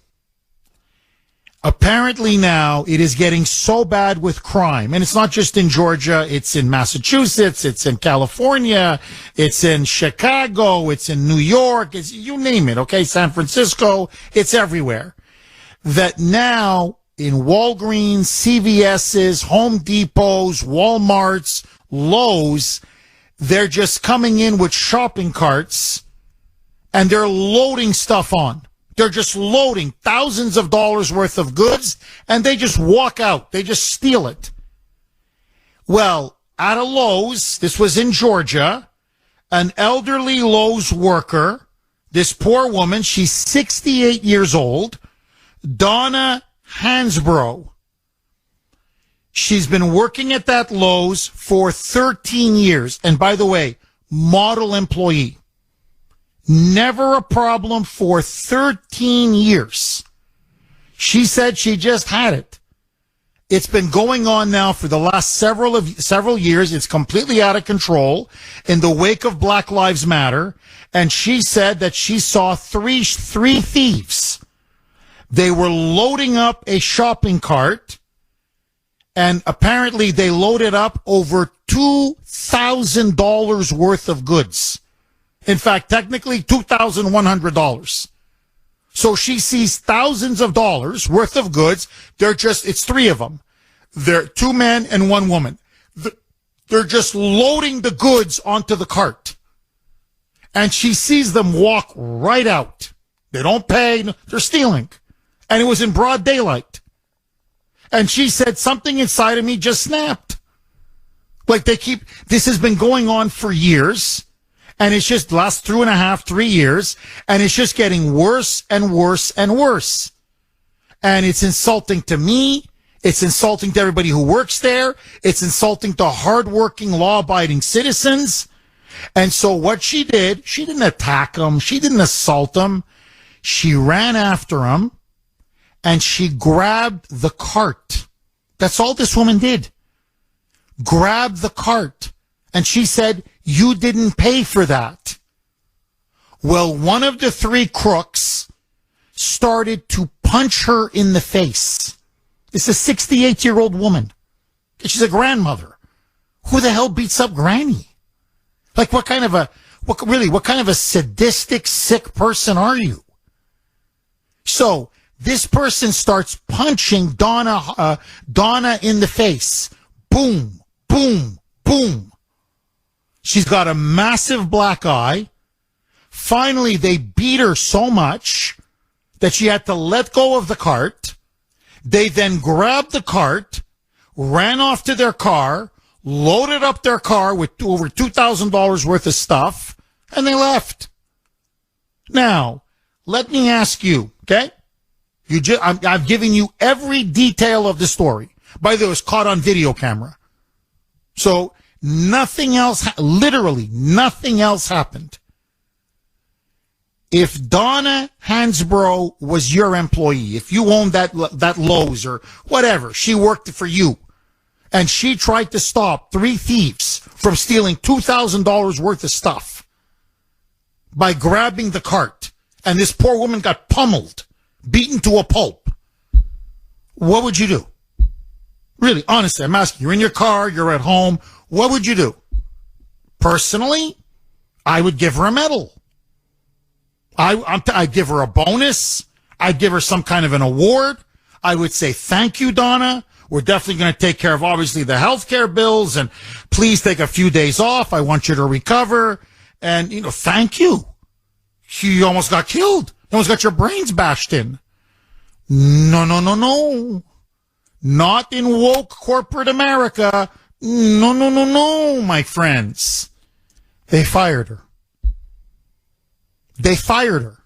Apparently now it is getting so bad with crime, and it's not just in Georgia, it's in Massachusetts, it's in California, it's in Chicago, it's in New York, it's, you name it, okay, San Francisco, it's everywhere. That now in Walgreens, CVS's, Home Depots, Walmarts, Lowe's, they're just coming in with shopping carts and they're loading stuff on. They're just loading thousands of dollars worth of goods, and they just walk out. They just steal it. Well, at a Lowe's, this was in Georgia, an elderly Lowe's worker, this poor woman, she's 68 years old, Donna Hansbrough. She's been working at that Lowe's for 13 years. And by the way, model employee. Never a problem for 13 years. She said she just had it. It's been going on now for the last several years. It's completely out of control in the wake of Black Lives Matter. And she said that she saw three thieves. They were loading up a shopping cart, and apparently they loaded up over $2,000 worth of goods. In fact, technically $2,100. So she sees thousands of dollars worth of goods. It's three of them. They're two men and one woman. They're just loading the goods onto the cart. And she sees them walk right out. They don't pay. They're stealing. And it was in broad daylight. And she said something inside of me just snapped. Like this has been going on for years. And it's just last 2.5, 3 years, and it's just getting worse and worse and worse. And it's insulting to me. It's insulting to everybody who works there. It's insulting to hardworking, law-abiding citizens. And so what she did, she didn't attack them. She didn't assault them. She ran after them, and she grabbed the cart. That's all this woman did. Grabbed the cart. And she said, you didn't pay for that. Well, one of the three crooks started to punch her in the face. It's a 68-year-old woman. She's a grandmother. Who the hell beats up Granny? Like, what kind of a sadistic, sick person are you? So, this person starts punching Donna in the face. Boom, boom, boom. She's got a massive black eye. Finally, they beat her so much that she had to let go of the cart. They then grabbed the cart, ran off to their car, loaded up their car with over $2,000 worth of stuff, and they left. Now, let me ask you, okay? I've given you every detail of the story. By the way, it was caught on video camera. So nothing else, literally nothing else happened. If Donna Hansbrough was your employee, if you owned that Lowe's or whatever, she worked for you, and she tried to stop three thieves from stealing $2,000 worth of stuff by grabbing the cart, and this poor woman got pummeled, beaten to a pulp, what would you do? Really, honestly, I'm asking. You're in your car, you're at home. What would you do? Personally, I would give her a medal. I'd give her a bonus. I'd give her some kind of an award. I would say, thank you, Donna. We're definitely going to take care of, obviously, the health care bills, and please take a few days off. I want you to recover. And, thank you. You almost got killed. You almost got your brains bashed in. No. Not in woke corporate America. No, my friends. They fired her. They fired her.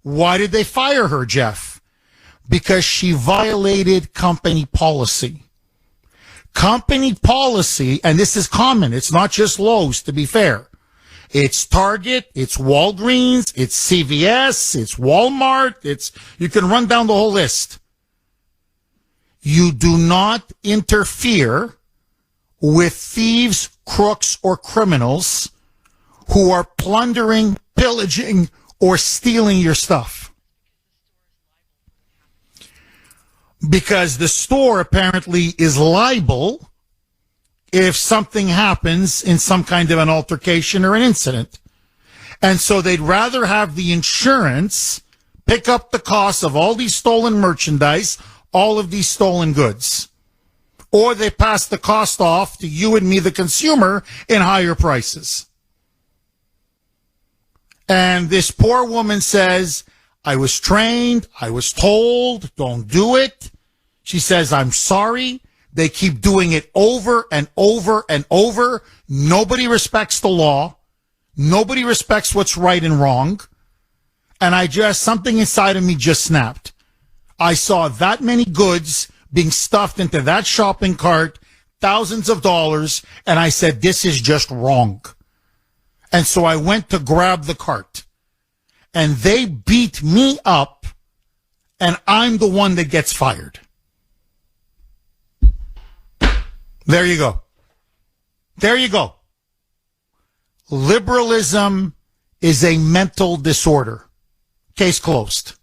Why did they fire her, Jeff? Because she violated company policy. Company policy, and this is common. It's not just Lowe's, to be fair. It's Target, it's Walgreens, it's CVS, it's Walmart, you can run down the whole list. You do not interfere with thieves, crooks, or criminals who are plundering, pillaging, or stealing your stuff. Because the store apparently is liable if something happens in some kind of an altercation or an incident. And so they'd rather have the insurance pick up the cost of all these stolen merchandise, all of these stolen goods. Or they pass the cost off to you and me, the consumer, in higher prices. And this poor woman says, I was trained, I was told, don't do it. She says, I'm sorry. They keep doing it over and over and over. Nobody respects the law. Nobody respects what's right and wrong. And something inside of me just snapped. I saw that many goods being stuffed into that shopping cart, thousands of dollars, and I said, this is just wrong. And so I went to grab the cart. And they beat me up, and I'm the one that gets fired. There you go. There you go. Liberalism is a mental disorder. Case closed.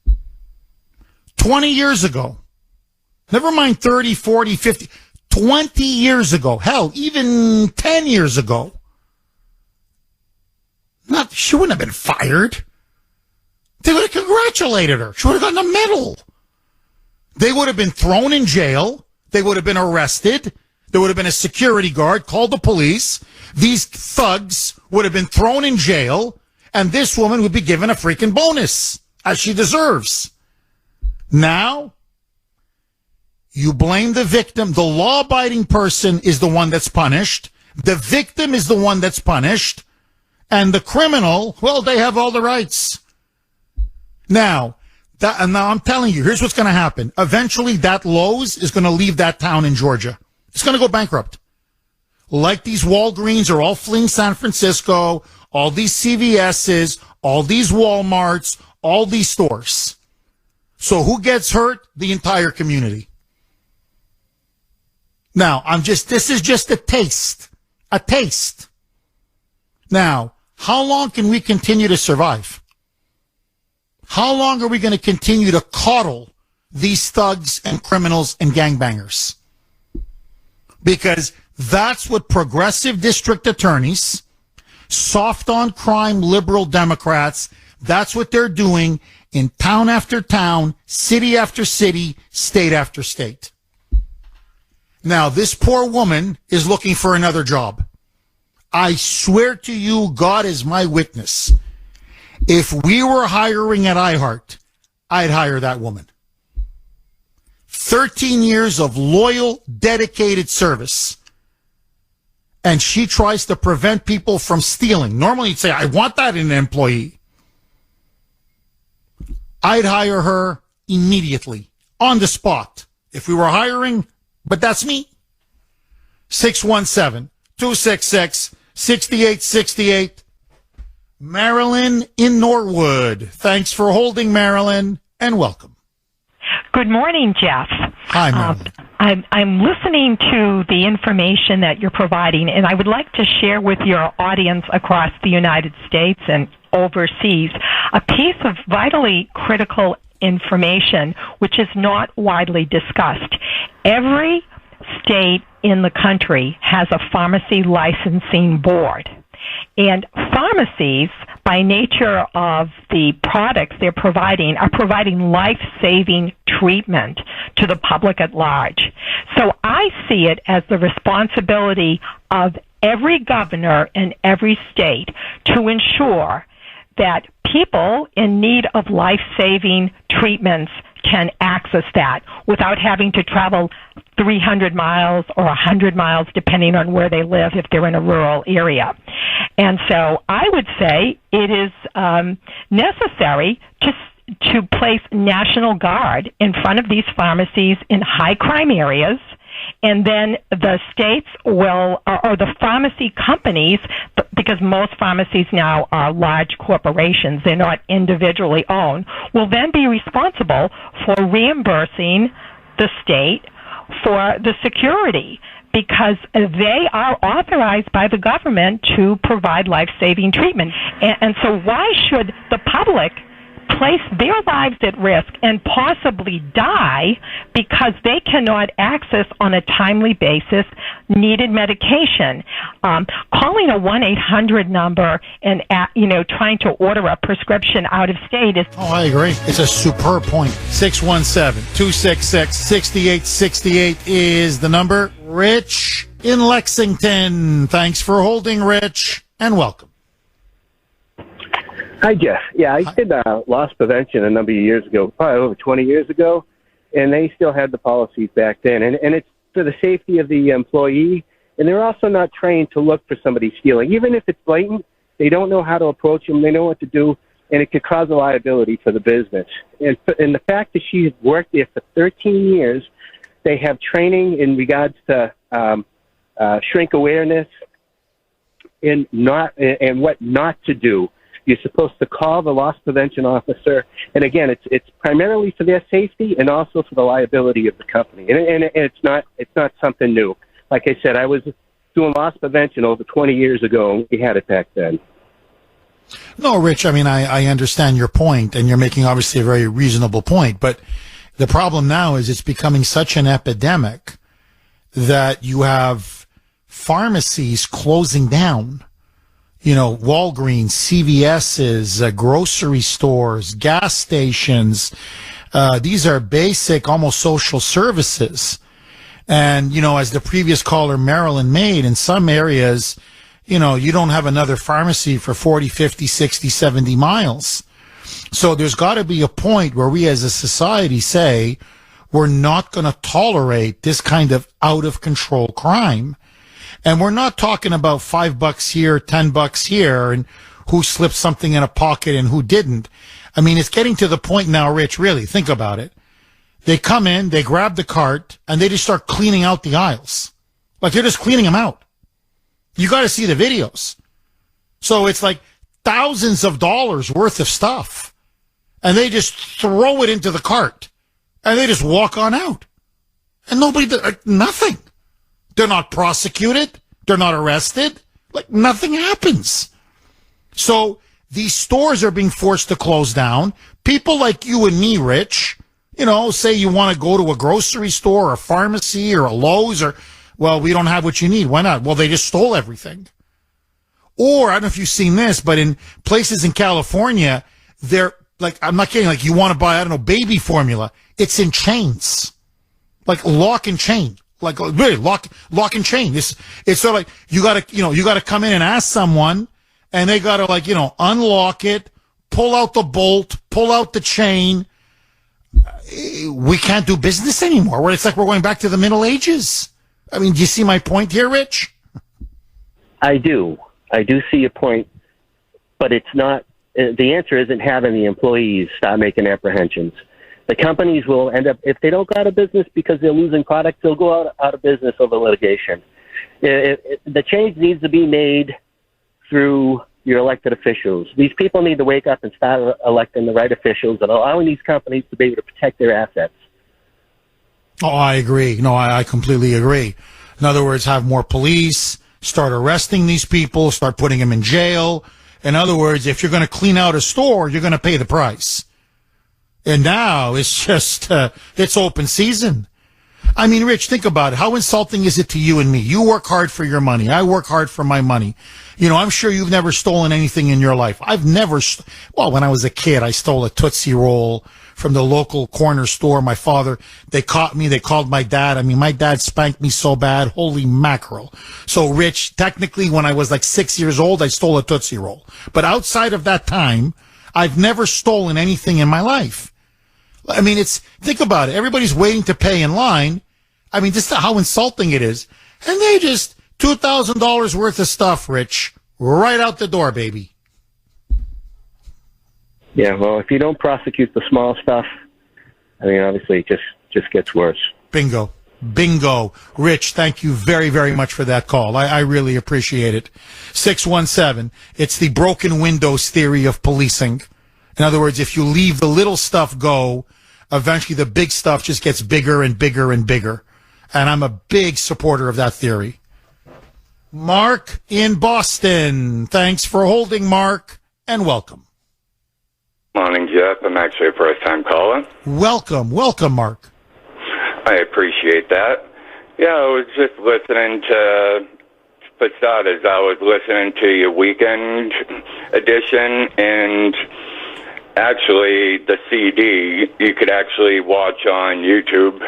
20 years ago, never mind 30, 40, 50, 20 years ago, hell, even 10 years ago, she wouldn't have been fired. They would have congratulated her. She would have gotten a medal. They would have been thrown in jail. They would have been arrested. There would have been a security guard, called the police. These thugs would have been thrown in jail, and this woman would be given a freaking bonus, as she deserves. Now, you blame the victim. The law-abiding person is the one that's punished. The victim is the one that's punished. And the criminal, well, they have all the rights. Now I'm telling you, here's what's going to happen. Eventually, that Lowe's is going to leave that town in Georgia. It's going to go bankrupt. Like these Walgreens are all fleeing San Francisco, all these CVS's, all these Walmarts, all these stores. So who gets hurt? The entire community. Now, this is just a taste. A taste. Now, how long can we continue to survive? How long are we going to continue to coddle these thugs and criminals and gangbangers? Because that's what progressive district attorneys, soft on crime liberal Democrats, that's what they're doing in town after town, city after city, state after state. Now, this poor woman is looking for another job. I swear to you, God is my witness. If we were hiring at iHeart, I'd hire that woman. 13 years of loyal, dedicated service. And she tries to prevent people from stealing. Normally you'd say, I want that in an employee. I'd hire her immediately, on the spot, if we were hiring, but that's me. 617-266-6868. Marilyn in Norwood. Thanks for holding, Marilyn, and welcome.
Good morning, Jeff.
Hi, Marilyn.
I'm listening to the information that you're providing, and I would like to share with your audience across the United States and overseas a piece of vitally critical information which is not widely discussed. Every state in the country has a pharmacy licensing board. And pharmacies, by nature of the products they're providing, are providing life-saving treatment to the public at large. So I see it as the responsibility of every governor in every state to ensure that people in need of life-saving treatments can access that without having to travel 300 miles or 100 miles, depending on where they live, if they're in a rural area. And so I would say it is necessary to place National Guard in front of these pharmacies in high crime areas, and then the states will, or the pharmacy companies, because most pharmacies now are large corporations, they're not individually owned, will then be responsible for reimbursing the state for the security, because they are authorized by the government to provide life-saving treatment. And so why should the public place their lives at risk and possibly die because they cannot access on a timely basis needed medication? Calling a 1-800 number and trying to order a prescription out of state is...
Oh, I agree. It's a superb point. 617-266-6868 is the number. Rich in Lexington. Thanks for holding, Rich, and welcome.
Hi, Jeff. Yeah, I did loss prevention a number of years ago, probably over 20 years ago, and they still had the policies back then. And it's for the safety of the employee, and they're also not trained to look for somebody stealing. Even if it's blatant, they don't know how to approach them, they know what to do, and it could cause a liability for the business. And the fact that she's worked there for 13 years, they have training in regards to shrink awareness and what not to do. You're supposed to call the loss prevention officer, and again, it's primarily for their safety and also for the liability of the company. And it's not something new. Like I said, I was doing loss prevention over 20 years ago, and we had it back then.
No, Rich, I mean, I understand your point, and you're making obviously a very reasonable point, but the problem now is it's becoming such an epidemic that you have pharmacies closing down. You know, Walgreens, CVS's, grocery stores, gas stations. These are basic, almost social services. And, as the previous caller, Marilyn, made, in some areas, you don't have another pharmacy for 40, 50, 60, 70 miles. So there's got to be a point where we as a society say we're not going to tolerate this kind of out-of-control crime. And we're not talking about $5 here, $10 here, and who slipped something in a pocket and who didn't. I mean, it's getting to the point now, Rich, really, think about it. They come in, they grab the cart, and they just start cleaning out the aisles. Like, they're just cleaning them out. You got to see the videos. So it's like thousands of dollars worth of stuff. and they just throw it into the cart, and they just walk on out. And nothing. They're not prosecuted. They're not arrested. Like, nothing happens. So these stores are being forced to close down. People like you and me, Rich, say you want to go to a grocery store or a pharmacy or a Lowe's well, we don't have what you need. Why not? Well, they just stole everything. Or, I don't know if you've seen this, but in places in California, they're like, I'm not kidding, like you want to buy, baby formula. It's in chains. Like lock and chain. Like really lock and chain. It's sort of like you gotta come in and ask someone, and they gotta unlock it, pull out the bolt, pull out the chain. We can't do business anymore. It's like we're going back to the Middle Ages. I mean, do you see my point here, Rich?
I do see your point, but it's not. The answer isn't having the employees start making apprehensions. The companies will end up, if they don't go out of business because they're losing products, they'll go out of business over litigation. The change needs to be made through your elected officials. These people need to wake up and start electing the right officials and allowing these companies to be able to protect their assets.
Oh, I agree. No, I completely agree. In other words, have more police, start arresting these people, start putting them in jail. In other words, if you're going to clean out a store, you're going to pay the price. And now it's just, it's open season. I mean, Rich, think about it. How insulting is it to you and me? You work hard for your money. I work hard for my money. I'm sure you've never stolen anything in your life. I've never, when I was a kid, I stole a Tootsie Roll from the local corner store. My father, they caught me. They called my dad. I mean, my dad spanked me so bad. Holy mackerel. So, Rich, technically, when I was like 6 years old, I stole a Tootsie Roll. But outside of that time, I've never stolen anything in my life. I mean, think about it. Everybody's waiting to pay in line. I mean, just how insulting it is. And they just, $2,000 worth of stuff, Rich, right out the door, baby.
Yeah, well, if you don't prosecute the small stuff, I mean, obviously it just gets worse.
Bingo. Rich, thank you very, very much for that call. I really appreciate it. 617, it's the broken windows theory of policing. In other words, if you leave the little stuff go, eventually the big stuff just gets bigger and bigger and bigger. And I'm a big supporter of that theory. Mark in Boston. Thanks for holding, Mark, and welcome.
Morning, Jeff. I'm actually a first-time caller.
Welcome, Mark.
I appreciate that. Yeah, I was just listening for starters, I was listening to your weekend edition, and actually the CD you could actually watch on YouTube.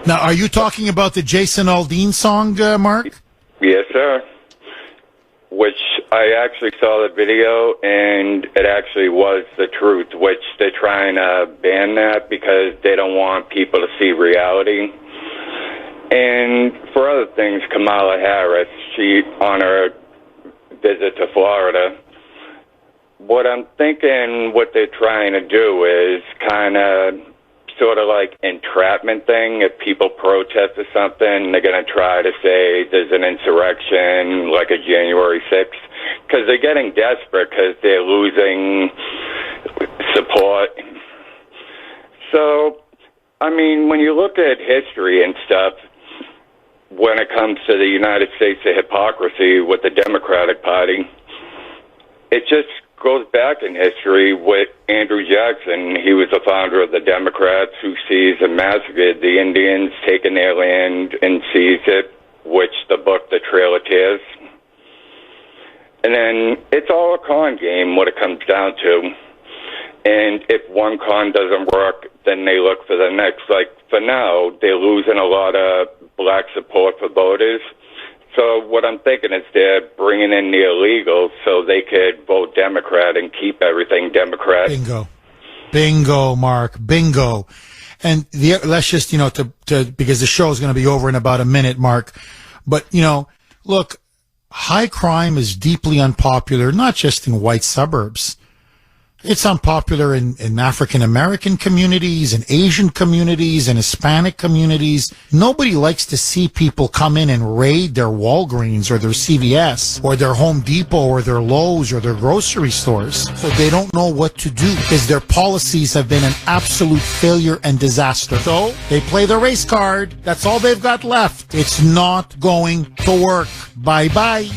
Now, are you talking about the Jason Aldean song, Mark?
Yes, sir. Which I actually saw the video, and it actually was the truth, which they're trying to ban that because they don't want people to see reality. And for other things, Kamala Harris, she, on her visit to Florida, what I'm thinking what they're trying to do is kind of sort of like entrapment thing. If people protest or something, they're going to try to say there's an insurrection like a January 6th, because they're getting desperate because they're losing support. So, I mean, when you look at history and stuff, when it comes to the United States of hypocrisy with the Democratic Party, it just goes back in history with Andrew Jackson. He was the founder of the Democrats who seized and massacred the Indians, taking their land and seized it, which the book The Trail of Tears. And then it's all a con game, what it comes down to. And if one con doesn't work, then they look for the next. Like, for now, they're losing a lot of black support for voters. So what I'm thinking is they're bringing in the illegals so they could vote Democrat and keep everything Democrat.
Bingo, Mark. Bingo. And let's just, because the show is going to be over in about a minute, Mark. But, look, high crime is deeply unpopular, not just in white suburbs. It's unpopular in African American communities, in Asian communities, and Hispanic communities. Nobody likes to see people come in and raid their Walgreens or their CVS or their Home Depot or their Lowe's or their grocery stores. So they don't know what to do because their policies have been an absolute failure and disaster. So they play the race card. That's all they've got left. It's not going to work. Bye-bye.